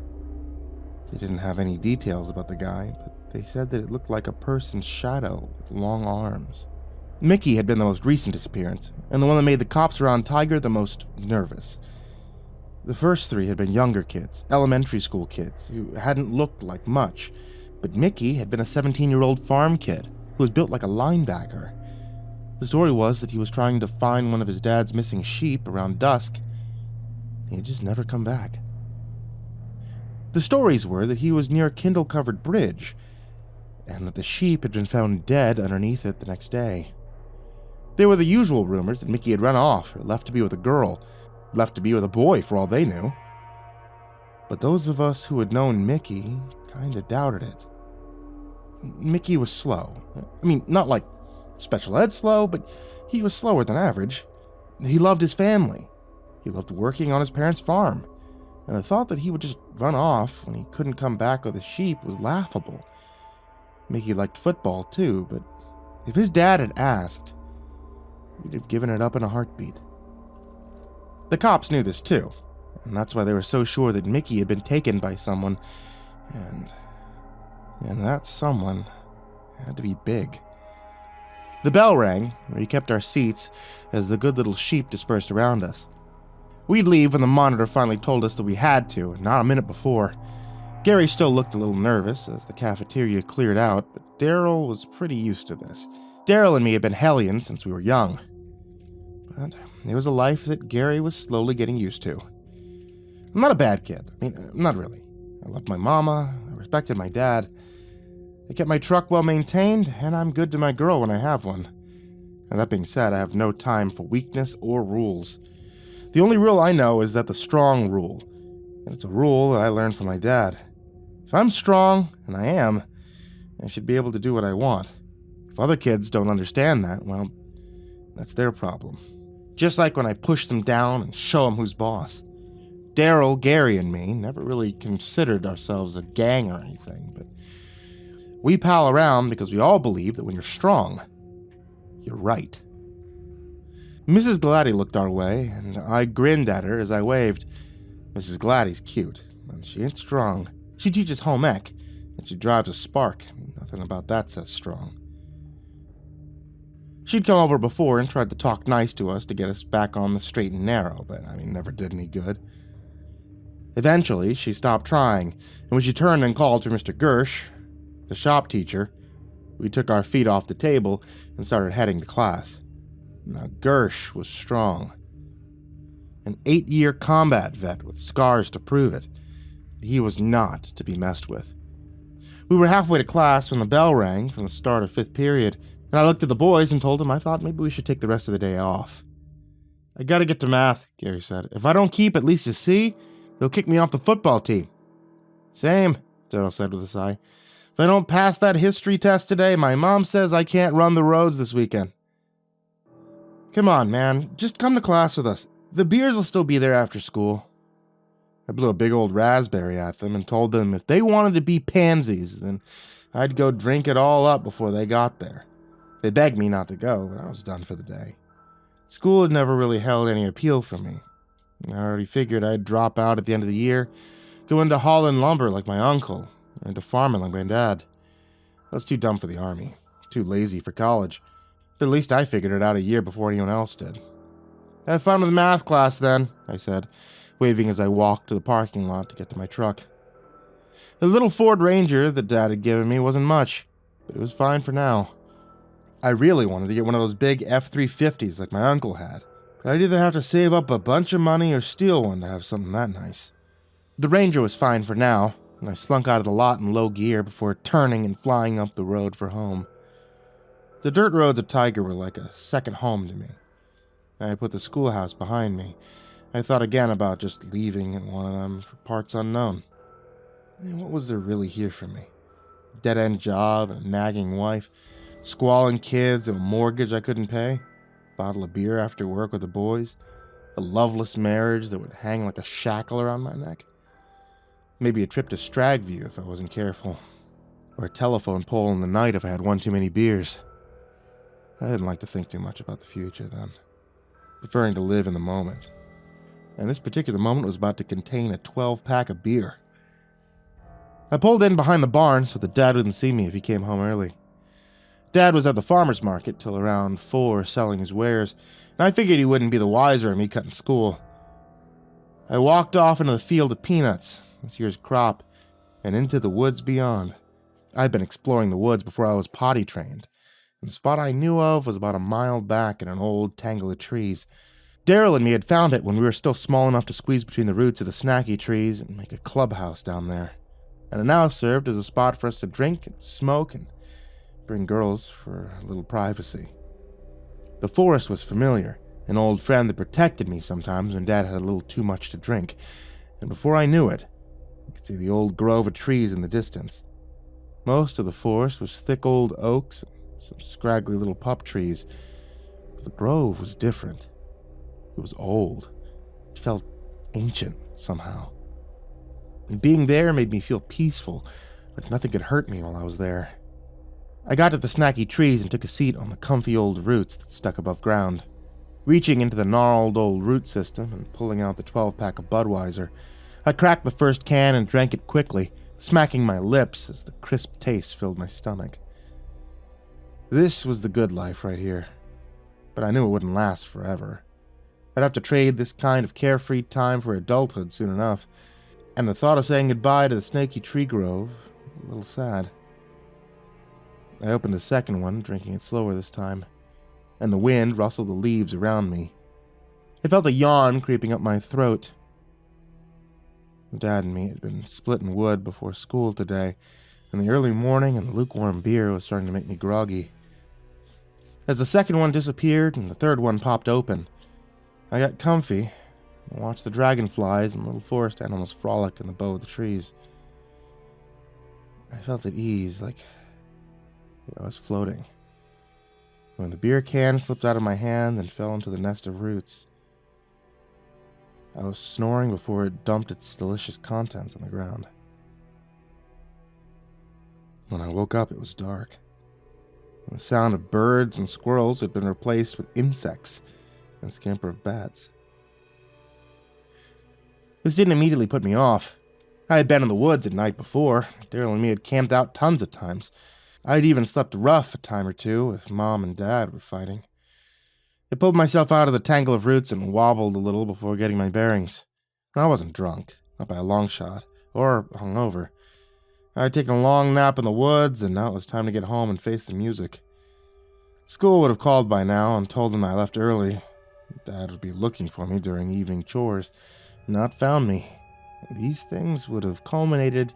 A: They didn't have any details about the guy, but they said that it looked like a person's shadow with long arms. Mickey had been the most recent disappearance, and the one that made the cops around Tiger the most nervous. The first 3 had been younger kids, elementary school kids, who hadn't looked like much, but Mickey had been a 17-year-old farm kid who was built like a linebacker. The story was that he was trying to find one of his dad's missing sheep around dusk. He had just never come back. The stories were that he was near a Kindle-covered bridge, and that the sheep had been found dead underneath it the next day. There were the usual rumors that Mickey had run off or left to be with a girl, left to be with a boy for all they knew. But those of us who had known Mickey kinda doubted it. Mickey was slow. I mean, not like special ed slow, but he was slower than average. He loved his family. He loved working on his parents' farm. And the thought that he would just run off when he couldn't come back with the sheep was laughable. Mickey liked football too, but if his dad had asked, he'd have given it up in a heartbeat. The cops knew this too, and that's why they were so sure that Mickey had been taken by someone, and that someone had to be big. The bell rang, and we kept our seats as the good little sheep dispersed around us. We'd leave when the monitor finally told us that we had to, and not a minute before. Gary still looked a little nervous as the cafeteria cleared out, but Daryl was pretty used to this. Daryl and me had been hellions since we were young, but it was a life that Gary was slowly getting used to. I'm not a bad kid. I mean, not really. I loved my mama, I respected my dad, I kept my truck well maintained, and I'm good to my girl when I have one. And that being said, I have no time for weakness or rules. The only rule I know is that the strong rule, and it's a rule that I learned from my dad. If I'm strong, and I am, I should be able to do what I want. If other kids don't understand that, well, that's their problem. Just like when I push them down and show them who's boss. Daryl, Gary, and me never really considered ourselves a gang or anything, but we pal around because we all believe that when you're strong, you're right. Mrs. Gladdy looked our way, and I grinned at her as I waved. Mrs. Gladdy's cute, and she ain't strong. She teaches home ec, and she drives a Spark. Nothing about that says strong. She'd come over before and tried to talk nice to us to get us back on the straight and narrow, but never did any good. Eventually, she stopped trying, and when she turned and called for Mr. Gersh, the shop teacher, we took our feet off the table and started heading to class. Now, Gersh was strong. An 8-year combat vet with scars to prove it. He was not to be messed with. We were halfway to class when the bell rang from the start of 5th period, and I looked at the boys and told them I thought maybe we should take the rest of the day off. I gotta get to math, Gary said. If I don't keep at least a C, they'll kick me off the football team. Same, Daryl said with a sigh. If I don't pass that history test today, my mom says I can't run the roads this weekend. Come on, man. Just come to class with us. The beers will still be there after school. I blew a big old raspberry at them and told them if they wanted to be pansies, then I'd go drink it all up before they got there. They begged me not to go, but I was done for the day. School had never really held any appeal for me. I already figured I'd drop out at the end of the year, go into hauling lumber like my uncle, or into farming like my dad. I was too dumb for the army, too lazy for college, but at least I figured it out a year before anyone else did. Have fun with math class then, I said, waving as I walked to the parking lot to get to my truck. The little Ford Ranger that Dad had given me wasn't much, but it was fine for now. I really wanted to get one of those big F-350s like my uncle had, but I'd either have to save up a bunch of money or steal one to have something that nice. The Ranger was fine for now, and I slunk out of the lot in low gear before turning and flying up the road for home. The dirt roads of Tiger were like a second home to me. I put the schoolhouse behind me. I thought again about just leaving in one of them for parts unknown. What was there really here for me? A dead-end job, a nagging wife, squalling kids, and a mortgage I couldn't pay, a bottle of beer after work with the boys, a loveless marriage that would hang like a shackle around my neck. Maybe a trip to Stragview if I wasn't careful, or a telephone pole in the night if I had one too many beers. I didn't like to think too much about the future then, preferring to live in the moment. And this particular moment was about to contain a 12-pack of beer. I pulled in behind the barn so that Dad wouldn't see me if he came home early. Dad was at the farmer's market till around 4 selling his wares, and I figured he wouldn't be the wiser of me cutting school. I walked off into the field of peanuts, this year's crop, and into the woods beyond. I'd been exploring the woods before I was potty trained, and the spot I knew of was about a mile back in an old tangle of trees. Daryl and me had found it when we were still small enough to squeeze between the roots of the snacky trees and make a clubhouse down there, and it now served as a spot for us to drink and smoke and bring girls for a little privacy. The forest was familiar, an old friend that protected me sometimes when Dad had a little too much to drink, and before I knew it, I could see the old grove of trees in the distance. Most of the forest was thick old oaks and some scraggly little pup trees, but the grove was different. It was old. It felt ancient somehow. And being there made me feel peaceful, like nothing could hurt me while I was there. I got to the snacky trees and took a seat on the comfy old roots that stuck above ground. Reaching into the gnarled old root system and pulling out the 12-pack of Budweiser, I cracked the first can and drank it quickly, smacking my lips as the crisp taste filled my stomach. This was the good life right here, but I knew it wouldn't last forever. I'd have to trade this kind of carefree time for adulthood soon enough, and the thought of saying goodbye to the snaky tree grove was a little sad. I opened the second one, drinking it slower this time, and the wind rustled the leaves around me. I felt a yawn creeping up my throat. Dad and me had been splitting wood before school today, and the early morning and the lukewarm beer was starting to make me groggy. As the second one disappeared and the third one popped open, I got comfy and watched the dragonflies and little forest animals frolic in the bow of the trees. I felt at ease, like I was floating, when the beer can slipped out of my hand and fell into the nest of roots. I was snoring before it dumped its delicious contents on the ground. When I woke up, it was dark, and the sound of birds and squirrels had been replaced with insects and scamper of bats. This didn't immediately put me off. I had been in the woods at night before. Daryl and me had camped out tons of times. I'd even slept rough a time or two if Mom and Dad were fighting. I pulled myself out of the tangle of roots and wobbled a little before getting my bearings. I wasn't drunk, not by a long shot, or hungover. I had taken a long nap in the woods, and now it was time to get home and face the music. School would have called by now and told them I left early. Dad would be looking for me during evening chores, not found me. These things would have culminated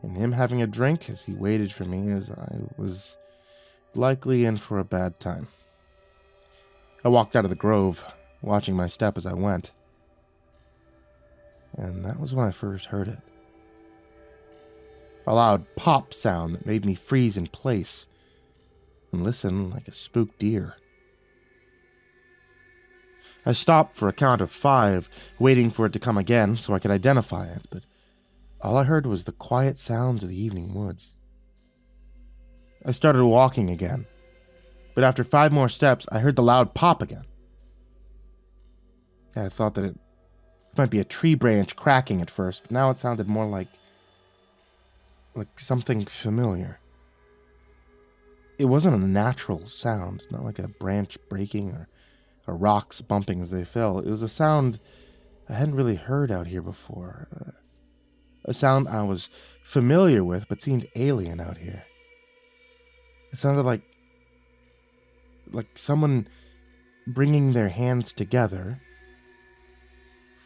A: in him having a drink as he waited for me, as I was likely in for a bad time. I walked out of the grove, watching my step as I went. And that was when I first heard it. A loud pop sound that made me freeze in place and listen like a spooked deer. I stopped for a count of 5, waiting for it to come again so I could identify it, but all I heard was the quiet sounds of the evening woods. I started walking again, but after 5 more steps, I heard the loud pop again. I thought that it might be a tree branch cracking at first, but now it sounded more like something familiar. It wasn't a natural sound, not like a branch breaking or rocks bumping as they fell. It was a sound I hadn't really heard out here before. A sound I was familiar with, but seemed alien out here. It sounded like someone bringing their hands together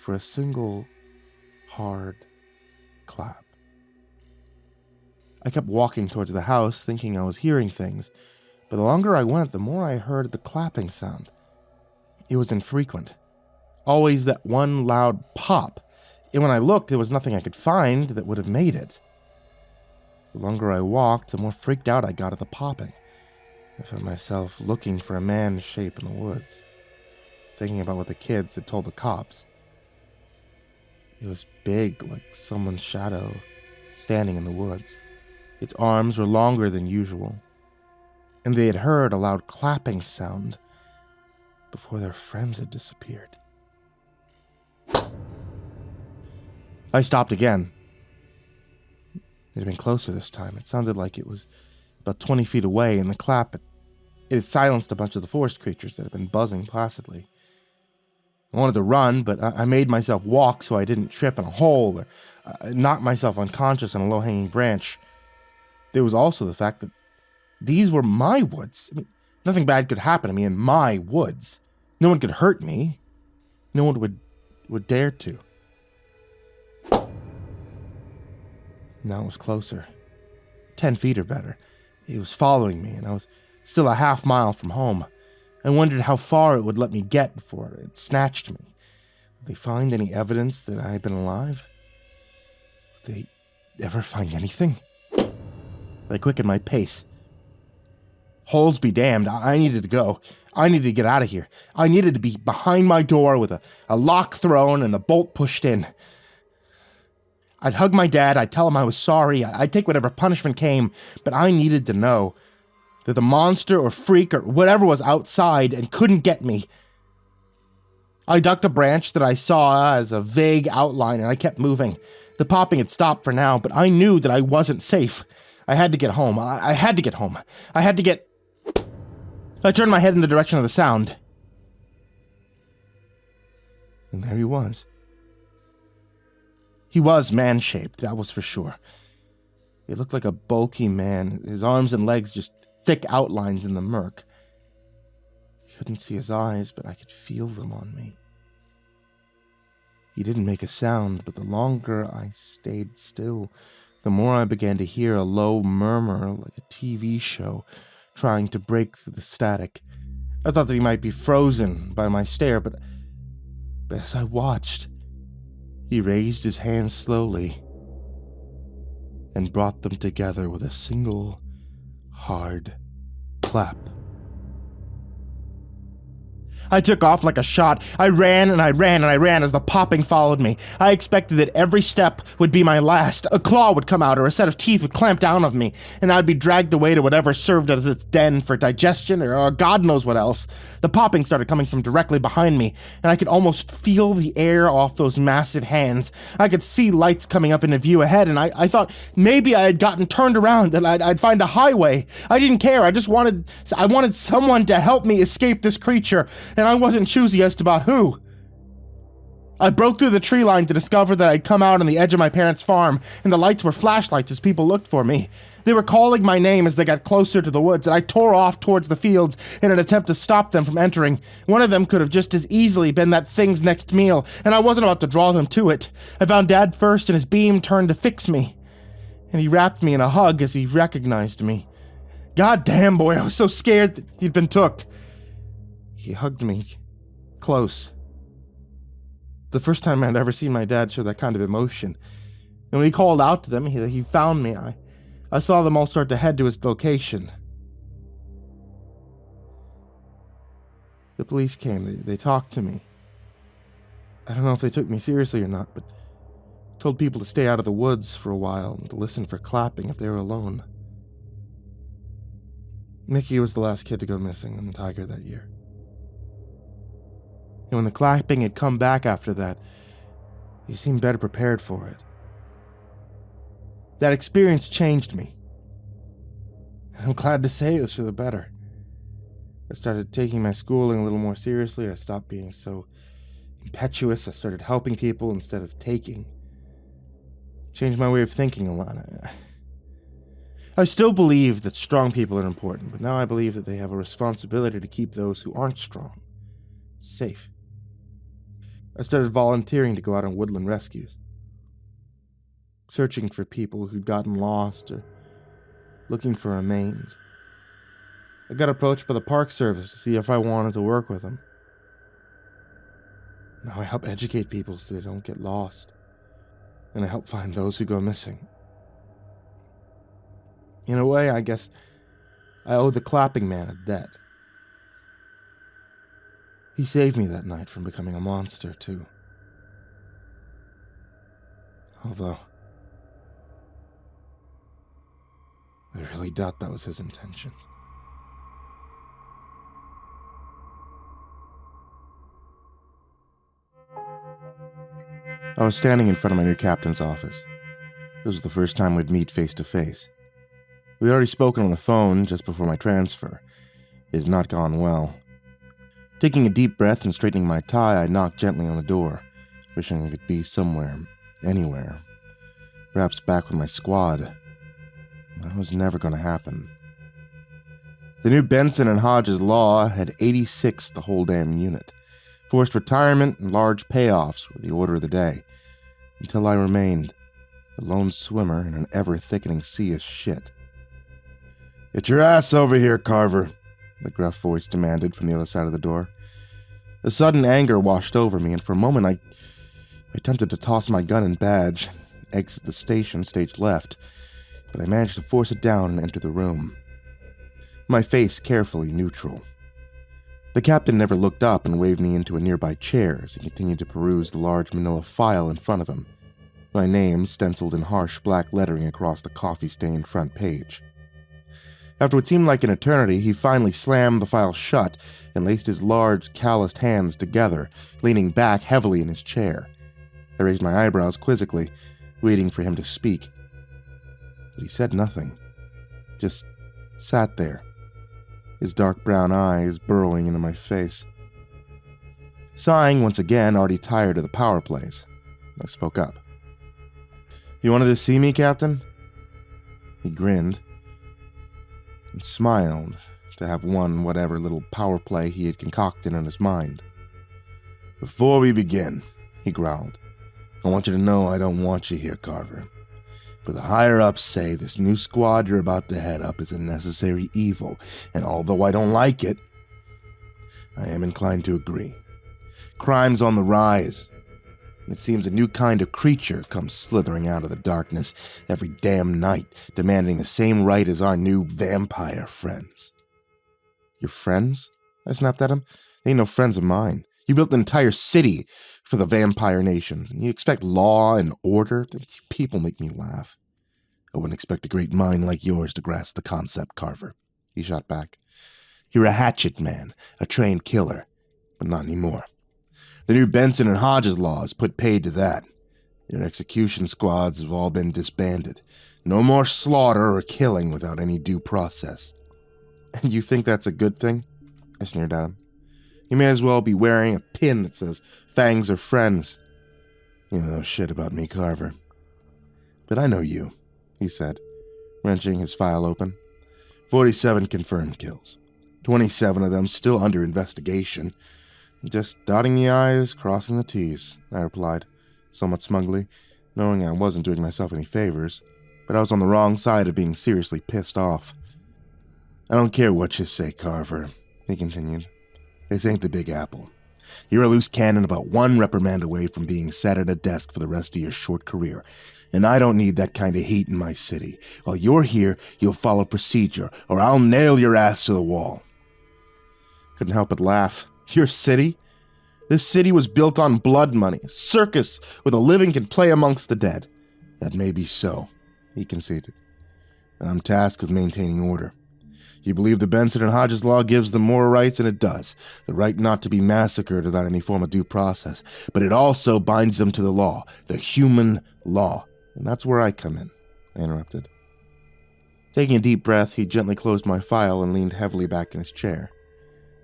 A: for a single hard clap. I kept walking towards the house, thinking I was hearing things, but the longer I went, the more I heard the clapping sound. It was infrequent. Always that one loud pop, and when I looked, there was nothing I could find that would have made it. The longer I walked, the more freaked out I got at the popping. I found myself looking for a man's shape in the woods, thinking about what the kids had told the cops. It was big, like someone's shadow, standing in the woods. Its arms were longer than usual, and they had heard a loud clapping sound before their friends had disappeared. I stopped again. It had been closer this time. It sounded like it was about 20 feet away, and the clap, it had silenced a bunch of the forest creatures that had been buzzing placidly. I wanted to run, but I made myself walk so I didn't trip in a hole or knock myself unconscious on a low-hanging branch. There was also the fact that these were my woods. I mean, nothing bad could happen to me in my woods. No one could hurt me. No one would dare to. Now it was closer. 10 feet or better. It was following me, and I was still a half mile from home. I wondered how far it would let me get before it snatched me. Would they find any evidence that I had been alive? Would they ever find anything? I quickened my pace. Holes be damned, I needed to go. I needed to get out of here. I needed to be behind my door with a lock thrown and the bolt pushed in. I'd hug my dad, I'd tell him I was sorry, I'd take whatever punishment came, but I needed to know that the monster or freak or whatever was outside and couldn't get me. I ducked a branch that I saw as a vague outline and I kept moving. The popping had stopped for now, but I knew that I wasn't safe. I had to get home. I had to get home. I had to get... I turned my head in the direction of the sound. And there he was. He was man-shaped, that was for sure. He looked like a bulky man, his arms and legs just thick outlines in the murk. I couldn't see his eyes, but I could feel them on me. He didn't make a sound, but the longer I stayed still, the more I began to hear a low murmur like a TV show trying to break through the static. I thought that he might be frozen by my stare, but as I watched, he raised his hands slowly and brought them together with a single, hard clap. I took off like a shot. I ran and I ran and I ran as the popping followed me. I expected that every step would be my last. A claw would come out or a set of teeth would clamp down on me, and I'd be dragged away to whatever served as its den for digestion or God knows what else. The popping started coming from directly behind me, and I could almost feel the air off those massive hands. I could see lights coming up into view ahead, and I thought maybe I had gotten turned around and I'd find a highway. I didn't care. I wanted someone to help me escape this creature, and I wasn't choosy as to about who. I broke through the tree line to discover that I'd come out on the edge of my parents' farm, and the lights were flashlights as people looked for me. They were calling my name as they got closer to the woods, and I tore off towards the fields in an attempt to stop them from entering. One of them could have just as easily been that thing's next meal, and I wasn't about to draw them to it. I found Dad first, and his beam turned to fix me, and he wrapped me in a hug as he recognized me. God damn, boy, I was so scared that he'd been took. He hugged me close. The first time I'd ever seen my dad show that kind of emotion. And when he called out to them, he found me. I saw them all start to head to his location. The police came. They talked to me. I don't know if they took me seriously or not, but told people to stay out of the woods for a while and to listen for clapping if they were alone. Mickey was the last kid to go missing in the Tiger that year. And when the clapping had come back after that, he seemed better prepared for it. That experience changed me. I'm glad to say it was for the better. I started taking my schooling a little more seriously. I stopped being so impetuous. I started helping people instead of taking. Changed my way of thinking a lot. I still believe that strong people are important, but now I believe that they have a responsibility to keep those who aren't strong safe. I started volunteering to go out on woodland rescues, searching for people who'd gotten lost or looking for remains. I got approached by the Park Service to see if I wanted to work with them. Now I help educate people so they don't get lost, and I help find those who go missing. In a way, I guess I owe the clapping man a debt. He saved me that night from becoming a monster, too. Although, I really doubt that was his intention. I was standing in front of my new captain's office. This was the first time we'd meet face to face. We'd already spoken on the phone just before my transfer. It had not gone well. Taking a deep breath and straightening my tie, I knocked gently on the door, wishing I could be somewhere, anywhere. Perhaps back with my squad. That was never going to happen. The new Benson and Hodges law had 86 the whole damn unit. Forced retirement and large payoffs were the order of the day, until I remained, the lone swimmer in an ever-thickening sea of shit. "Get your ass over here, Carver," the gruff voice demanded from the other side of the door. A sudden anger washed over me, and for a moment I attempted to toss my gun and badge, exit the station stage left, but I managed to force it down and enter the room. My face carefully neutral. The captain never looked up and waved me into a nearby chair as he continued to peruse the large manila file in front of him, my name stenciled in harsh black lettering across the coffee-stained front page. After what seemed like an eternity, he finally slammed the file shut and laced his large, calloused hands together, leaning back heavily in his chair. I raised my eyebrows quizzically, waiting for him to speak. But he said nothing, just sat there, his dark brown eyes burrowing into my face. Sighing once again, already tired of the power plays, I spoke up. "You wanted to see me, Captain?" He grinned. and smiled to have won whatever little power play he had concocted in his mind. "Before we begin," he growled, "I want you to know I don't want you here, Carver. But the higher-ups say this new squad you're about to head up is a necessary evil, and although I don't like it, I am inclined to agree. Crime's on the rise, and it seems a new kind of creature comes slithering out of the darkness every damn night, demanding the same right as our new vampire friends." "Your friends?" I snapped at him. "They ain't no friends of mine. You built an entire city for the vampire nations, and you expect law and order? People make me laugh." "I wouldn't expect a great mind like yours to grasp the concept, Carver," he shot back. "You're a hatchet man, a trained killer, but not anymore. The new Benson and Hodges laws put paid to that. Your execution squads have all been disbanded. No more slaughter or killing without any due process." "And you think that's a good thing?" I sneered at him. "You may as well be wearing a pin that says, 'Fangs are friends.'" "You know shit about me, Carver." "But I know you," he said, wrenching his file open. 47 confirmed kills. 27 of them still under investigation. Just dotting the I's, crossing the T's, I replied, somewhat smugly, knowing I wasn't doing myself any favors, but I was on the wrong side of being seriously pissed off. "I don't care what you say, Carver," he continued. "This ain't the Big Apple. You're a loose cannon about one reprimand away from being sat at a desk for the rest of your short career, and I don't need that kind of heat in my city. While you're here, you'll follow procedure, or I'll nail your ass to the wall." Couldn't help but laugh. "Your city? This city was built on blood money, a circus where the living can play amongst the dead." "That may be so," he conceded, "but I'm tasked with maintaining order. You believe the Benson and Hodges law gives them more rights, and it does. The right not to be massacred without any form of due process. But it also binds them to the law, the human law. And that's where I come in," I interrupted. Taking a deep breath, he gently closed my file and leaned heavily back in his chair.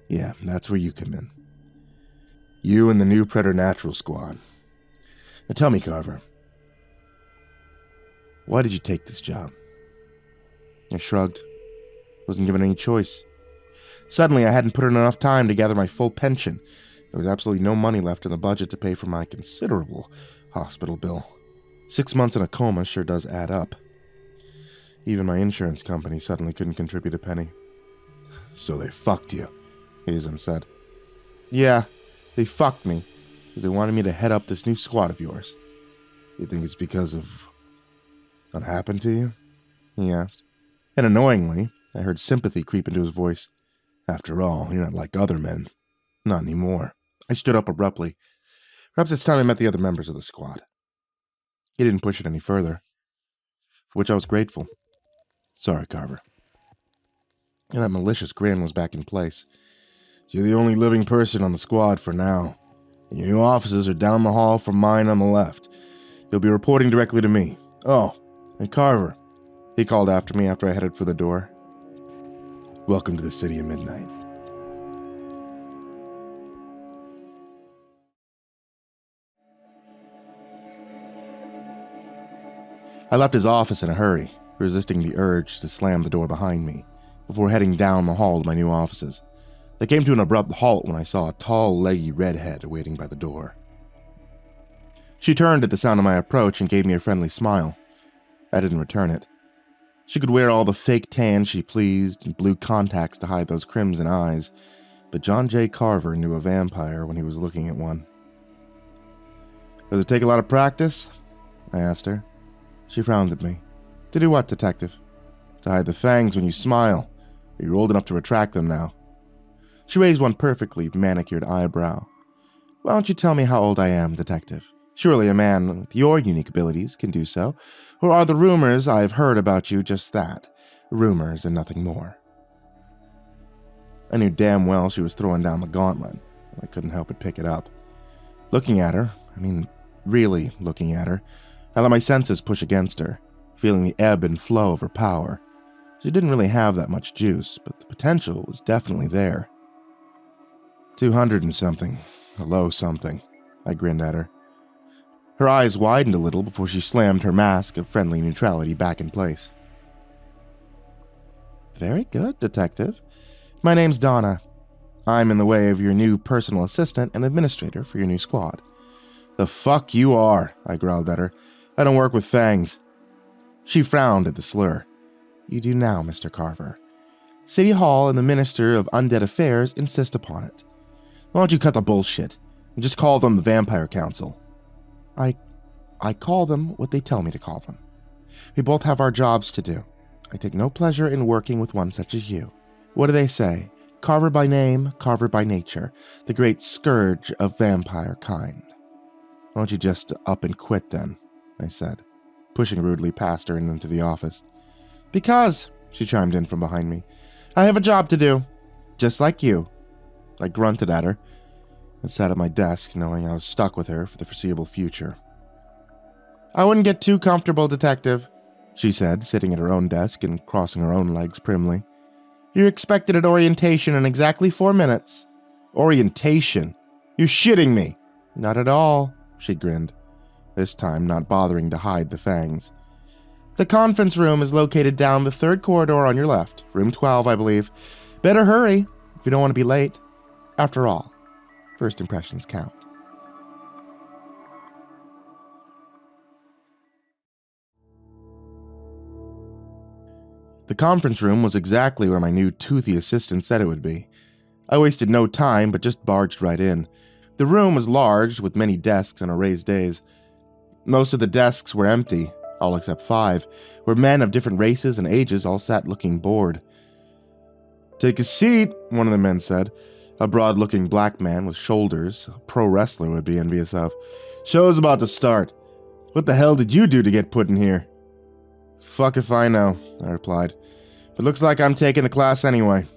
A: "Yeah, that's where you come in. You and the new Preternatural squad. Now tell me, Carver, why did you take this job?" I shrugged. Wasn't given any choice. Suddenly, I hadn't put in enough time to gather my full pension. There was absolutely no money left in the budget to pay for my considerable hospital bill. 6 months in a coma sure does add up. Even my insurance company suddenly couldn't contribute a penny. "So they fucked you," Hazen said. "Yeah, they fucked me, because they wanted me to head up this new squad of yours." "You think it's because of what happened to you?" he asked. And annoyingly, I heard sympathy creep into his voice. "After all, you're not like other men. Not anymore." I stood up abruptly. Perhaps it's time I met the other members of the squad. He didn't push it any further, for which I was grateful. "Sorry, Carver." And that malicious grin was back in place. "You're the only living person on the squad for now. And your new offices are down the hall from mine on the left. You'll be reporting directly to me. Oh, and Carver," he called after me after I headed for the door. "Welcome to the City of Midnight." I left his office in a hurry, resisting the urge to slam the door behind me, before heading down the hall to my new offices. I came to an abrupt halt when I saw a tall, leggy redhead waiting by the door. She turned at the sound of my approach and gave me a friendly smile. I didn't return it. She could wear all the fake tan she pleased and blue contacts to hide those crimson eyes, but John J. Carver knew a vampire when he was looking at one. "Does it take a lot of practice?" I asked her. She frowned at me. "To do what, detective?" "To hide the fangs when you smile. You're old enough to retract them now." She raised one perfectly manicured eyebrow. "Why don't you tell me how old I am, detective? Surely a man with your unique abilities can do so. Or are the rumors I've heard about you just that? Rumors and nothing more?" I knew damn well she was throwing down the gauntlet. I couldn't help but pick it up. Looking at her, really looking at her, I let my senses push against her, feeling the ebb and flow of her power. She didn't really have that much juice, but the potential was definitely there. 200 and something, a low something, I grinned at her. Her eyes widened a little before she slammed her mask of friendly neutrality back in place. Very good, Detective. My name's Donna. I'm in the way of your new personal assistant and administrator for your new squad. The fuck you are, I growled at her. I don't work with fangs. She frowned at the slur. You do now, Mr. Carver. City Hall and the Minister of Undead Affairs insist upon it. Why don't you cut the bullshit and just call them the Vampire Council? I call them what they tell me to call them. We both have our jobs to do. I take no pleasure in working with one such as you. What do they say? Carver by name, Carver by nature, the great scourge of vampire kind. Why don't you just up and quit then? I said, pushing rudely past her and into the office. Because, she chimed in from behind me, I have a job to do, just like you. I grunted at her and sat at my desk, knowing I was stuck with her for the foreseeable future. I wouldn't get too comfortable, Detective, she said, sitting at her own desk and crossing her own legs primly. You're expected at orientation in exactly 4 minutes. Orientation? You're shitting me. Not at all, she grinned, this time not bothering to hide the fangs. The conference room is located down the 3rd corridor on your left, room 12, I believe. Better hurry if you don't want to be late. After all, first impressions count. The conference room was exactly where my new toothy assistant said it would be. I wasted no time, but just barged right in. The room was large, with many desks and a raised dais. Most of the desks were empty, all except 5, where men of different races and ages all sat looking bored. Take a seat, one of the men said. A broad-looking black man with shoulders a pro wrestler would be envious of. Show's about to start. What the hell did you do to get put in here? Fuck if I know, I replied. But looks like I'm taking the class anyway.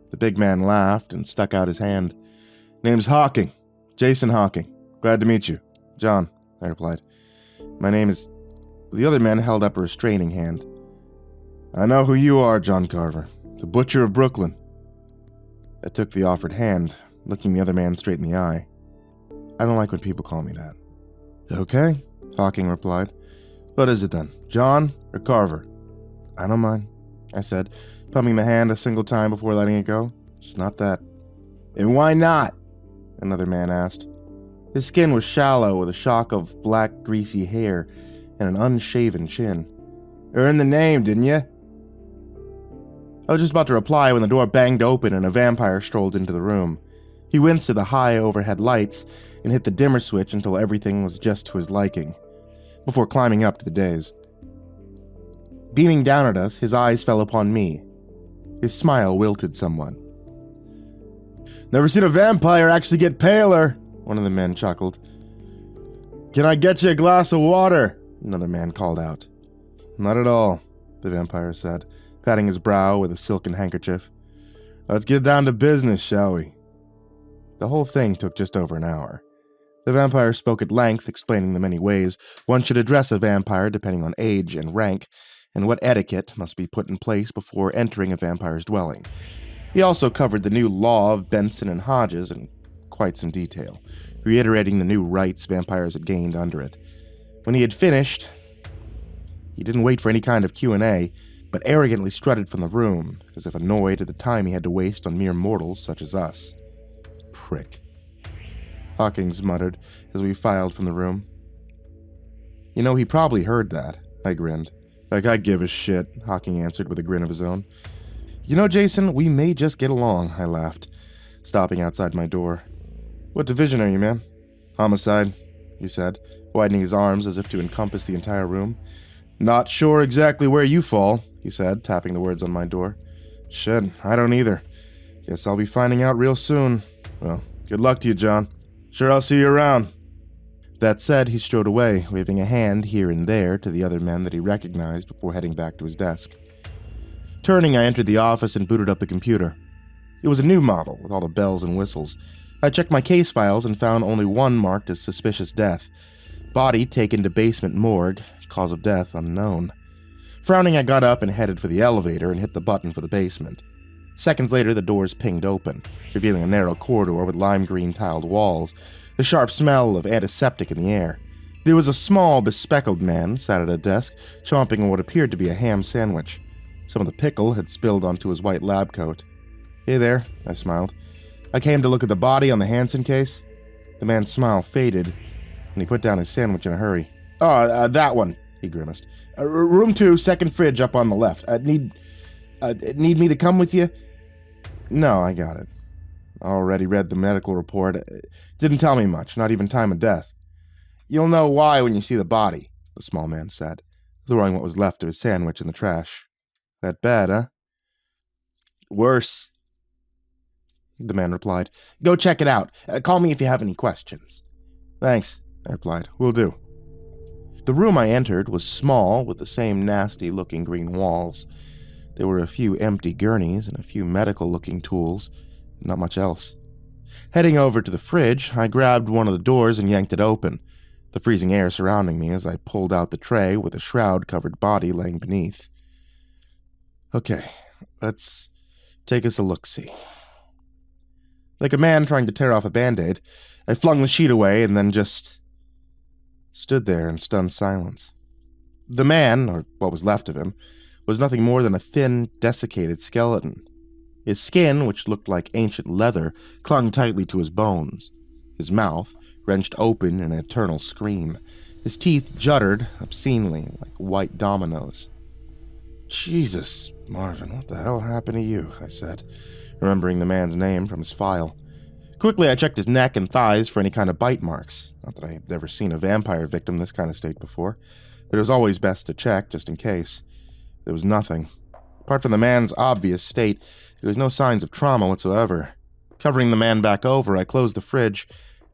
A: The big man laughed and stuck out his hand. Name's Hawking. Jason Hawking. Glad to meet you. John, I replied. My name is... The other man held up a restraining hand. I know who you are, John Carver. The Butcher of Brooklyn. I took the offered hand, looking the other man straight in the eye. I don't like when people call me that. Okay, Hawking replied. What is it then, John or Carver? I don't mind, I said, pumping the hand a single time before letting it go. It's not that. And why not? Another man asked. His skin was shallow with a shock of black, greasy hair and an unshaven chin. Earned the name, didn't you? I was just about to reply when the door banged open and a vampire strolled into the room. He winced at the high overhead lights and hit the dimmer switch until everything was just to his liking, before climbing up to the dais. Beaming down at us, his eyes fell upon me. His smile wilted somewhat. Never seen a vampire actually get paler, one of the men chuckled. Can I get you a glass of water? Another man called out. Not at all, the vampire said, patting his brow with a silken handkerchief. Let's get down to business, shall we? The whole thing took just over an hour. The vampire spoke at length, explaining the many ways one should address a vampire depending on age and rank, and what etiquette must be put in place before entering a vampire's dwelling. He also covered the new law of Benson and Hodges in quite some detail, reiterating the new rights vampires had gained under it. When he had finished, he didn't wait for any kind of Q&A, but arrogantly strutted from the room, as if annoyed at the time he had to waste on mere mortals such as us. Prick. Hawkins muttered as we filed from the room. You know, he probably heard that, I grinned. Like I give a shit, Hawking answered with a grin of his own. You know, Jason, we may just get along, I laughed, stopping outside my door. What division are you, man? Homicide, he said, widening his arms as if to encompass the entire room. Not sure exactly where you fall, he said, tapping the words on my door. Shit, I don't either. Guess I'll be finding out real soon. Well, good luck to you, John. Sure I'll see you around. That said, he strode away, waving a hand here and there to the other men that he recognized before heading back to his desk. Turning, I entered the office and booted up the computer. It was a new model, with all the bells and whistles. I checked my case files and found only one marked as suspicious death. Body taken to basement morgue, cause of death unknown. Frowning, I got up and headed for the elevator and hit the button for the basement. Seconds later, the doors pinged open, revealing a narrow corridor with lime green tiled walls, the sharp smell of antiseptic in the air. There was a small, bespectacled man sat at a desk, chomping on what appeared to be a ham sandwich. Some of the pickle had spilled onto his white lab coat. "Hey there," I smiled. "I came to look at the body on the Hansen case." The man's smile faded, and he put down his sandwich in a hurry. "Oh, that one," he grimaced. "Room 2, second fridge up on the left. Need me to come with you?" "No, I got it. Already read the medical report. Didn't tell me much, not even time of death." "You'll know why when you see the body," the small man said, throwing what was left of his sandwich in the trash. "That bad, huh?" "Worse," the man replied. "Go check it out. Call me if you have any questions." "Thanks," I replied. "Will do." The room I entered was small, with the same nasty-looking green walls. There were a few empty gurneys and a few medical-looking tools, not much else. Heading over to the fridge, I grabbed one of the doors and yanked it open, the freezing air surrounding me as I pulled out the tray with a shroud-covered body laying beneath. "Okay, let's take us a look-see." Like a man trying to tear off a Band-Aid, I flung the sheet away and then just stood there in stunned silence. The man, or what was left of him, was nothing more than a thin, desiccated skeleton. His skin, which looked like ancient leather, clung tightly to his bones. His mouth, wrenched open in an eternal scream. His teeth jutted obscenely like white dominoes. "Jesus, Marvin, what the hell happened to you?" I said, remembering the man's name from his file. Quickly, I checked his neck and thighs for any kind of bite marks. Not that I had ever seen a vampire victim in this kind of state before, but it was always best to check, just in case. There was nothing. Apart from the man's obvious state, there was no signs of trauma whatsoever. Covering the man back over, I closed the fridge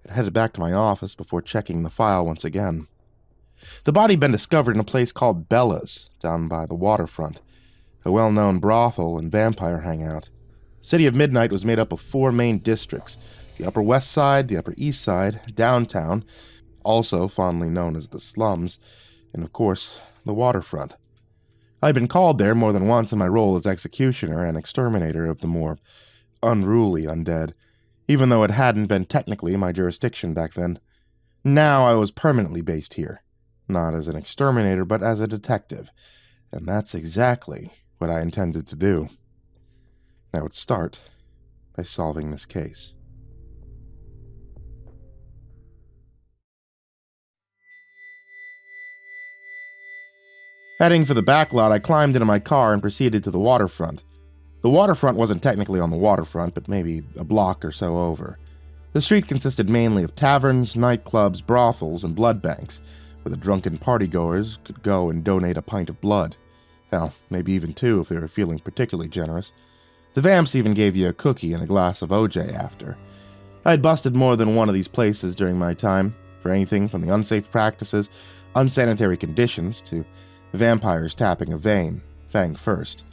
A: and headed back to my office before checking the file once again. The body had been discovered in a place called Bella's, down by the waterfront, a well-known brothel and vampire hangout. The city of Midnight was made up of 4 main districts: the Upper West Side, the Upper East Side, downtown, also fondly known as the slums, and of course, the waterfront. I had been called there more than once in my role as executioner and exterminator of the more unruly undead, even though it hadn't been technically my jurisdiction back then. Now I was permanently based here, not as an exterminator, but as a detective, and that's exactly what I intended to do. I would start by solving this case. Heading for the back lot, I climbed into my car and proceeded to the waterfront. The waterfront wasn't technically on the waterfront, but maybe a block or so over. The street consisted mainly of taverns, nightclubs, brothels, and blood banks, where the drunken partygoers could go and donate a pint of blood. Hell, maybe even 2 if they were feeling particularly generous. The vamps even gave you a cookie and a glass of OJ after. I had busted more than one of these places during my time, for anything from the unsafe practices, unsanitary conditions, to vampires tapping a vein, fang first.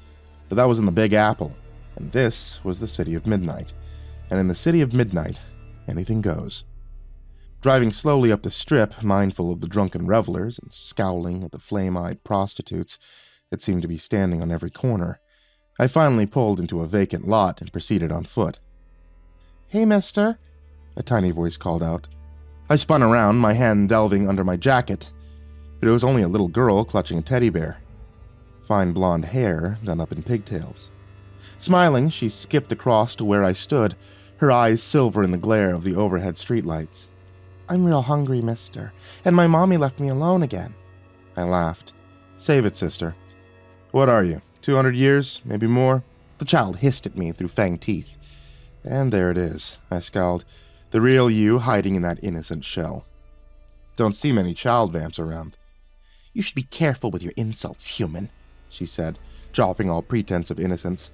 A: But that was in the Big Apple, and this was the City of Midnight. And in the City of Midnight, anything goes. Driving slowly up the strip, mindful of the drunken revelers and scowling at the flame-eyed prostitutes that seemed to be standing on every corner, I finally pulled into a vacant lot and proceeded on foot. "Hey, mister," a tiny voice called out. I spun around, my hand delving under my jacket, but it was only a little girl clutching a teddy bear. Fine blonde hair done up in pigtails. Smiling, she skipped across to where I stood, her eyes silver in the glare of the overhead streetlights. "I'm real hungry, mister, and my mommy left me alone again." I laughed. "Save it, sister. What are you, 200 years, maybe more?" The child hissed at me through fanged teeth. "And there it is," I scowled, "the real you hiding in that innocent shell. Don't see many child vamps around." "You should be careful with your insults, human," she said, dropping all pretense of innocence.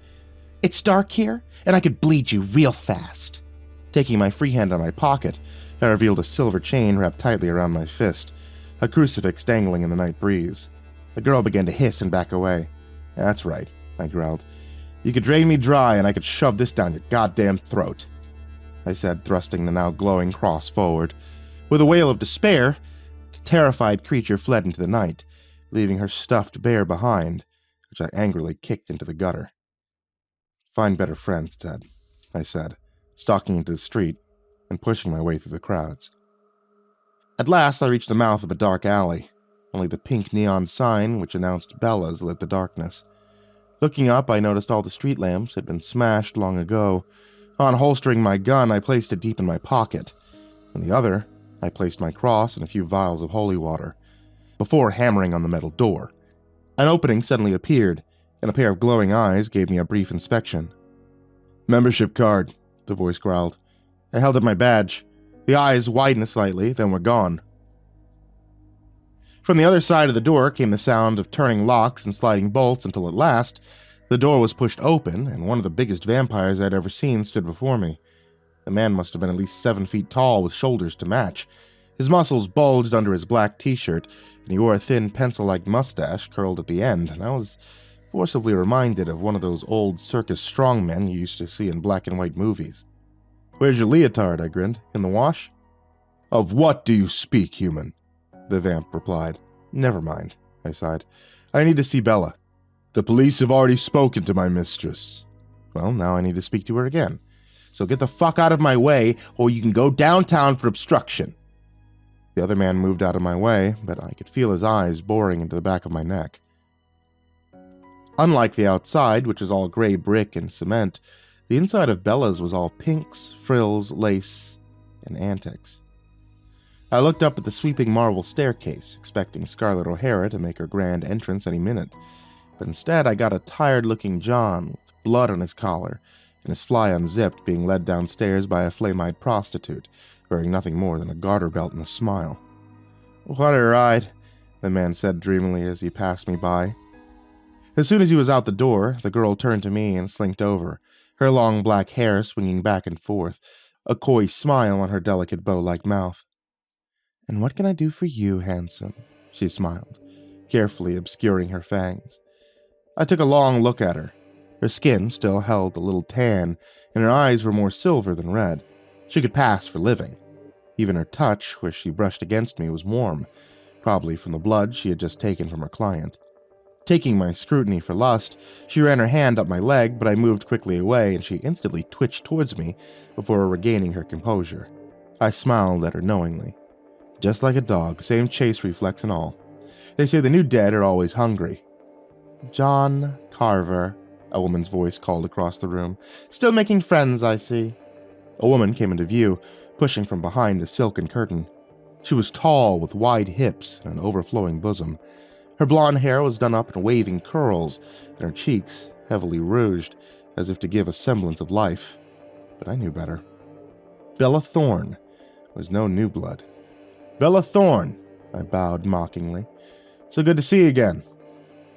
A: "It's dark here, and I could bleed you real fast." Taking my free hand out of my pocket, I revealed a silver chain wrapped tightly around my fist, a crucifix dangling in the night breeze. The girl began to hiss and back away. "That's right," I growled. "You could drain me dry, and I could shove this down your goddamn throat," I said, thrusting the now glowing cross forward. With a wail of despair, the terrified creature fled into the night, leaving her stuffed bear behind, which I angrily kicked into the gutter. "Find better friends, Ted," I said, stalking into the street and pushing my way through the crowds. At last, I reached the mouth of a dark alley. Only the pink neon sign which announced Bella's lit the darkness. Looking up, I noticed all the street lamps had been smashed long ago. Unholstering my gun, I placed it deep in my pocket. In the other, I placed my cross and a few vials of holy water, before hammering on the metal door. An opening suddenly appeared, and a pair of glowing eyes gave me a brief inspection. "Membership card," the voice growled. I held up my badge. The eyes widened slightly, then were gone. From the other side of the door came the sound of turning locks and sliding bolts until at last, the door was pushed open and one of the biggest vampires I'd ever seen stood before me. The man must have been at least 7 feet tall with shoulders to match. His muscles bulged under his black t-shirt, and he wore a thin pencil-like mustache curled at the end, and I was forcibly reminded of one of those old circus strongmen you used to see in black and white movies. "Where's your leotard?" I grinned. "In the wash?" "Of what do you speak, human?" the vamp replied. "Never mind," I sighed. "I need to see Bella." "The police have already spoken to my mistress." "Well, now I need to speak to her again. So get the fuck out of my way, or you can go downtown for obstruction." The other man moved out of my way, but I could feel his eyes boring into the back of my neck. Unlike the outside, which was all gray brick and cement, the inside of Bella's was all pinks, frills, lace, and antics. I looked up at the sweeping marble staircase, expecting Scarlett O'Hara to make her grand entrance any minute, but instead I got a tired-looking John with blood on his collar and his fly unzipped being led downstairs by a flame-eyed prostitute, wearing nothing more than a garter belt and a smile. "What a ride," the man said dreamily as he passed me by. As soon as he was out the door, the girl turned to me and slinked over, her long black hair swinging back and forth, a coy smile on her delicate bow-like mouth. "And what can I do for you, handsome?" she smiled, carefully obscuring her fangs. I took a long look at her. Her skin still held a little tan, and her eyes were more silver than red. She could pass for living. Even her touch, where she brushed against me, was warm, probably from the blood she had just taken from her client. Taking my scrutiny for lust, she ran her hand up my leg, but I moved quickly away, and she instantly twitched towards me before regaining her composure. I smiled at her knowingly. Just like a dog, same chase reflex and all. They say the new dead are always hungry. "John Carver," a woman's voice called across the room. "Still making friends, I see." A woman came into view, pushing from behind a silken curtain. She was tall, with wide hips and an overflowing bosom. Her blonde hair was done up in waving curls, and her cheeks heavily rouged, as if to give a semblance of life. But I knew better. Bella Thorne was no new blood. "Bella Thorne," I bowed mockingly. "So good to see you again."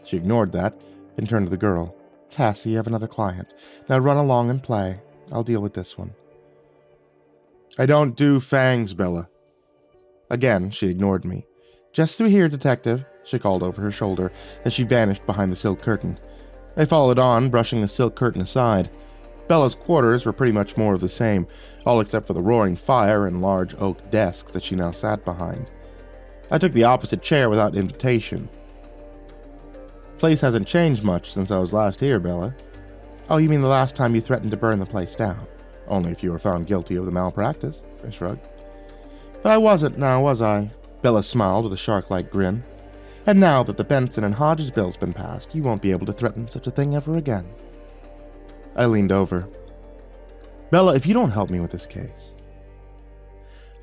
A: She ignored that, then turned to the girl. "Cassie, you have another client. Now run along and play. I'll deal with this one." "I don't do fangs, Bella." Again, she ignored me. "Just through here, detective," she called over her shoulder as she vanished behind the silk curtain. I followed on, brushing the silk curtain aside. Bella's quarters were pretty much more of the same, all except for the roaring fire and large oak desk that she now sat behind. I took the opposite chair without invitation. "Place hasn't changed much since I was last here, Bella." "Oh, you mean the last time you threatened to burn the place down? Only if you were found guilty of the malpractice," I shrugged. "But I wasn't now, was I?" Bella smiled with a shark-like grin. "And now that the Benson and Hodges bill's been passed, you won't be able to threaten such a thing ever again." I leaned over. "Bella, if you don't help me with this case,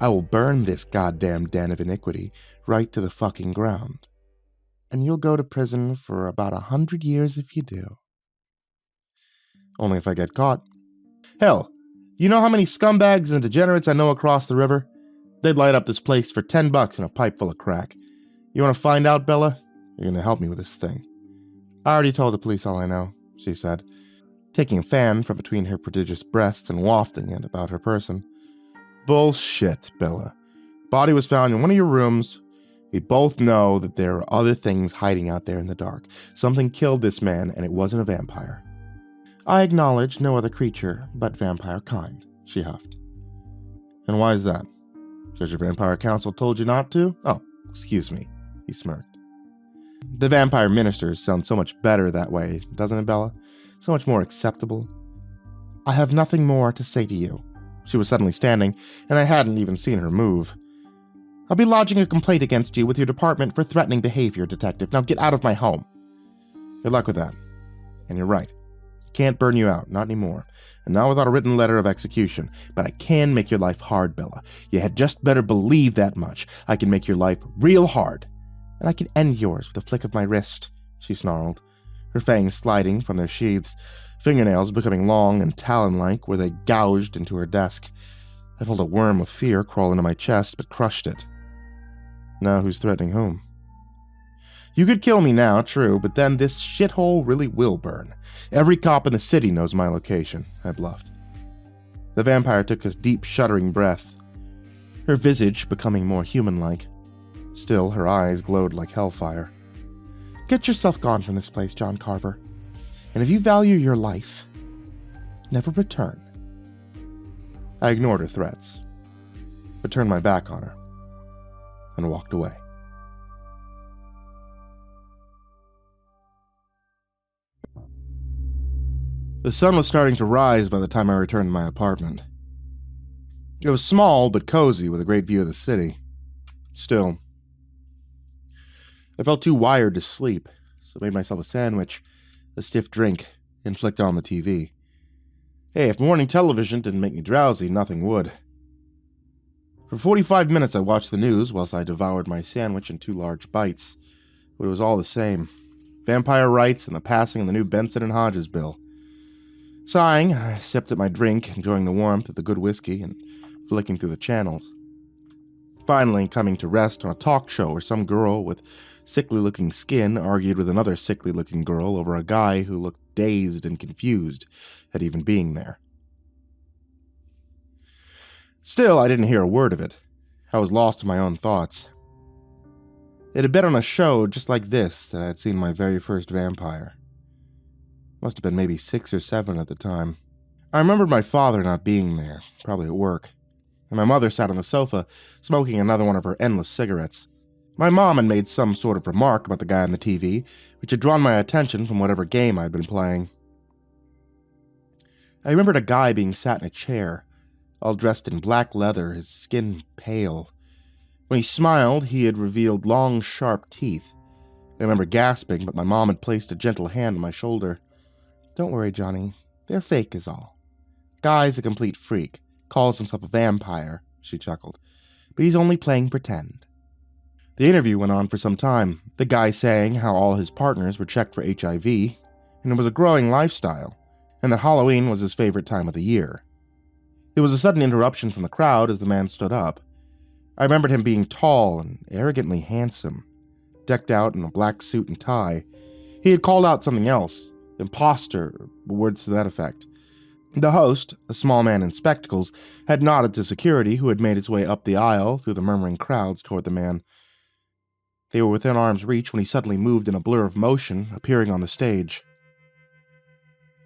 A: I will burn this goddamn den of iniquity right to the fucking ground. And you'll go to prison for about 100 years if you do." "Only if I get caught." "Hell, you know how many scumbags and degenerates I know across the river? They'd light up this place for $10 and a pipe full of crack. You want to find out, Bella? You're going to help me with this thing." "I already told the police all I know," she said, taking a fan from between her prodigious breasts and wafting it about her person. "Bullshit, Bella. Body was found in one of your rooms. We both know that there are other things hiding out there in the dark. Something killed this man, and it wasn't a vampire." "I acknowledge no other creature but vampire kind," she huffed. "And why is that? Because your vampire council told you not to? Oh, excuse me," he smirked. "The vampire ministers sound so much better that way, doesn't it, Bella? So much more acceptable." "I have nothing more to say to you." She was suddenly standing, and I hadn't even seen her move. "I'll be lodging a complaint against you with your department for threatening behavior, detective. Now get out of my home." "Good luck with that." And you're right. Can't burn you out, not anymore. And not without a written letter of execution. But I can make your life hard, Bella. You had just better believe that much. I can make your life real hard. And I can end yours with a flick of my wrist, she snarled, her fangs sliding from their sheaths, fingernails becoming long and talon-like where they gouged into her desk. I felt a worm of fear crawl into my chest, but crushed it. Now who's threatening whom? You could kill me now, true, but then this shithole really will burn. Every cop in the city knows my location, I bluffed. The vampire took a deep, shuddering breath, her visage becoming more human-like. Still, her eyes glowed like hellfire. Get yourself gone from this place, John Carver. And if you value your life, never return. I ignored her threats, but turned my back on her and walked away. The sun was starting to rise by the time I returned to my apartment. It was small but cozy with a great view of the city. Still, I felt too wired to sleep, so I made myself a sandwich, a stiff drink, and flicked on the TV. Hey, if morning television didn't make me drowsy, nothing would. For 45 minutes I watched the news whilst I devoured my sandwich in 2 large bites, but it was all the same. Vampire rights and the passing of the new Benson and Hodges bill. Sighing, I sipped at my drink, enjoying the warmth of the good whiskey and flicking through the channels. Finally coming to rest on a talk show where some girl with sickly-looking skin argued with another sickly-looking girl over a guy who looked dazed and confused at even being there. Still, I didn't hear a word of it. I was lost in my own thoughts. It had been on a show just like this that I had seen my very first vampire. Must have been maybe 6 or 7 at the time. I remembered my father not being there, probably at work, and my mother sat on the sofa, smoking another one of her endless cigarettes. My mom had made some sort of remark about the guy on the TV, which had drawn my attention from whatever game I'd been playing. I remembered a guy being sat in a chair, all dressed in black leather, his skin pale. When he smiled, he had revealed long, sharp teeth. I remember gasping, but my mom had placed a gentle hand on my shoulder. Don't worry, Johnny. They're fake is all. Guy's a complete freak. Calls himself a vampire, she chuckled. But he's only playing pretend. The interview went on for some time, the guy saying how all his partners were checked for HIV, and it was a growing lifestyle, and that Halloween was his favorite time of the year. There was a sudden interruption from the crowd as the man stood up. I remembered him being tall and arrogantly handsome, decked out in a black suit and tie. He had called out something else, imposter, or words to that effect. The host, a small man in spectacles, had nodded to security, who had made its way up the aisle through the murmuring crowds toward the man. They were within arm's reach when he suddenly moved in a blur of motion, appearing on the stage.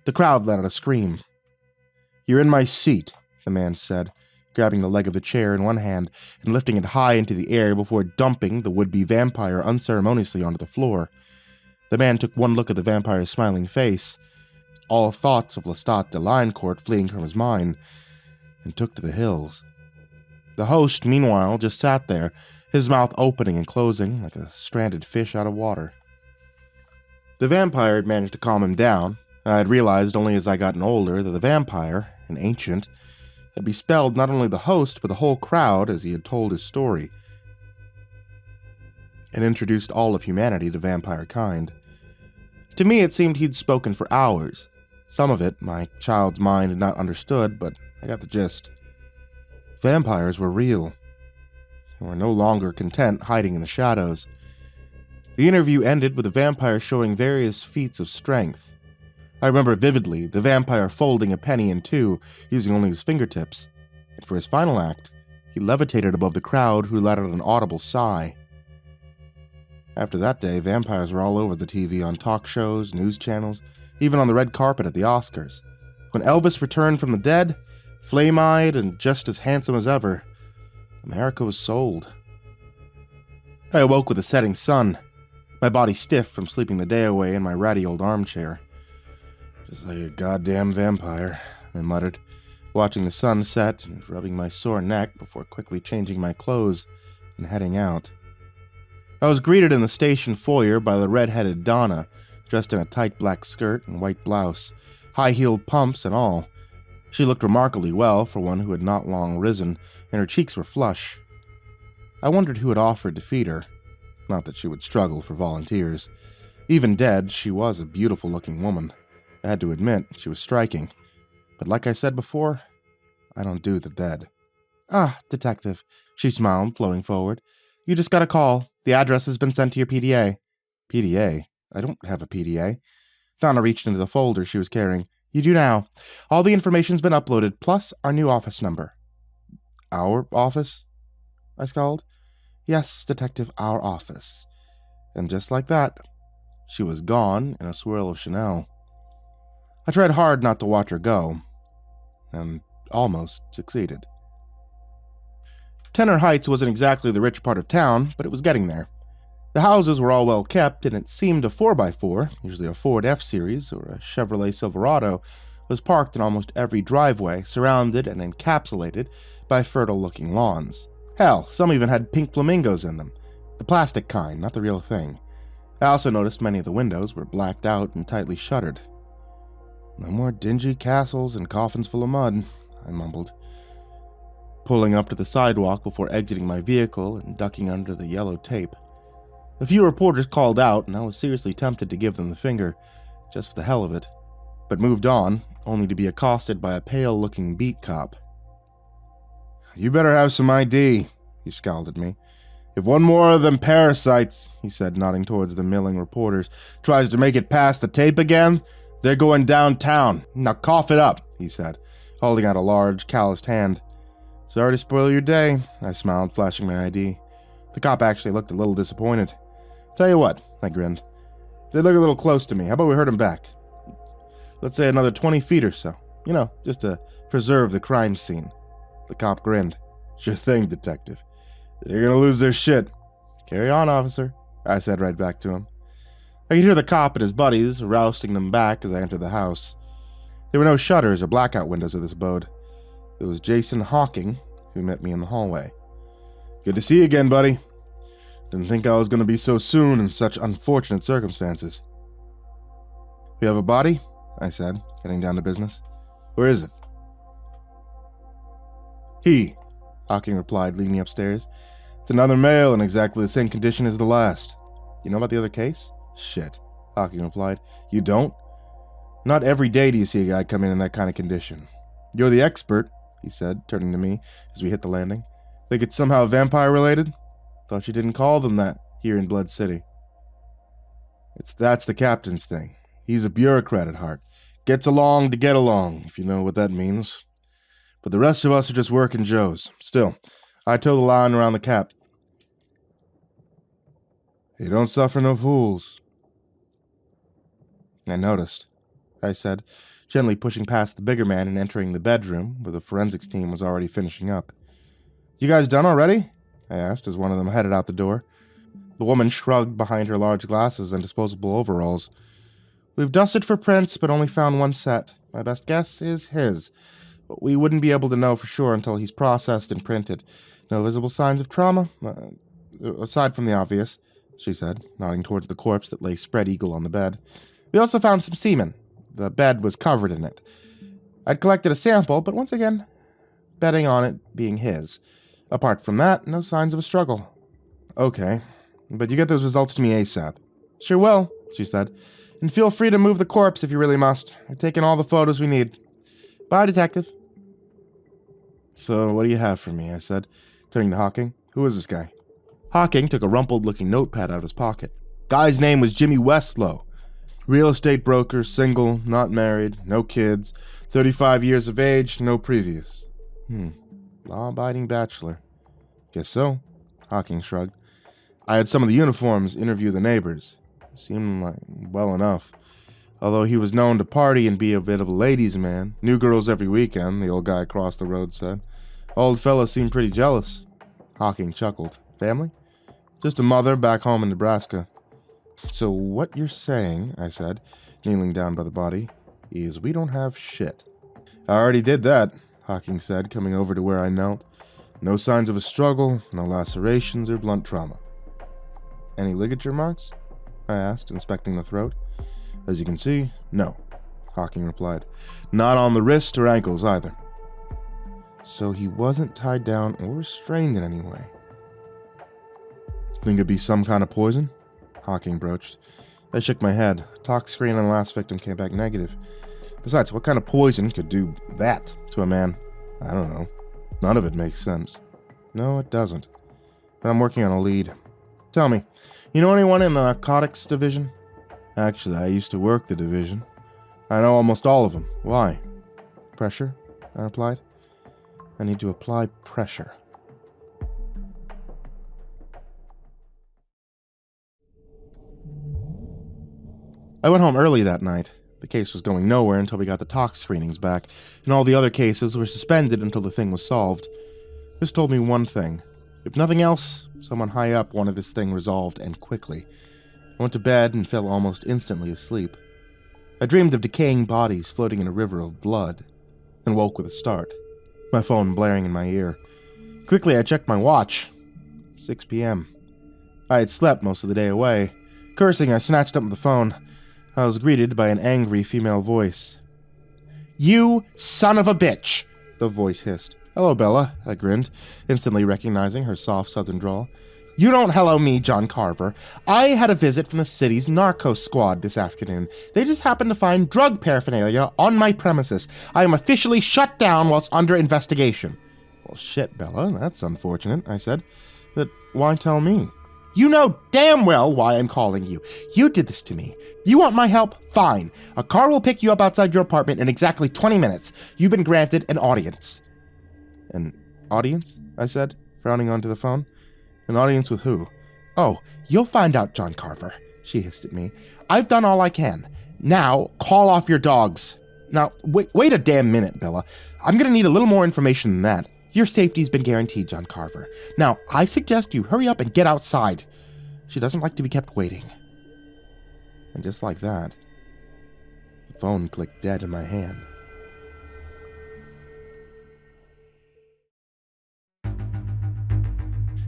A: The crowd let out a scream. You're in my seat, the man said, grabbing the leg of the chair in one hand and lifting it high into the air before dumping the would-be vampire unceremoniously onto the floor. The man took one look at the vampire's smiling face, all thoughts of Lestat de Linecourt fleeing from his mind, and took to the hills. The host, meanwhile, just sat there, his mouth opening and closing like a stranded fish out of water. The vampire had managed to calm him down. I had realized only as I gotten older that the vampire, an ancient, had bespelled not only the host but the whole crowd as he had told his story, and introduced all of humanity to vampire kind. To me it seemed he'd spoken for hours. Some of it my child's mind had not understood, but I got the gist. Vampires were real, and were no longer content hiding in the shadows. The interview ended with the vampire showing various feats of strength. I remember vividly the vampire folding a penny in 2, using only his fingertips, and for his final act, he levitated above the crowd, who let out an audible sigh. After that day, vampires were all over the TV, on talk shows, news channels, even on the red carpet at the Oscars. When Elvis returned from the dead, flame-eyed and just as handsome as ever, America was sold. I awoke with the setting sun, my body stiff from sleeping the day away in my ratty old armchair. Just like a goddamn vampire, I muttered, watching the sun set and rubbing my sore neck before quickly changing my clothes and heading out. I was greeted in the station foyer by the red-headed Donna, dressed in a tight black skirt and white blouse, high-heeled pumps and all. She looked remarkably well for one who had not long risen, and her cheeks were flush. I wondered who had offered to feed her. Not that she would struggle for volunteers. Even dead, she was a beautiful-looking woman. I had to admit, she was striking. But like I said before, I don't do the dead. "Ah, detective," she smiled, flowing forward. "You just got a call. The address has been sent to your PDA." PDA? I don't have a PDA. Donna reached into the folder she was carrying. "You do now. All the information's been uploaded, plus our new office number." "Our office?" I scowled. "Yes, detective, our office." And just like that, she was gone in a swirl of Chanel. I tried hard not to watch her go, and almost succeeded. Tenor Heights wasn't exactly the rich part of town, but it was getting there. The houses were all well kept, and it seemed a 4x4, usually a Ford F-Series or a Chevrolet Silverado, was parked in almost every driveway, surrounded and encapsulated by fertile-looking lawns. Hell, some even had pink flamingos in them. The plastic kind, not the real thing. I also noticed many of the windows were blacked out and tightly shuttered. "No more dingy castles and coffins full of mud," I mumbled, pulling up to the sidewalk before exiting my vehicle and ducking under the yellow tape. A few reporters called out, and I was seriously tempted to give them the finger, just for the hell of it, but moved on, only to be accosted by a pale-looking beat cop. "You better have some ID," he scowled at me. "If one more of them parasites," he said, nodding towards the milling reporters, "tries to make it past the tape again, they're going downtown. Now cough it up," he said, holding out a large, calloused hand. "Sorry to spoil your day," I smiled, flashing my ID. The cop actually looked a little disappointed. "Tell you what," I grinned. "They look a little close to me. How about we herd them back? Let's say another 20 feet or so. You know, just to preserve the crime scene." The cop grinned. "Sure thing, detective. They're gonna lose their shit." "Carry on, officer," I said right back to him. I could hear the cop and his buddies rousting them back as I entered the house. There were no shutters or blackout windows of this abode. It was Jason Hawking who met me in the hallway. "Good to see you again, buddy. Didn't think I was going to be so soon in such unfortunate circumstances." "We have a body?" I said, getting down to business. "Where is it?" "He," Hawking replied, leading me upstairs. "It's another male in exactly the same condition as the last." "You know about the other case?" "Shit," Hawking replied. "You don't? Not every day do you see a guy come in that kind of condition. You're the expert," he said, turning to me as we hit the landing. "Think it's somehow vampire-related? Thought you didn't call them that here in Blood City." That's the captain's thing. He's a bureaucrat at heart. Gets along to get along, if you know what that means. But the rest of us are just working Joes. Still, I toe the line around the cap. "You don't suffer no fools." "I noticed," I said, gently pushing past the bigger man and entering the bedroom where the forensics team was already finishing up. "You guys done already?" I asked as one of them headed out the door. The woman shrugged behind her large glasses and disposable overalls. "We've dusted for prints, but only found one set. My best guess is his, but we wouldn't be able to know for sure until he's processed and printed. No visible signs of trauma, aside from the obvious," she said, nodding towards the corpse that lay spread eagle on the bed. "We also found some semen. The bed was covered in it. I'd collected a sample, but once again, betting on it being his. Apart from that, no signs of a struggle." "Okay, but you get those results to me ASAP." "Sure will," she said. "And feel free to move the corpse if you really must. I've taken all the photos we need. Bye, detective." "So, what do you have for me?" I said, turning to Hawking. "Who is this guy?" Hawking took a rumpled-looking notepad out of his pocket. "Guy's name was Jimmy Westlow. Real estate broker, single, not married, no kids, 35 years of age, no previous." Law-abiding bachelor. "Guess so," Hawking shrugged. "I had some of the uniforms interview the neighbors. Seemed like well enough. Although he was known to party and be a bit of a ladies' man. New girls every weekend," the old guy across the road said. "Old fella seemed pretty jealous." Hawking chuckled. "Family?" "Just a mother back home in Nebraska." "So what you're saying," I said, kneeling down by the body, "is we don't have shit." "I already did that," Hawking said, coming over to where I knelt. "No signs of a struggle, no lacerations or blunt trauma." "Any ligature marks?" I asked, inspecting the throat. As you can see, no, Hawking replied. Not on the wrist or ankles either. So he wasn't tied down or restrained in any way. Think it'd be some kind of poison? Hawking broached. I shook my head. Tox screen on the last victim came back negative. Besides, what kind of poison could do that to a man? I don't know. None of it makes sense. No, it doesn't. But I'm working on a lead. Tell me, you know anyone in the narcotics division? Actually, I used to work the division. I know almost all of them. Why? Pressure? I replied. I need to apply pressure. I went home early that night. The case was going nowhere until we got the tox screenings back, and all the other cases were suspended until the thing was solved. This told me one thing. If nothing else, someone high up wanted this thing resolved, and quickly. I went to bed and fell almost instantly asleep. I dreamed of decaying bodies floating in a river of blood, then woke with a start, my phone blaring in my ear. Quickly, I checked my watch. 6 p.m. I had slept most of the day away. Cursing, I snatched up the phone. I was greeted by an angry female voice. You son of a bitch, the voice hissed. Hello, Bella, I grinned, instantly recognizing her soft southern drawl. You don't hello me, John Carver. I had a visit from the city's narco squad this afternoon. They just happened to find drug paraphernalia on my premises. I am officially shut down whilst under investigation. Well, shit, Bella, that's unfortunate, I said. But why tell me? You know damn well why I'm calling you. You did this to me. You want my help? Fine. A car will pick you up outside your apartment in exactly 20 minutes. You've been granted an audience. An audience? I said, frowning onto the phone. An audience with who? Oh, you'll find out, John Carver, she hissed at me. I've done all I can. Now, call off your dogs. Now, wait a damn minute, Bella. I'm gonna need a little more information than that. Your safety's been guaranteed, John Carver. Now, I suggest you hurry up and get outside. She doesn't like to be kept waiting. And just like that, the phone clicked dead in my hand.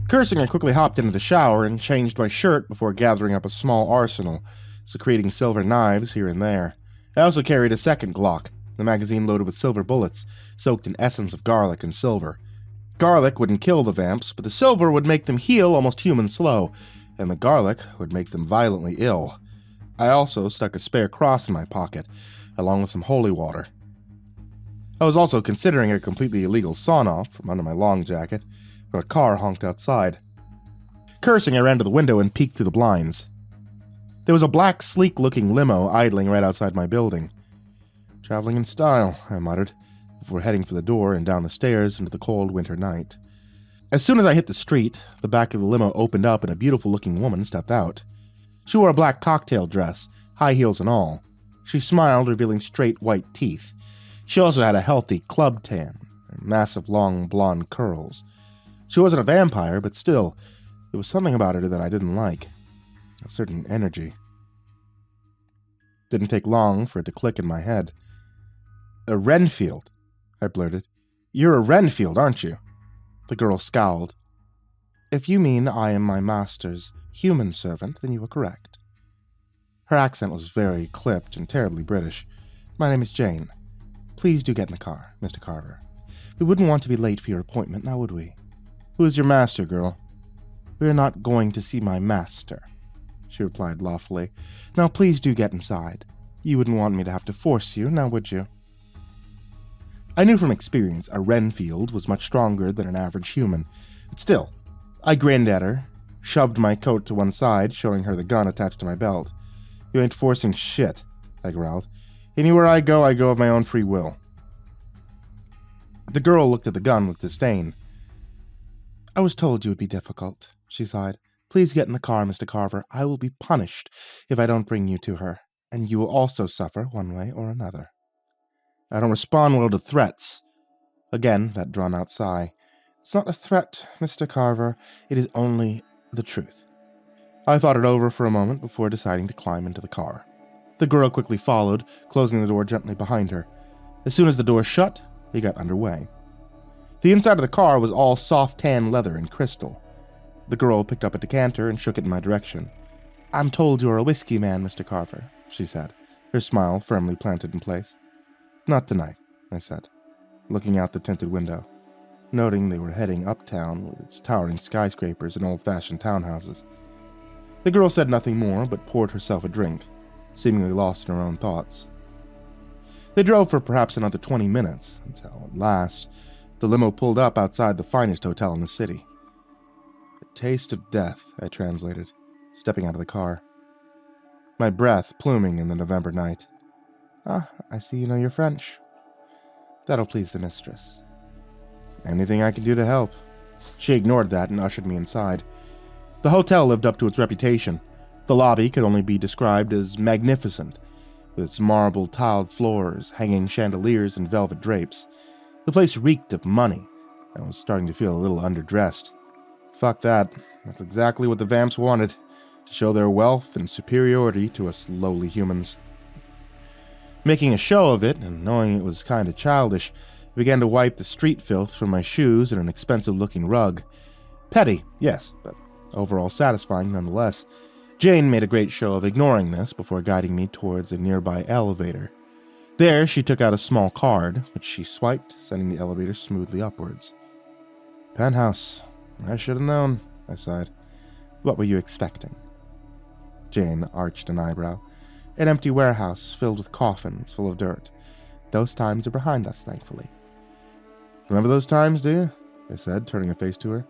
A: Cursing, I quickly hopped into the shower and changed my shirt before gathering up a small arsenal, secreting silver knives here and there. I also carried a second Glock, the magazine loaded with silver bullets, soaked in essence of garlic and silver. Garlic wouldn't kill the vamps, but the silver would make them heal almost human slow, and the garlic would make them violently ill. I also stuck a spare cross in my pocket, along with some holy water. I was also considering a completely illegal sawn-off from under my long jacket, when a car honked outside. Cursing, I ran to the window and peeked through the blinds. There was a black, sleek-looking limo idling right outside my building. Traveling in style, I muttered, before heading for the door and down the stairs into the cold winter night. As soon as I hit the street, the back of the limo opened up and a beautiful-looking woman stepped out. She wore a black cocktail dress, high heels and all. She smiled, revealing straight white teeth. She also had a healthy club tan and massive long blonde curls. She wasn't a vampire, but still, there was something about her that I didn't like. A certain energy. Didn't take long for it to click in my head. A Renfield, I blurted. You're a Renfield, aren't you? The girl scowled. If you mean I am my master's human servant, then you are correct. Her accent was very clipped and terribly British. My name is Jane. Please do get in the car, Mr. Carver. We wouldn't want to be late for your appointment, now would we? Who is your master, girl? We are not going to see my master, she replied loftily. Now please do get inside. You wouldn't want me to have to force you, now would you? I knew from experience a Renfield was much stronger than an average human, but still, I grinned at her, shoved my coat to one side, showing her the gun attached to my belt. You ain't forcing shit, I growled. Anywhere I go of my own free will. The girl looked at the gun with disdain. I was told you would be difficult, she sighed. Please get in the car, Mr. Carver. I will be punished if I don't bring you to her, and you will also suffer one way or another. I don't respond well to threats. Again, that drawn-out sigh. It's not a threat, Mr. Carver. It is only the truth. I thought it over for a moment before deciding to climb into the car. The girl quickly followed, closing the door gently behind her. As soon as the door shut, we got underway. The inside of the car was all soft tan leather and crystal. The girl picked up a decanter and shook it in my direction. I'm told you're a whiskey man, Mr. Carver, she said. her smile firmly planted in place. "Not tonight," I said, looking out the tinted window, noting they were heading uptown with its towering skyscrapers and old-fashioned townhouses. The girl said nothing more, but poured herself a drink, seemingly lost in her own thoughts. They drove for perhaps another 20 minutes, until, at last, the limo pulled up outside the finest hotel in the city. "A taste of death," I translated, stepping out of the car, my breath pluming in the November night. "Ah, I see you know your French. That'll please the mistress." "Anything I can do to help." She ignored that and ushered me inside. The hotel lived up to its reputation. The lobby could only be described as magnificent, with its marble tiled floors, hanging chandeliers, and velvet drapes. The place reeked of money. I was starting to feel a little underdressed. Fuck that. That's exactly what the vamps wanted, to show their wealth and superiority to us lowly humans. Making a show of it, and knowing it was kind of childish, I began to wipe the street filth from my shoes and an expensive-looking rug. Petty, yes, but overall satisfying nonetheless. Jane made a great show of ignoring this before guiding me towards a nearby elevator. There, she took out a small card, which she swiped, sending the elevator smoothly upwards. "Penthouse. I should have known," I sighed. "What were you expecting?" Jane arched an eyebrow. "An empty warehouse filled with coffins full of dirt. Those times are behind us, thankfully." "Remember those times, do you?" I said, turning a face to her.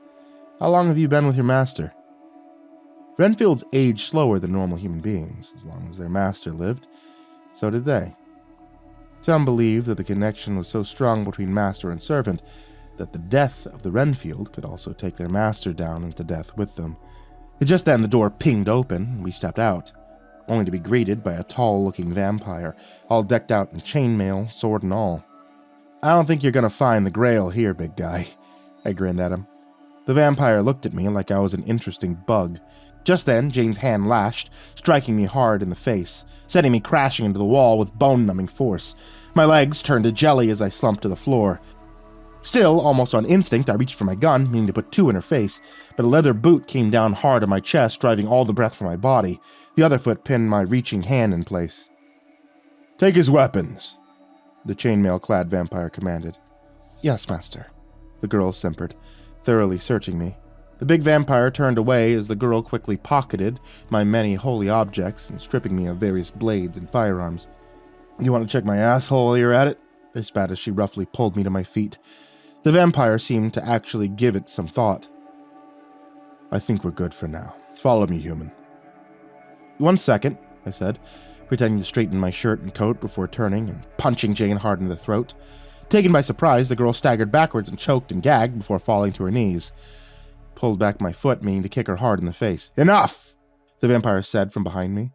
A: "How long have you been with your master?" Renfields age slower than normal human beings. As long as their master lived, so did they. Some believed that the connection was so strong between master and servant that the death of the Renfield could also take their master down into death with them. Just then the door pinged open, and we stepped out, only to be greeted by a tall-looking vampire, all decked out in chainmail, sword and all. "I don't think you're gonna find the Grail here, big guy," I grinned at him. The vampire looked at me like I was an interesting bug. Just then, Jane's hand lashed, striking me hard in the face, sending me crashing into the wall with bone-numbing force. My legs turned to jelly as I slumped to the floor. Still, almost on instinct, I reached for my gun, meaning to put two in her face, but a leather boot came down hard on my chest, driving all the breath from my body. The other foot pinned my reaching hand in place. "Take his weapons," the chainmail-clad vampire commanded. "Yes, master," the girl simpered, thoroughly searching me. The big vampire turned away as the girl quickly pocketed my many holy objects and stripping me of various blades and firearms. "You want to check my asshole while you're at it?" I spat as she roughly pulled me to my feet. The vampire seemed to actually give it some thought. "I think we're good for now. Follow me, human." "1 second," I said, pretending to straighten my shirt and coat before turning and punching Jane hard in the throat. Taken by surprise, the girl staggered backwards and choked and gagged before falling to her knees. Pulled back my foot, meaning to kick her hard in the face. "Enough!" the vampire said from behind me.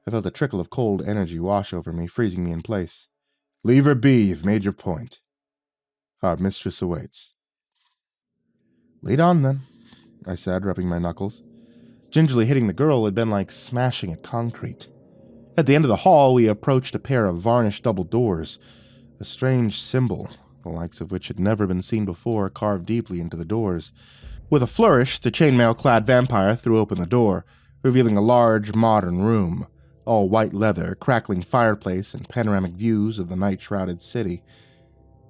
A: I felt a trickle of cold energy wash over me, freezing me in place. "Leave her be, you've made your point. Our mistress awaits." "Lead on, then," I said, rubbing my knuckles. Gingerly hitting the girl had been like smashing at concrete. At the end of the hall, we approached a pair of varnished double doors, a strange symbol, the likes of which had never been seen before, carved deeply into the doors. With a flourish, the chainmail-clad vampire threw open the door, revealing a large, modern room, all white leather, crackling fireplace, and panoramic views of the night-shrouded city.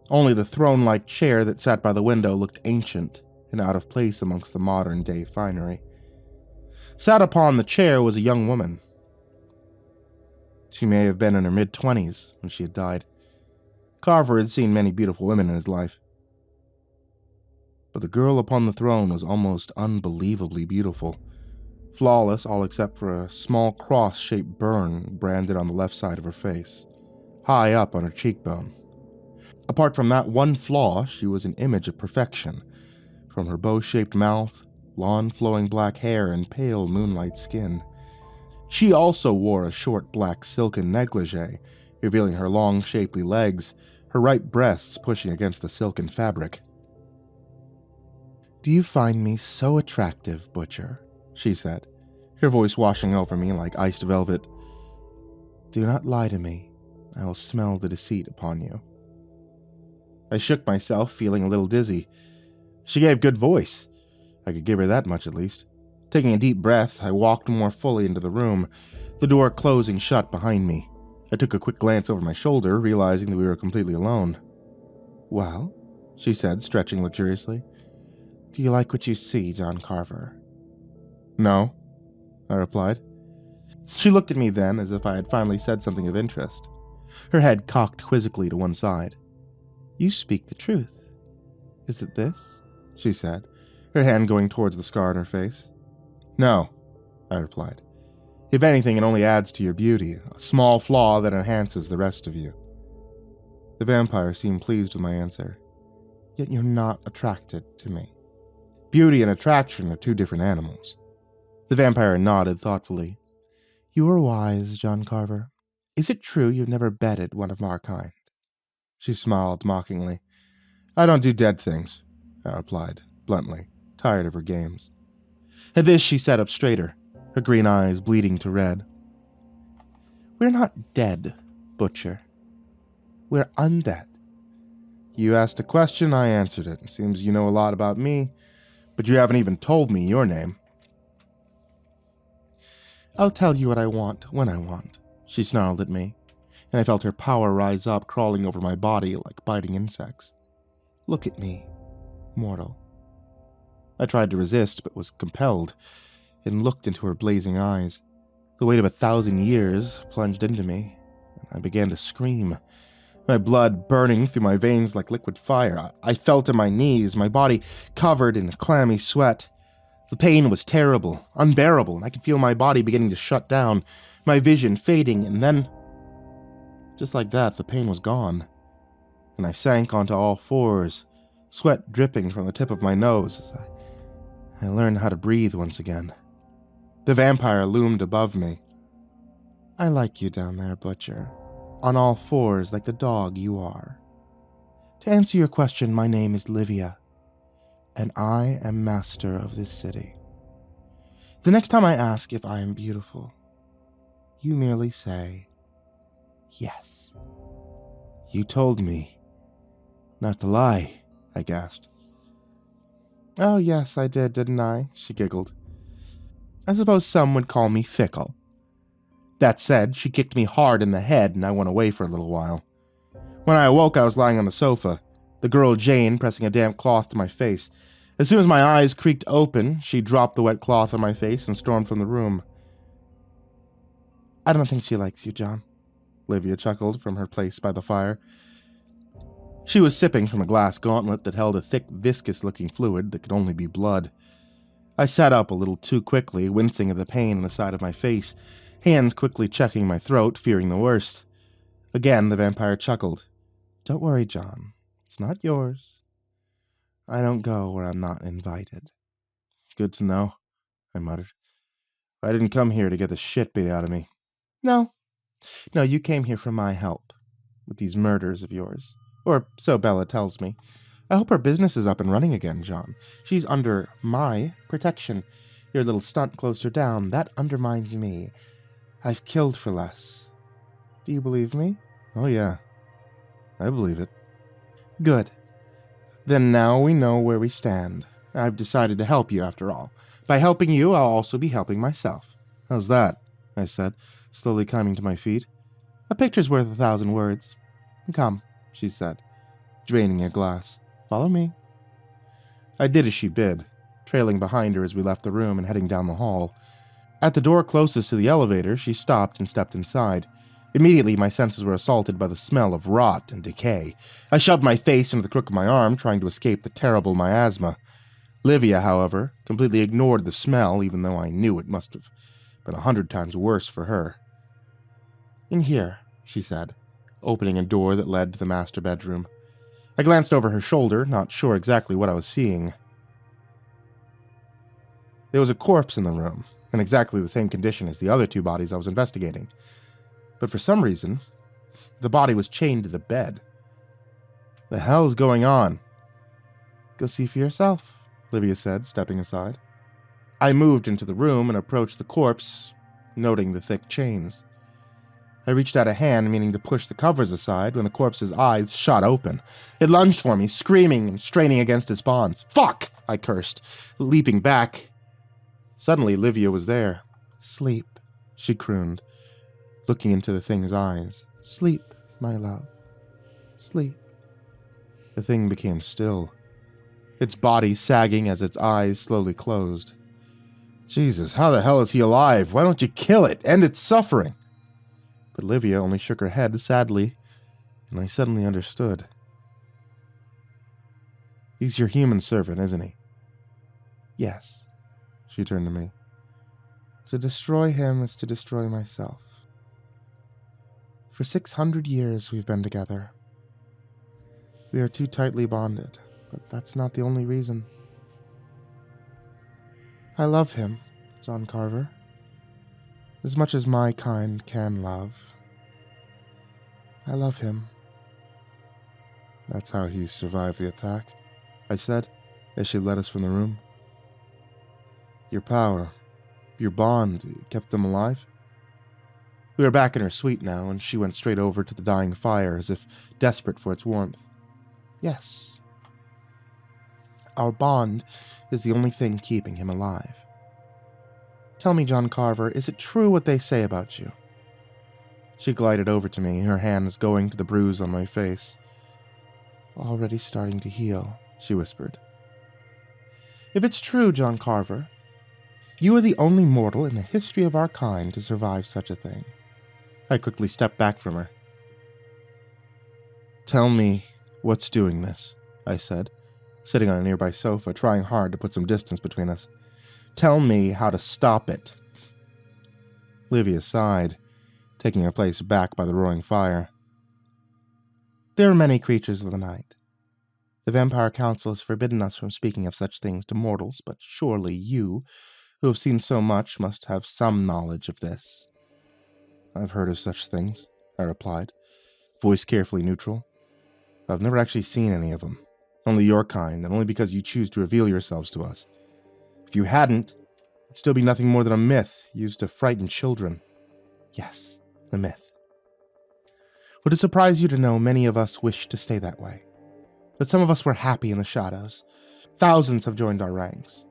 A: Only the throne-like chair that sat by the window looked ancient and out of place amongst the modern-day finery. Sat upon the chair was a young woman. She may have been in her mid-20s when she had died. Carver had seen many beautiful women in his life, but the girl upon the throne was almost unbelievably beautiful. Flawless, all except for a small cross-shaped burn branded on the left side of her face, high up on her cheekbone. Apart from that one flaw, she was an image of perfection, from her bow-shaped mouth, long flowing black hair, and pale moonlight skin. She also wore a short black silken negligee, revealing her long, shapely legs, her right breasts pushing against the silken fabric. "Do you find me so attractive, Butcher?" she said, her voice washing over me like iced velvet. "Do not lie to me. I will smell the deceit upon you." I shook myself, feeling a little dizzy. She gave good voice. I could give her that much at least. Taking a deep breath, I walked more fully into the room, the door closing shut behind me. I took a quick glance over my shoulder, realizing that we were completely alone. "Well," she said, stretching luxuriously, "do you like what you see, John Carver?" "No," I replied. She looked at me then as if I had finally said something of interest. Her head cocked quizzically to one side. "You speak the truth. Is it this?" she said, her hand going towards the scar on her face. "No," I replied. "If anything, it only adds to your beauty, a small flaw that enhances the rest of you." The vampire seemed pleased with my answer. "Yet you're not attracted to me." "Beauty and attraction are two different animals." The vampire nodded thoughtfully. "You are wise, John Carver. Is it true you've never bedded one of our kind?" She smiled mockingly. "I don't do dead things," I replied, bluntly, tired of her games. At this, she sat up straighter, her green eyes bleeding to red. "We're not dead, Butcher. We're undead." "You asked a question, I answered it. It seems you know a lot about me, but you haven't even told me your name." "I'll tell you what I want when I want," she snarled at me, and I felt her power rise up, crawling over my body like biting insects. "Look at me, mortal." I tried to resist, but was compelled, and looked into her blazing eyes. The weight of 1,000 years plunged into me, and I began to scream, my blood burning through my veins like liquid fire. I fell to my knees, my body covered in clammy sweat. The pain was terrible, unbearable, and I could feel my body beginning to shut down, my vision fading, and then, just like that, the pain was gone, and I sank onto all fours, sweat dripping from the tip of my nose as I learned how to breathe once again. The vampire loomed above me. "I like you down there, Butcher, on all fours like the dog you are. To answer your question, my name is Livia, and I am master of this city. The next time I ask if I am beautiful, you merely say, yes." "You told me not to lie," I gasped. "Oh yes, I did, didn't I?" she giggled. "I suppose some would call me fickle." That said, she kicked me hard in the head and I went away for a little while. When I awoke, I was lying on the sofa, the girl Jane pressing a damp cloth to my face. As soon as my eyes creaked open, she dropped the wet cloth on my face and stormed from the room. "I don't think she likes you, John," Livia chuckled from her place by the fire. She was sipping from a glass gauntlet that held a thick, viscous-looking fluid that could only be blood. I sat up a little too quickly, wincing at the pain in the side of my face, hands quickly checking my throat, fearing the worst. Again, the vampire chuckled. "Don't worry, John. It's not yours. I don't go where I'm not invited." "Good to know," I muttered. "I didn't come here to get the shit beat out of me." No, you came here for my help with these murders of yours. Or so Bella tells me. I hope her business is up and running again, John. She's under my protection. Your little stunt closed her down. That undermines me. I've killed for less. Do you believe me?" "Oh yeah, I believe it." "Good. Then now we know where we stand. I've decided to help you after all. By helping you, I'll also be helping myself." "How's that?" I said, slowly climbing to my feet. "A picture's worth 1,000 words. Come," she said, draining a glass. "Follow me." I did as she bid, trailing behind her as we left the room and heading down the hall. At the door closest to the elevator, she stopped and stepped inside. Immediately, my senses were assaulted by the smell of rot and decay. I shoved my face into the crook of my arm, trying to escape the terrible miasma. Livia, however, completely ignored the smell, even though I knew it must have been 100 times worse for her. "In here," she said, opening a door that led to the master bedroom. I glanced over her shoulder, not sure exactly what I was seeing. There was a corpse in the room, in exactly the same condition as the other 2 bodies I was investigating. But for some reason, the body was chained to the bed. "The hell's going on?" "Go see for yourself," Livia said, stepping aside. I moved into the room and approached the corpse, noting the thick chains. I reached out a hand, meaning to push the covers aside, when the corpse's eyes shot open. It lunged for me, screaming and straining against its bonds. "Fuck!" I cursed, leaping back. Suddenly, Livia was there. "Sleep," she crooned. looking into the thing's eyes. "Sleep, my love. Sleep." The thing became still, its body sagging as its eyes slowly closed. "Jesus, how the hell is he alive? Why don't you kill it? End its suffering?" But Livia only shook her head sadly, and I suddenly understood. "He's your human servant, isn't he?" "Yes." She turned to me. "To destroy him is to destroy myself. For 600 years we've been together. We are too tightly bonded, but that's not the only reason. I love him, John Carver, as much as my kind can love. I love him." "That's how he survived the attack," I said, as she led us from the room. "Your power, your bond, it kept them alive?" We were back in her suite now, and she went straight over to the dying fire as if desperate for its warmth. "Yes. Our bond is the only thing keeping him alive. Tell me, John Carver, is it true what they say about you?" She glided over to me, her hands going to the bruise on my face. "Already starting to heal," she whispered. "If it's true, John Carver, you are the only mortal in the history of our kind to survive such a thing." I quickly stepped back from her. "Tell me what's doing this," I said, sitting on a nearby sofa, trying hard to put some distance between us. "Tell me how to stop it." Livia sighed, taking her place back by the roaring fire. "There are many creatures of the night. The Vampire Council has forbidden us from speaking of such things to mortals, but surely you, who have seen so much, must have some knowledge of this." "I've heard of such things," I replied, voice carefully neutral. "I've never actually seen any of them. Only your kind, and only because you choose to reveal yourselves to us. If you hadn't, it'd still be nothing more than a myth used to frighten children." "Yes, the myth. Would it surprise you to know many of us wish to stay that way? But some of us were happy in the shadows. Thousands have joined our ranks.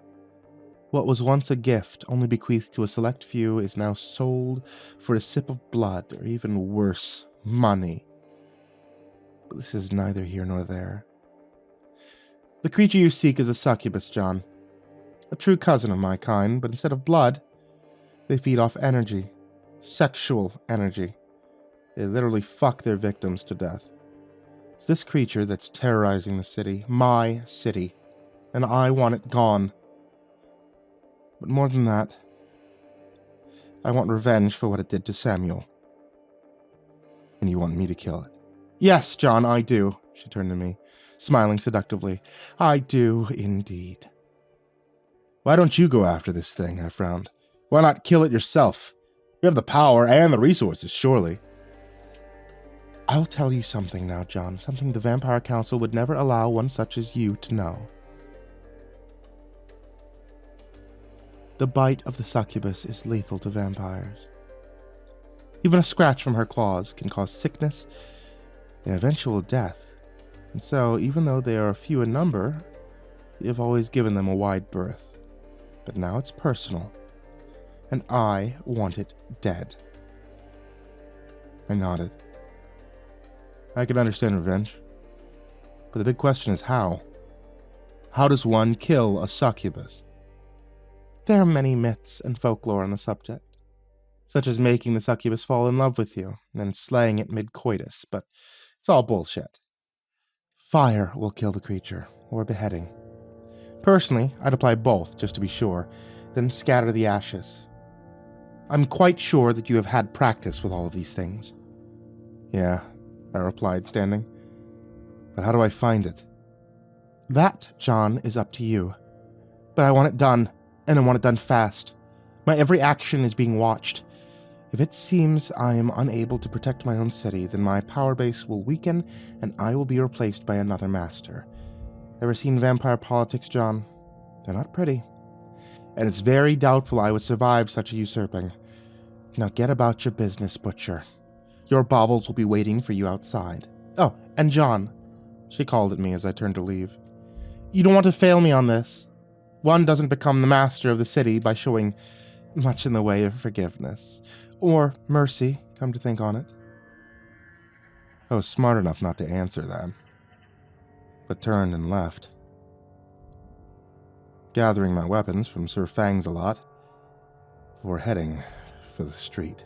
A: What was once a gift only bequeathed to a select few is now sold for a sip of blood, or even worse, money. But this is neither here nor there. The creature you seek is a succubus, John. A true cousin of my kind, but instead of blood, they feed off energy. Sexual energy. They literally fuck their victims to death. It's this creature that's terrorizing the city, my city, and I want it gone. But more than that, I want revenge for what it did to Samuel. And you want me to kill it?" "Yes, John, I do," she turned to me, smiling seductively. "I do, indeed." "Why don't you go after this thing?" I frowned. "Why not kill it yourself? You have the power and the resources, surely." "I'll tell you something now, John, something the Vampire Council would never allow one such as you to know. The bite of the succubus is lethal to vampires. Even a scratch from her claws can cause sickness and eventual death. And so, even though they are few in number, we have always given them a wide berth. But now it's personal, and I want it dead." I nodded. I could understand revenge. But the big question is how? How does one kill a succubus? There are many myths and folklore on the subject, such as making the succubus fall in love with you, and then slaying it mid-coitus, but it's all bullshit. Fire will kill the creature, or beheading. Personally, I'd apply both, just to be sure, then scatter the ashes. I'm quite sure that you have had practice with all of these things. Yeah, I replied, standing. But how do I find it? That, John, is up to you. But I want it done, and I want it done fast. My every action is being watched. If it seems I am unable to protect my own city, then my power base will weaken, and I will be replaced by another master. Ever seen vampire politics, John? They're not pretty. And it's very doubtful I would survive such a usurping. Now get about your business, Butcher. Your baubles will be waiting for you outside. Oh, and John, she called at me as I turned to leave. You don't want to fail me on this. One doesn't become the master of the city by showing much in the way of forgiveness. Or mercy, come to think on it. I was smart enough not to answer that, but turned and left, gathering my weapons from Sir Fangsalot before heading for the street.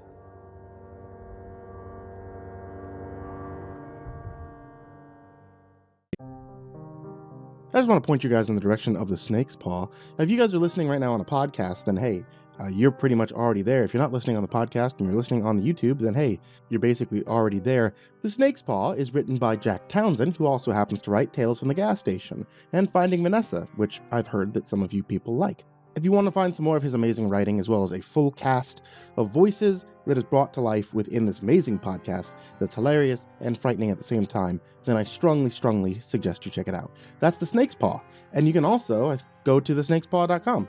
A: I just want to point you guys in the direction of the snake's paw. Now, if you guys are listening right now on a podcast, then hey, you're pretty much already there. If you're not listening on the podcast and you're listening on the YouTube, then hey, you're basically already there. The Snake's Paw is written by Jack Townsend, who also happens to write Tales from the Gas Station, and Finding Vanessa, which I've heard that some of you people like. If you want to find some more of his amazing writing, as well as a full cast of voices that is brought to life within this amazing podcast that's hilarious and frightening at the same time, then I strongly, strongly suggest you check it out. That's The Snake's Paw, and you can also go to thesnakespaw.com.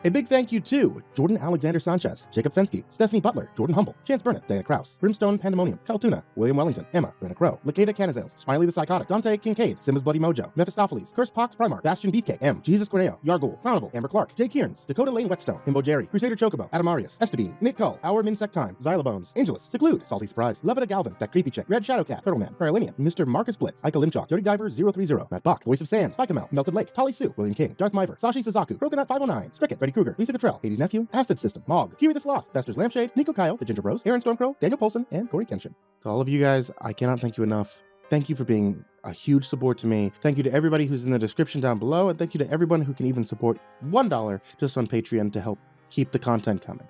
A: A big thank you to Jordan Alexander Sanchez, Jakob Fenske, Stephanie Butler, Jordan Humble, Chance Burnett, Diana Kraus, BrimstonePandemonium, Caltuna, William Wellington, Emma, Brenna, LaQueda Canizales, Smiley the Psychotic, Dante, Kinkade, SimbasBloodyMojo, Mephistopheles, CursepoxPrimarch, Bastion Beefcake, M, Jesus Cornejo, Yarghoul, Clownible, Amber Clark, Jay Kearns, Dakota Lane Whetstone, Himbo Jerry, Crusader Chocobo, Adamarius, Estabine, Nate Cull, Our Minsect Time, Xylobones, Angelus, Seclude, Salty Surprise, Lebeda Galvin, That Creepy Chick, Red Shadow Cat, Turtleman, Carolinian, Mr. Marcus Blitz, Ika Limchok, Dirty Diver 030, Matt Bach, Voice of Sand, Picamel, Melted Lake, Tali Sue, William King, Darth Miver, Sashi Suzaku, Coconut 509, Stricket, Freddy Krueger, Lisa Cottrell, Hades Nephew, Acid System, Mog, Kiwi the Sloth, Fester's Lampshade, Nico Kyle, The Ginger Bros, Aaron Stormcrow, Daniel Polson, and Corey Kenshin. To all of you guys, I cannot thank you enough. Thank you for being a huge support to me. Thank you to everybody who's in the description down below, and thank you to everyone who can even support $1 just on Patreon to help keep the content coming.